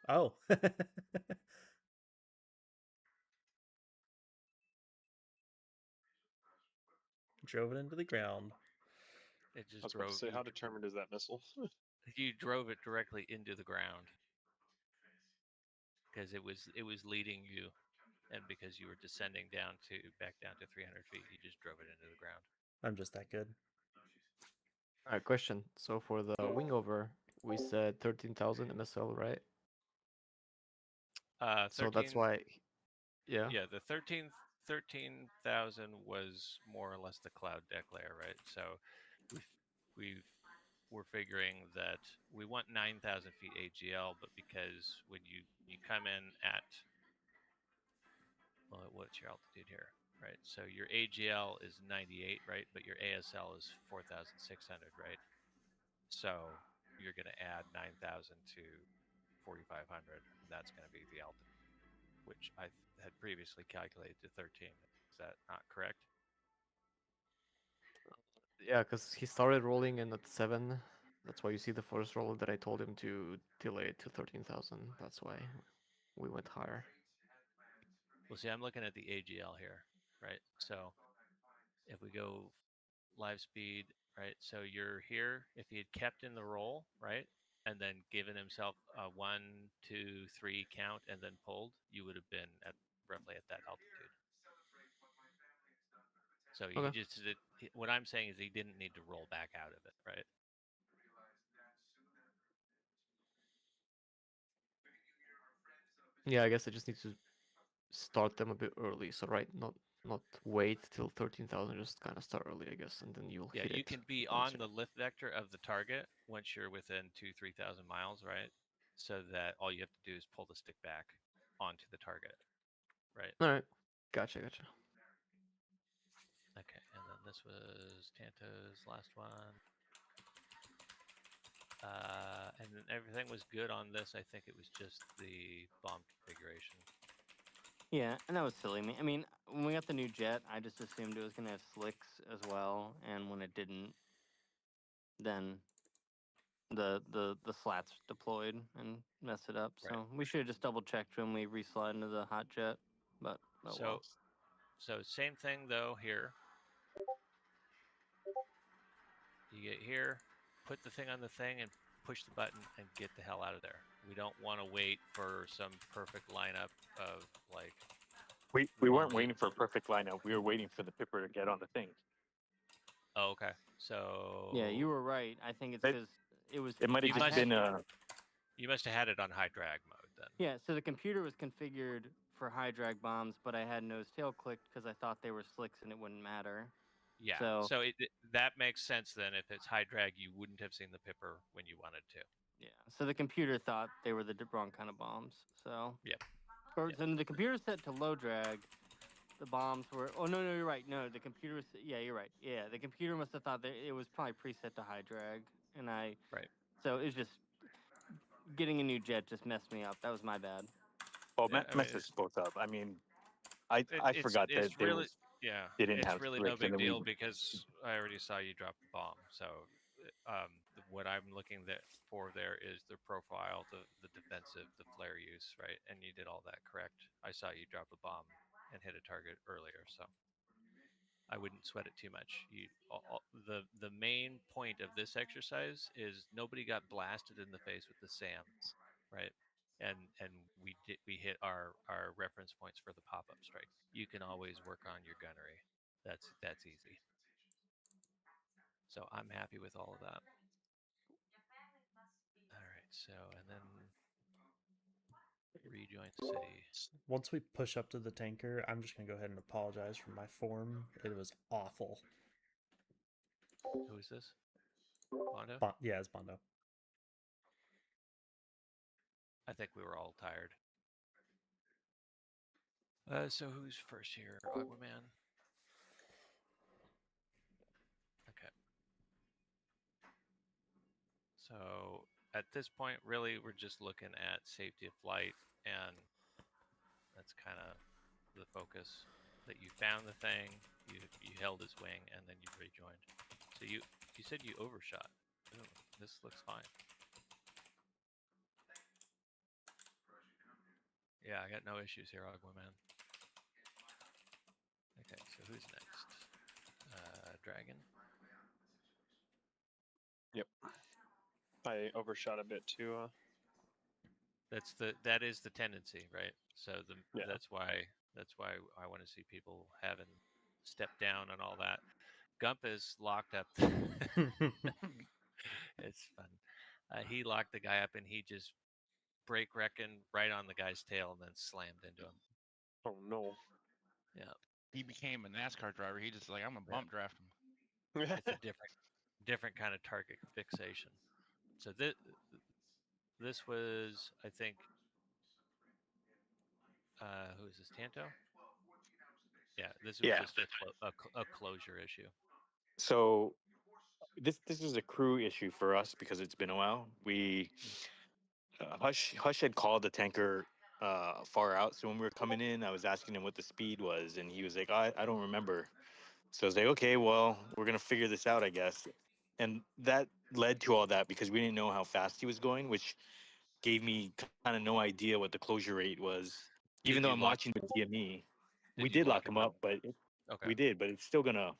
Oh. Drove it into the ground. It I just was about to drove. say, how determined is that missile? You drove it directly into the ground because it was leading you, and because you were descending back down to 300 feet, you just drove it into the ground. I'm just that good. All right, question. So for the wing over, we said 13,000 MSL, right? 13, so that's why, yeah. Yeah, the 13,000 was more or less the cloud deck layer, right? So we're figuring that we want 9,000 feet AGL, but because when you come in at, well, what's your altitude here, right? So your AGL is 98, right? But your ASL is 4,600, right? So you're going to add 9,000 to 4,500, and that's going to be the altitude, which I had previously calculated to 13. Is that not correct? Yeah, because he started rolling in at 7. That's why you see the first roll that I told him to delay it to 13,000. That's why we went higher. Well, see, I'm looking at the AGL here, right? So if we go live speed, right? So you're here. If he had kept in the roll, right, and then given himself a 1, 2, 3 count and then pulled, you would have been at roughly at that altitude. So he Okay. just did. What I'm saying is he didn't need to roll back out of it, right? Yeah, I guess I just need to start them a bit early. So not wait till 13,000. Just kind of start early, I guess, and then you'll Yeah, hit it. you can be on the lift vector of the target once you're within 2,000-3,000 miles, right? So that all you have to do is pull the stick back onto the target, right? All right, gotcha. Okay, and then this was Tanto's last one. And then everything was good on this. I think it was just the bomb configuration. Yeah, and that was silly. I mean, when we got the new jet, I just assumed it was going to have slicks as well, and when it didn't, then the slats deployed and messed it up. Right. So we should have just double checked when we reslide into the hot jet. But oh So, well. so same thing though here. You get here, put the thing on the thing, and push the button and get the hell out of there. We don't want to wait for some perfect lineup of like. We weren't waiting for a perfect lineup. We were waiting for the Pipper to get on the thing. Oh, okay. So Yeah, you were right. I think it's It- because it was. It might have You just must- been a. You must have had it on high drag mode then. Yeah, so the computer was configured for high drag bombs, but I had nose tail clicked because I thought they were slicks and it wouldn't matter. Yeah. So, that makes sense then. If it's high drag, you wouldn't have seen the pipper when you wanted to. yeah. So the computer thought they were the wrong kind of bombs. So. Yep. Or Yep. so the computer set to low drag. The bombs were. Oh no, you're right. No, the computer was. Yeah, you're right. Yeah, the computer must have thought that it was probably preset to high drag, and I. Right. So it was just getting a new jet just messed me up. That was my bad. Well, Yeah, I mean, messed us both up. I mean, I forgot that it's they really didn't it's have really no slicks, and big then we. deal because I already saw you drop the bomb. So what I'm looking for there is the profile, the defensive, the flare use, right? And you did all that correct. I saw you drop a bomb and hit a target earlier, so I wouldn't sweat it too much. The main point of this exercise is nobody got blasted in the face with the SAM, right? And we hit our reference points for the pop up strike. You can always work on your gunnery. That's easy. So I'm happy with all of that. All right. So and then rejoin city. Once we push up to the tanker, I'm just gonna go ahead and apologize for my form. It was awful. Who is this? Bondo? Yeah, it's Bondo. I think we were all tired. So who's first here? Aquaman? Okay. So at this point, really, we're just looking at safety of flight, and that's kind of the focus. That you found the thing, you held his wing, and then you rejoined. So you said you overshot. Ooh, this looks fine. Yeah, I got no issues here, Aquaman. Okay, so who's next? Dragon. Yep. I overshot a bit too. That is the tendency, right? So Yeah. that's why I want to see people having step down and all that. Gump is locked up. It's fun. He locked the guy up and he just brake wrecking right on the guy's tail and then slammed into him. Oh no. Yeah. He became a NASCAR driver. He just like, I'm gonna bump draft him. It's a different kind of target fixation. So this was, I think, who is this, Tanto? Yeah, this was just a closure issue. So this is a crew issue for us because it's been a while. We Hush had called the tanker far out. So when we were coming in, I was asking him what the speed was, and he was like, I don't remember. So I was like, okay, well, we're gonna figure this out, I guess. And that led to all that because we didn't know how fast he was going, which gave me kind of no idea what the closure rate was. Even though I'm watching the DME, we did lock him up, but we did, but it's still gonna.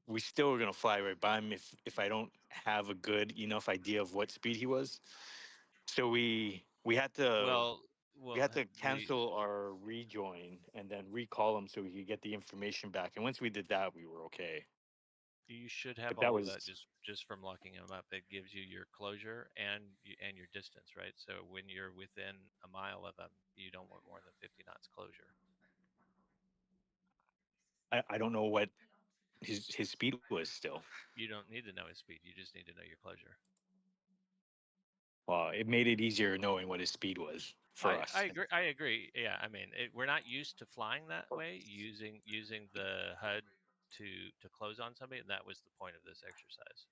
We still are gonna fly right by him if I don't have a good enough idea of what speed he was. So we had to we had to cancel our rejoin and then recall him so we could get the information back. And once we did that, we were okay. You should have But that all of was that just from locking him up. It gives you your closure and your distance, right? So when you're within a mile of him, you don't want more than 50 knots closure. I don't know what his speed was still. You don't need to know his speed. You just need to know your closure. Well, it made it easier knowing what his speed was for us. I agree. Yeah, I mean, we're not used to flying that way, using the HUD to close on somebody, and that was the point of this exercise.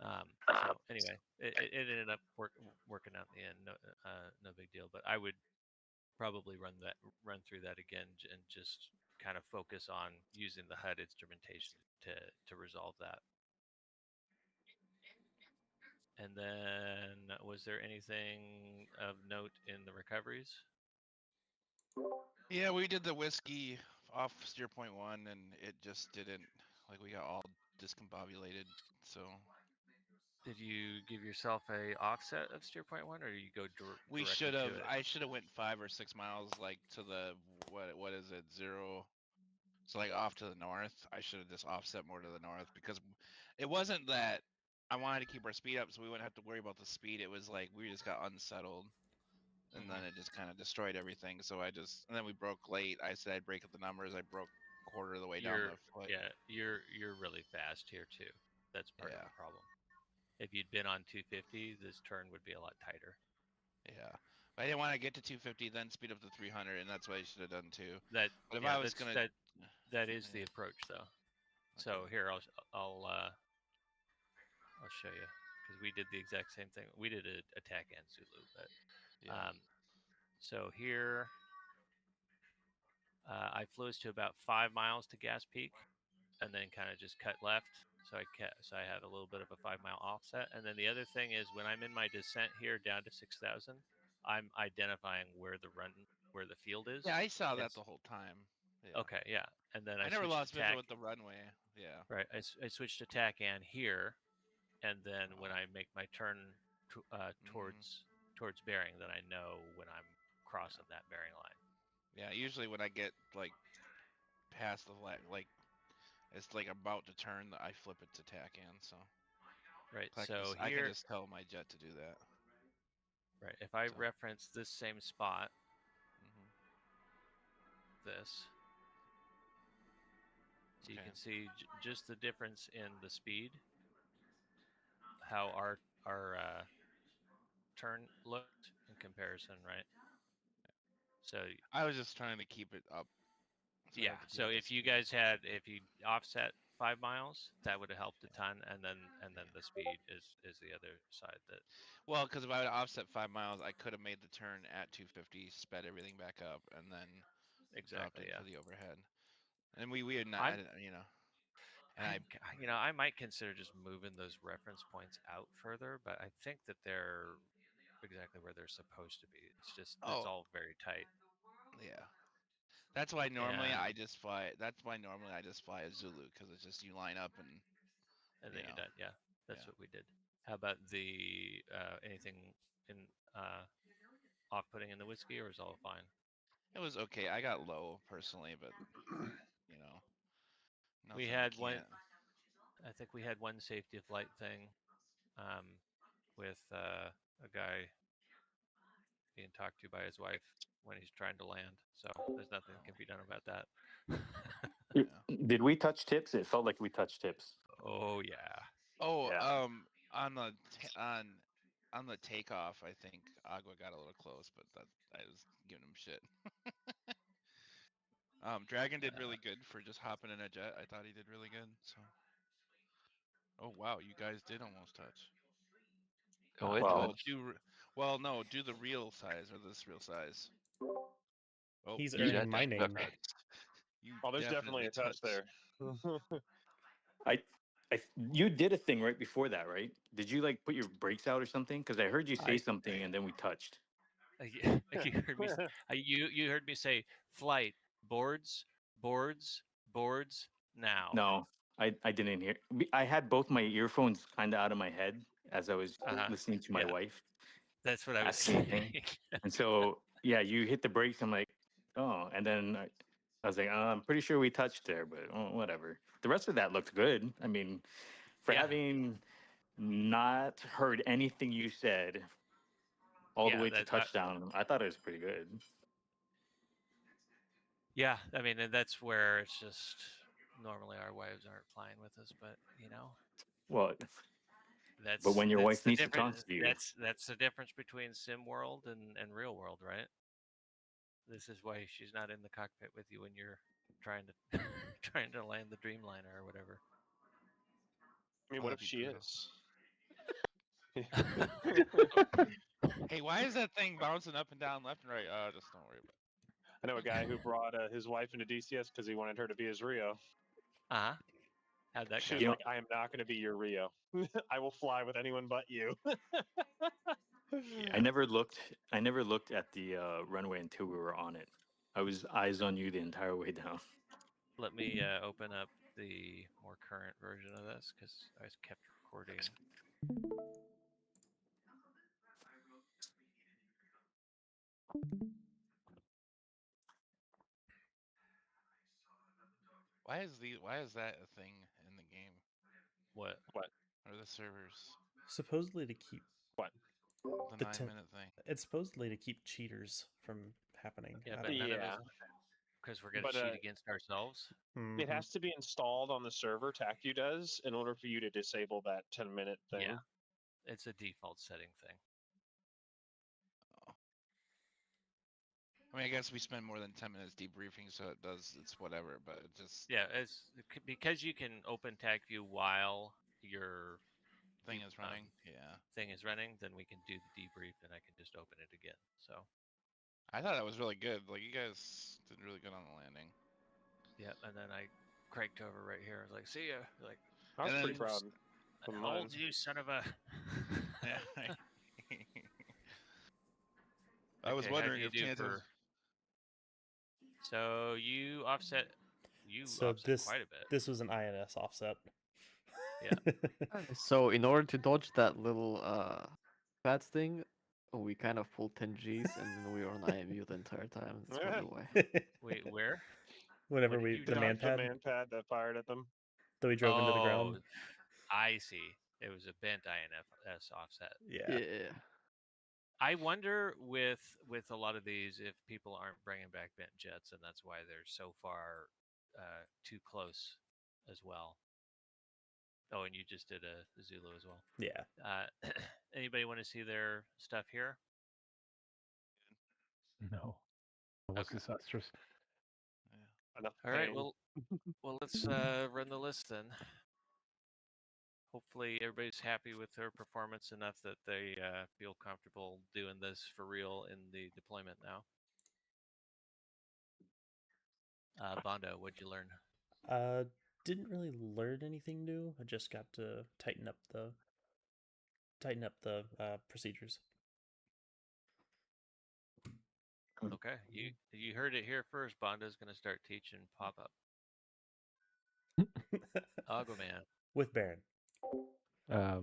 So anyway, it ended up working out in the end. No big deal. But I would probably run through that again and just kind of focus on using the HUD instrumentation to resolve that. And then, was there anything of note in the recoveries? Yeah, we did the whiskey off steer point 1, and it just didn't. Like, we got all discombobulated. So did you give yourself a offset of steer point 1, or you go we directly should have. to it? I should have went 5 or 6 miles, like to the what is it, 0. So like off to the north. I should have just offset more to the north because it wasn't that I wanted to keep our speed up so we wouldn't have to worry about the speed. It was like we just got unsettled, and then it just kind of destroyed everything. So and then we broke late. I said I'd break up the numbers. I broke quarter of the way down the foot. Yeah, you're really fast here too. That's part of Yeah. the problem. If you'd been on 250, this turn would be a lot tighter. Yeah, I didn't want to get to 250, then speed up to 300, and that's what I should have done too. That But if yeah, I was gonna, that is the approach though. So here I'll show you because we did the exact same thing. We did an attack and Zulu, but so here I flew us to about 5 miles to Gas Peak, and then kind of just cut left. So I had a little bit of a 5 mile offset. And then the other thing is when I'm in my descent here down to 6,000, I'm identifying where the field is. Yeah, I saw that the whole time. Yeah. Okay, yeah, and then I never lost visual with the runway. Yeah. Right, I switched to TACAN here, and then when I make my turn towards bearing, then I know when I'm crossing that bearing line. Yeah, usually when I get like past the like it's like about to turn, I flip it to TACAN. So right, so I can just tell my jet to do that. Right, if I reference this same spot, this. So you can see just the difference in the speed, how our turn looked in comparison, right? So I was just trying to keep it up. Yeah. So if you offset 5 miles, that would have helped a ton, and then the speed is the other side that. Well, because if I would offset 5 miles, I could have made the turn at 250, sped everything back up, and then dropped it for the overhead. And we had not, you know. And I might consider just moving those reference points out further, but I think that they're exactly where they're supposed to be. It's just it's all very tight. Yeah. That's why normally I just fly. That's why normally I just fly a Zulu because it's just you line up and then you're done. Yeah, that's what we did. How about the anything in off-putting in the whiskey, or is all fine? It was okay. I got low personally, but you know, we had one. I think we had one safety of flight thing with a guy being talked to by his wife when he's trying to land. So there's nothing that can be done about that. Did we touch tips? It felt like we touched tips. Oh yeah. Oh, yeah. On the takeoff, I think Agua got a little close, but I was giving him shit. Dragon did really good for just hopping in a jet. I thought he did really good. So. Oh wow, you guys did almost touch. Oh, it well, touched. no, do the real size or this real size. Oh, he's earning my name. There's definitely a touch there. You did a thing right before that, right? Did you like put your brakes out or something? Because I heard you say something and then we touched. You heard me. You heard me say flight boards now. No, I didn't hear. I had both my earphones kind of out of my head as I was listening to my wife. That's what I was saying. And so yeah, you hit the brakes. I'm like, oh, and then I was like, I'm pretty sure we touched there, but whatever. The rest of that looked good. I mean, for having not heard anything you said all the way to touchdown, I thought it was pretty good. Yeah, I mean, and that's where it's just normally our wives aren't flying with us, but you know. Well, that's but when your wife the needs to talk to you, that's the difference between sim world and real world, right? This is why she's not in the cockpit with you when you're trying to land the Dreamliner or whatever. I mean, what if she is? Hey, why is that thing bouncing up and down, left and right? Just don't worry about it. I know a guy who brought his wife into DCS because he wanted her to be his Rio. How'd that She go? was like, I am not going to be your Rio. I will fly with anyone but you. I never looked at the runway until we were on it. I was eyes on you the entire way down. Let me open up the more current version of this because I kept recording. Why is that a thing in the game? What? Or the servers? Supposedly to keep what The the 9-minute thing. It's supposedly to keep cheaters from happening. Yeah, I but don't know. none of us, because we're gonna But cheat against ourselves. it has to be installed on the server. TACU does in order for you to disable that 10-minute thing. Yeah, it's a default setting thing. I mean, I guess we spend more than 10 minutes debriefing, so it's whatever. But it just Yeah, because you can open TACView while your thing is running. Yeah, thing is running. Then we can do the debrief, and I can just open it again. So I thought that was really good. Like you guys did really good on the landing. yeah, and then I cranked over right here. I was like, "See ya!" Like, I was pretty proud. And hold you, son of a. Yeah. I was Okay, wondering how'd you if do chances. for... So you offset. You So offset quite a bit. this was an INS offset. Yeah. So in order to dodge that little pads thing, we kind of pulled 10 Gs and then we were on IMU the entire time. That's probably why. Wait, where? Whenever What did we you the dodge? man pad The man pad that fired at them. that we drove into the ground. I see. It was a bent INFS offset. Yeah. I wonder with a lot of these if people aren't bringing back bent jets, and that's why they're so far too close as well. Oh, and you just did a Zulu as well. Yeah. Anybody want to see their stuff here? No. It was disastrous. Yeah. All right. Well, let's run the list then. Hopefully, everybody's happy with their performance enough that they feel comfortable doing this for real in the deployment now. Bondo, what'd you learn? Didn't really learn anything new. I just got to tighten up the procedures. Okay, you heard it here first. Bondo's going to start teaching pop up. Aquaman with Baron. Well,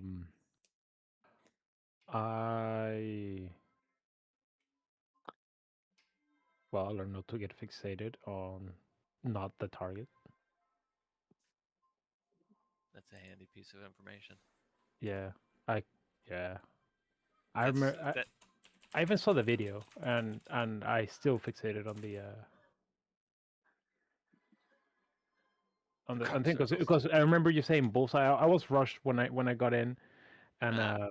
I learned not to get fixated on not the target. That's a handy piece of information. Yeah, I remember. I even saw the video, and I still fixated on the I think because I remember you saying bullseye. I was rushed when I got in, and I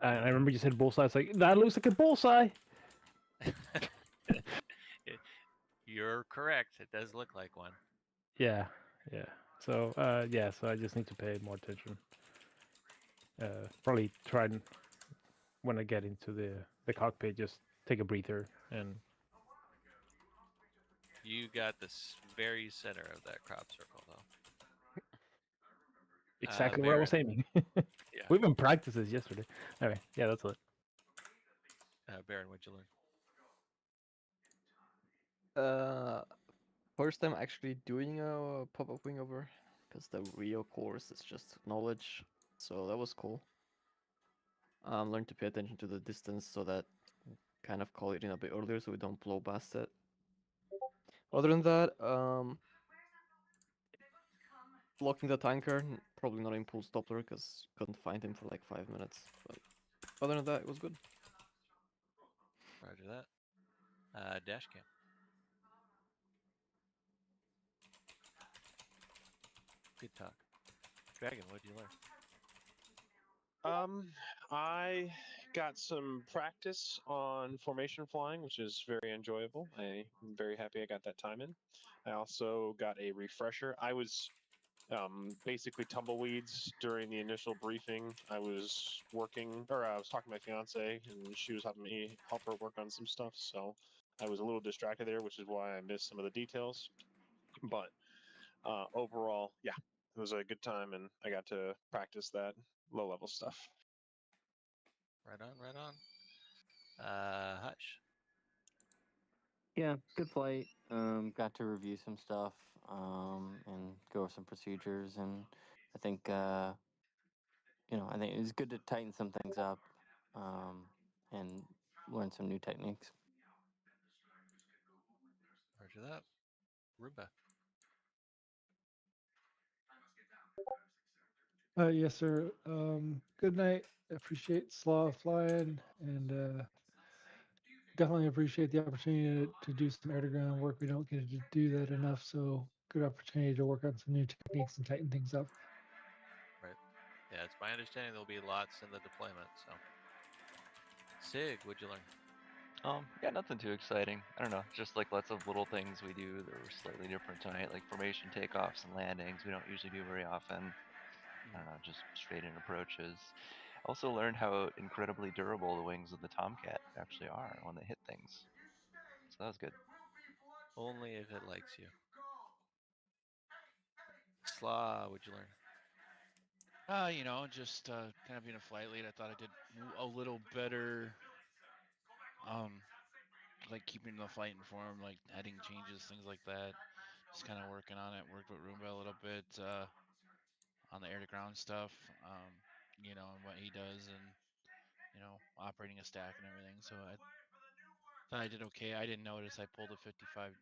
remember you said bullseye. It's like that looks like a bullseye. You're correct. It does look like one. Yeah. So so I just need to pay more attention. Probably try and when I get into the cockpit, just take a breather and. You got the very center of that crop circle, though. Exactly where I was aiming. We even practiced this yesterday. Anyway, yeah, that's it. Baron, what'd you learn? First time actually doing a pop-up wingover, because the real course is just knowledge, so that was cool. Learn to pay attention to the distance so that kind of call it in a bit earlier so we don't blow past it. Other than that, blocking the tanker, probably not impulse Doppler because couldn't find him for like 5 minutes. But other than that, it was good. Roger that. Dash cam. Good talk. Dragon, what'd you learn? I got some practice on formation flying, which is very enjoyable. I'm very happy I got that time in. I also got a refresher. I was basically tumbleweeds during the initial briefing. I was working, or I was talking to my fiance, and she was helping me help her work on some stuff. So I was a little distracted there, which is why I missed some of the details. But overall, yeah, it was a good time, and I got to practice that low-level stuff. Right on. Hush. Yeah, good flight. Got to review some stuff and go over some procedures, and I think I think it was good to tighten some things up and learn some new techniques. Roger that. Ruba. Yes, sir. Good night. Appreciate Slaw flying, and definitely appreciate the opportunity to do some air to ground work. We don't get to do that enough, so good opportunity to work on some new techniques and tighten things up. Right. Yeah, it's my understanding there'll be lots in the deployment. So, Sig, what'd you learn? Yeah, nothing too exciting. I don't know, just like lots of little things we do that were slightly different tonight, like formation takeoffs and landings. We don't usually do very often. I don't know, just straight in approaches. Also learned how incredibly durable the wings of the Tomcat actually are when they hit things. So that was good. Only if it likes you. Slaw, what'd you learn? You know, just kind of being a flight lead, I thought I did a little better. Like keeping the flight informed, like heading changes, things like that. Just kind of working on it. Worked with Roomba a little bit on the air to ground stuff. You know, and what he does, and you know, operating a stack and everything. So I thought I did okay. I didn't notice I pulled a 55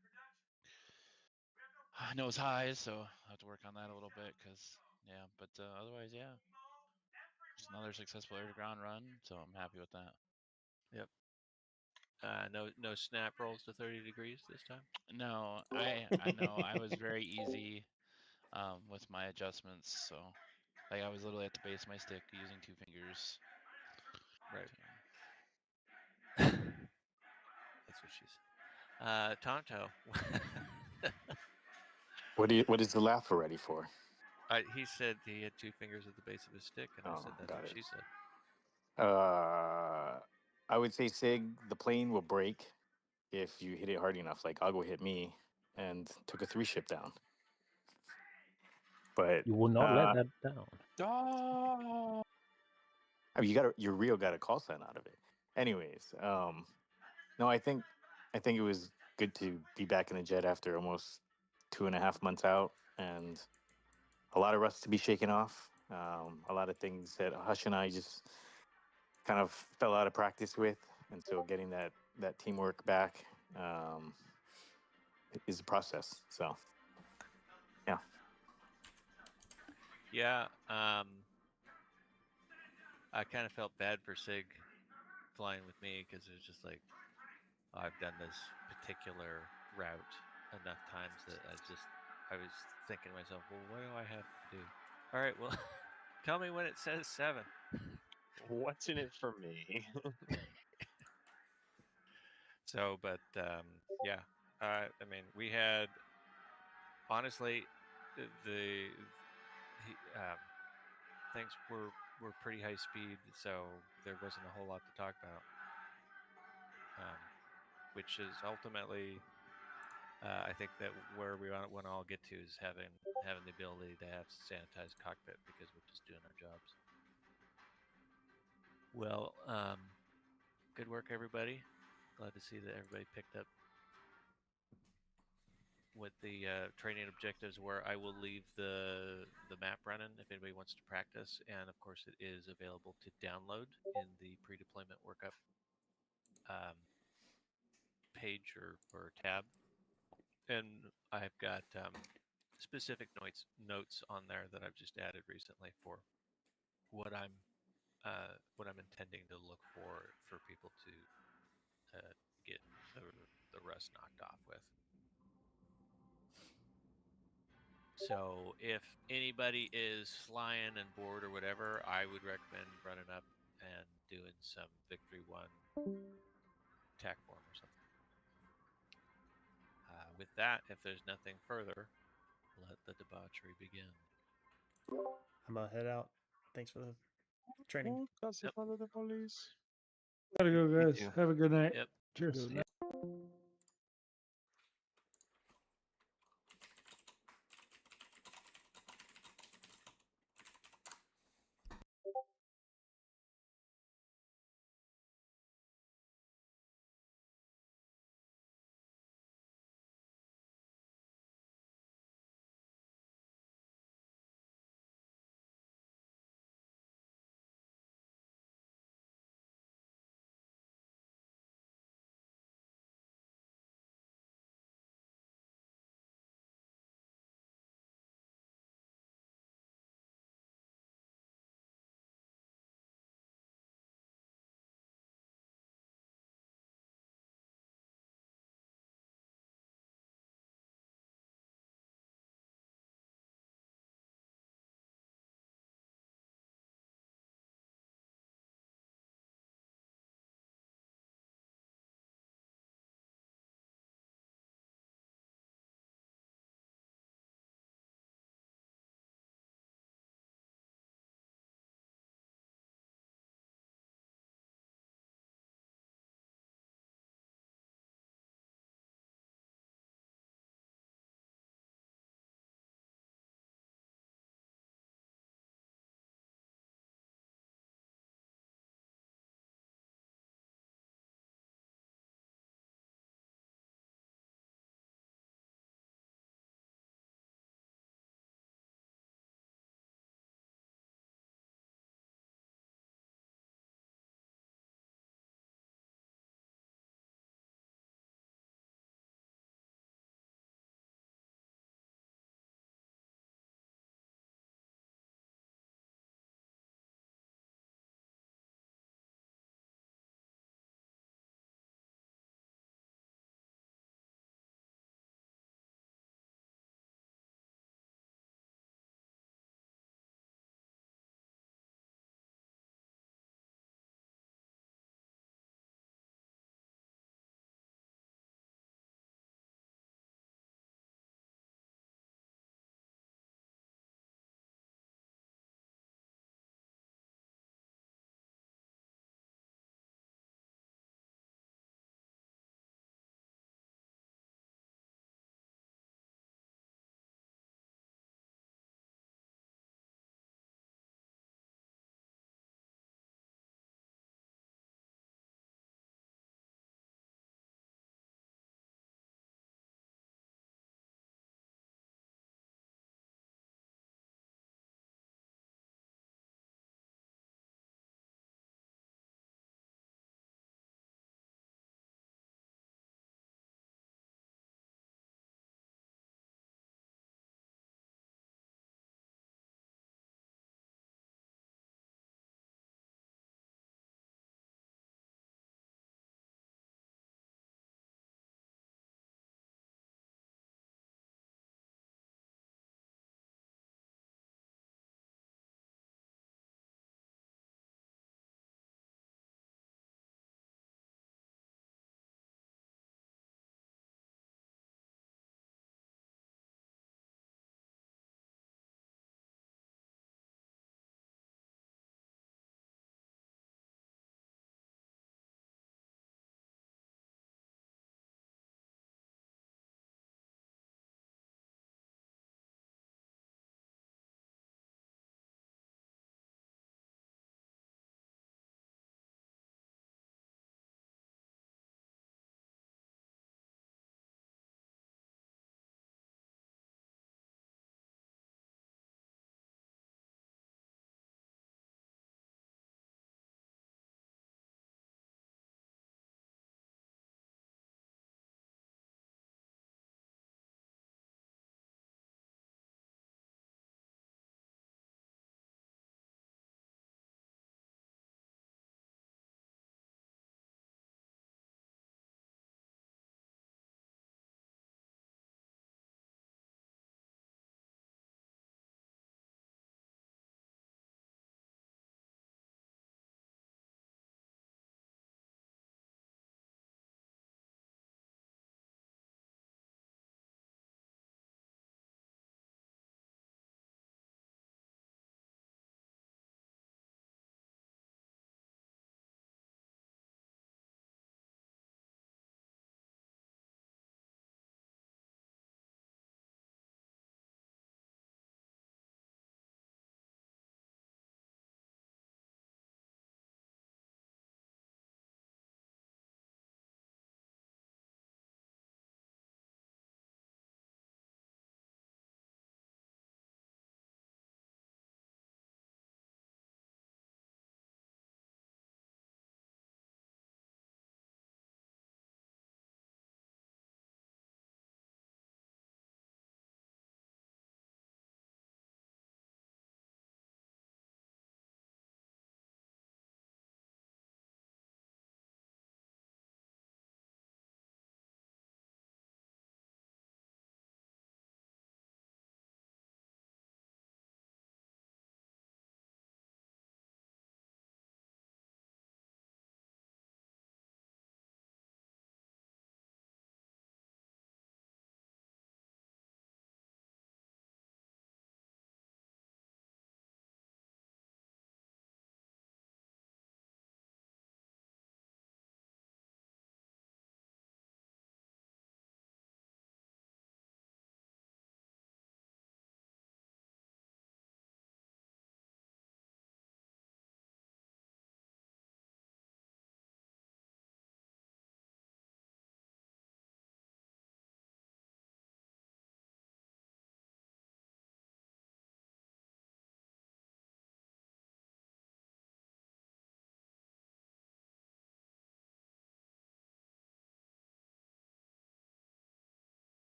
nose highs, so I have to work on that a little bit. Cause yeah, but otherwise, yeah, just another successful air to ground run. So I'm happy with that. Yep. No snap rolls to 30 degrees this time. No, I know I was very easy with my adjustments. So like I was literally at the base of my stick using 2 fingers. Right. That's what she said. Tonto. What is the laugh already for? He said he had 2 fingers at the base of his stick, and I said that's got what it. she said. I would say, Sig, the plane will break if you hit it hard enough. Like Agua hit me and took a 3-ship down. But You will not let that down. Oh. I mean, you real got a call sign out of it. Anyways, no, I think it was good to be back in the jet after almost 2.5 months out, and a lot of rust to be shaken off. A lot of things that Hush and I just kind of fell out of practice with, and so getting that teamwork back is a process. So, yeah. Yeah. I kind of felt bad for Sig flying with me because it was just like, I've done this particular route enough times that I was thinking to myself, well, what do I have to do? All right, well, tell me when it says 7. What's in it for me? So, but yeah, I mean, we had honestly things were pretty high speed, so there wasn't a whole lot to talk about. Which is ultimately, I think that where we want to all get to is having the ability to have sanitized cockpit because we're just doing our jobs. Well, good work, everybody. Glad to see that everybody picked up what the training objectives were. I will leave the map running if anybody wants to practice, and of course, it is available to download in the pre-deployment workup page or tab. And I've got specific notes on there that I've just added recently for what I'm intending to look for people to get the rust knocked off with. So if anybody is flying and bored or whatever, I would recommend running up and doing some Victory 1 tac form or something. With that, if there's nothing further, let the debauchery begin. I'm gonna head out. Thanks for the training. That's the fun of the police. Gotta go, Me guys. too. Have a good night. Yep. Cheers. Good night.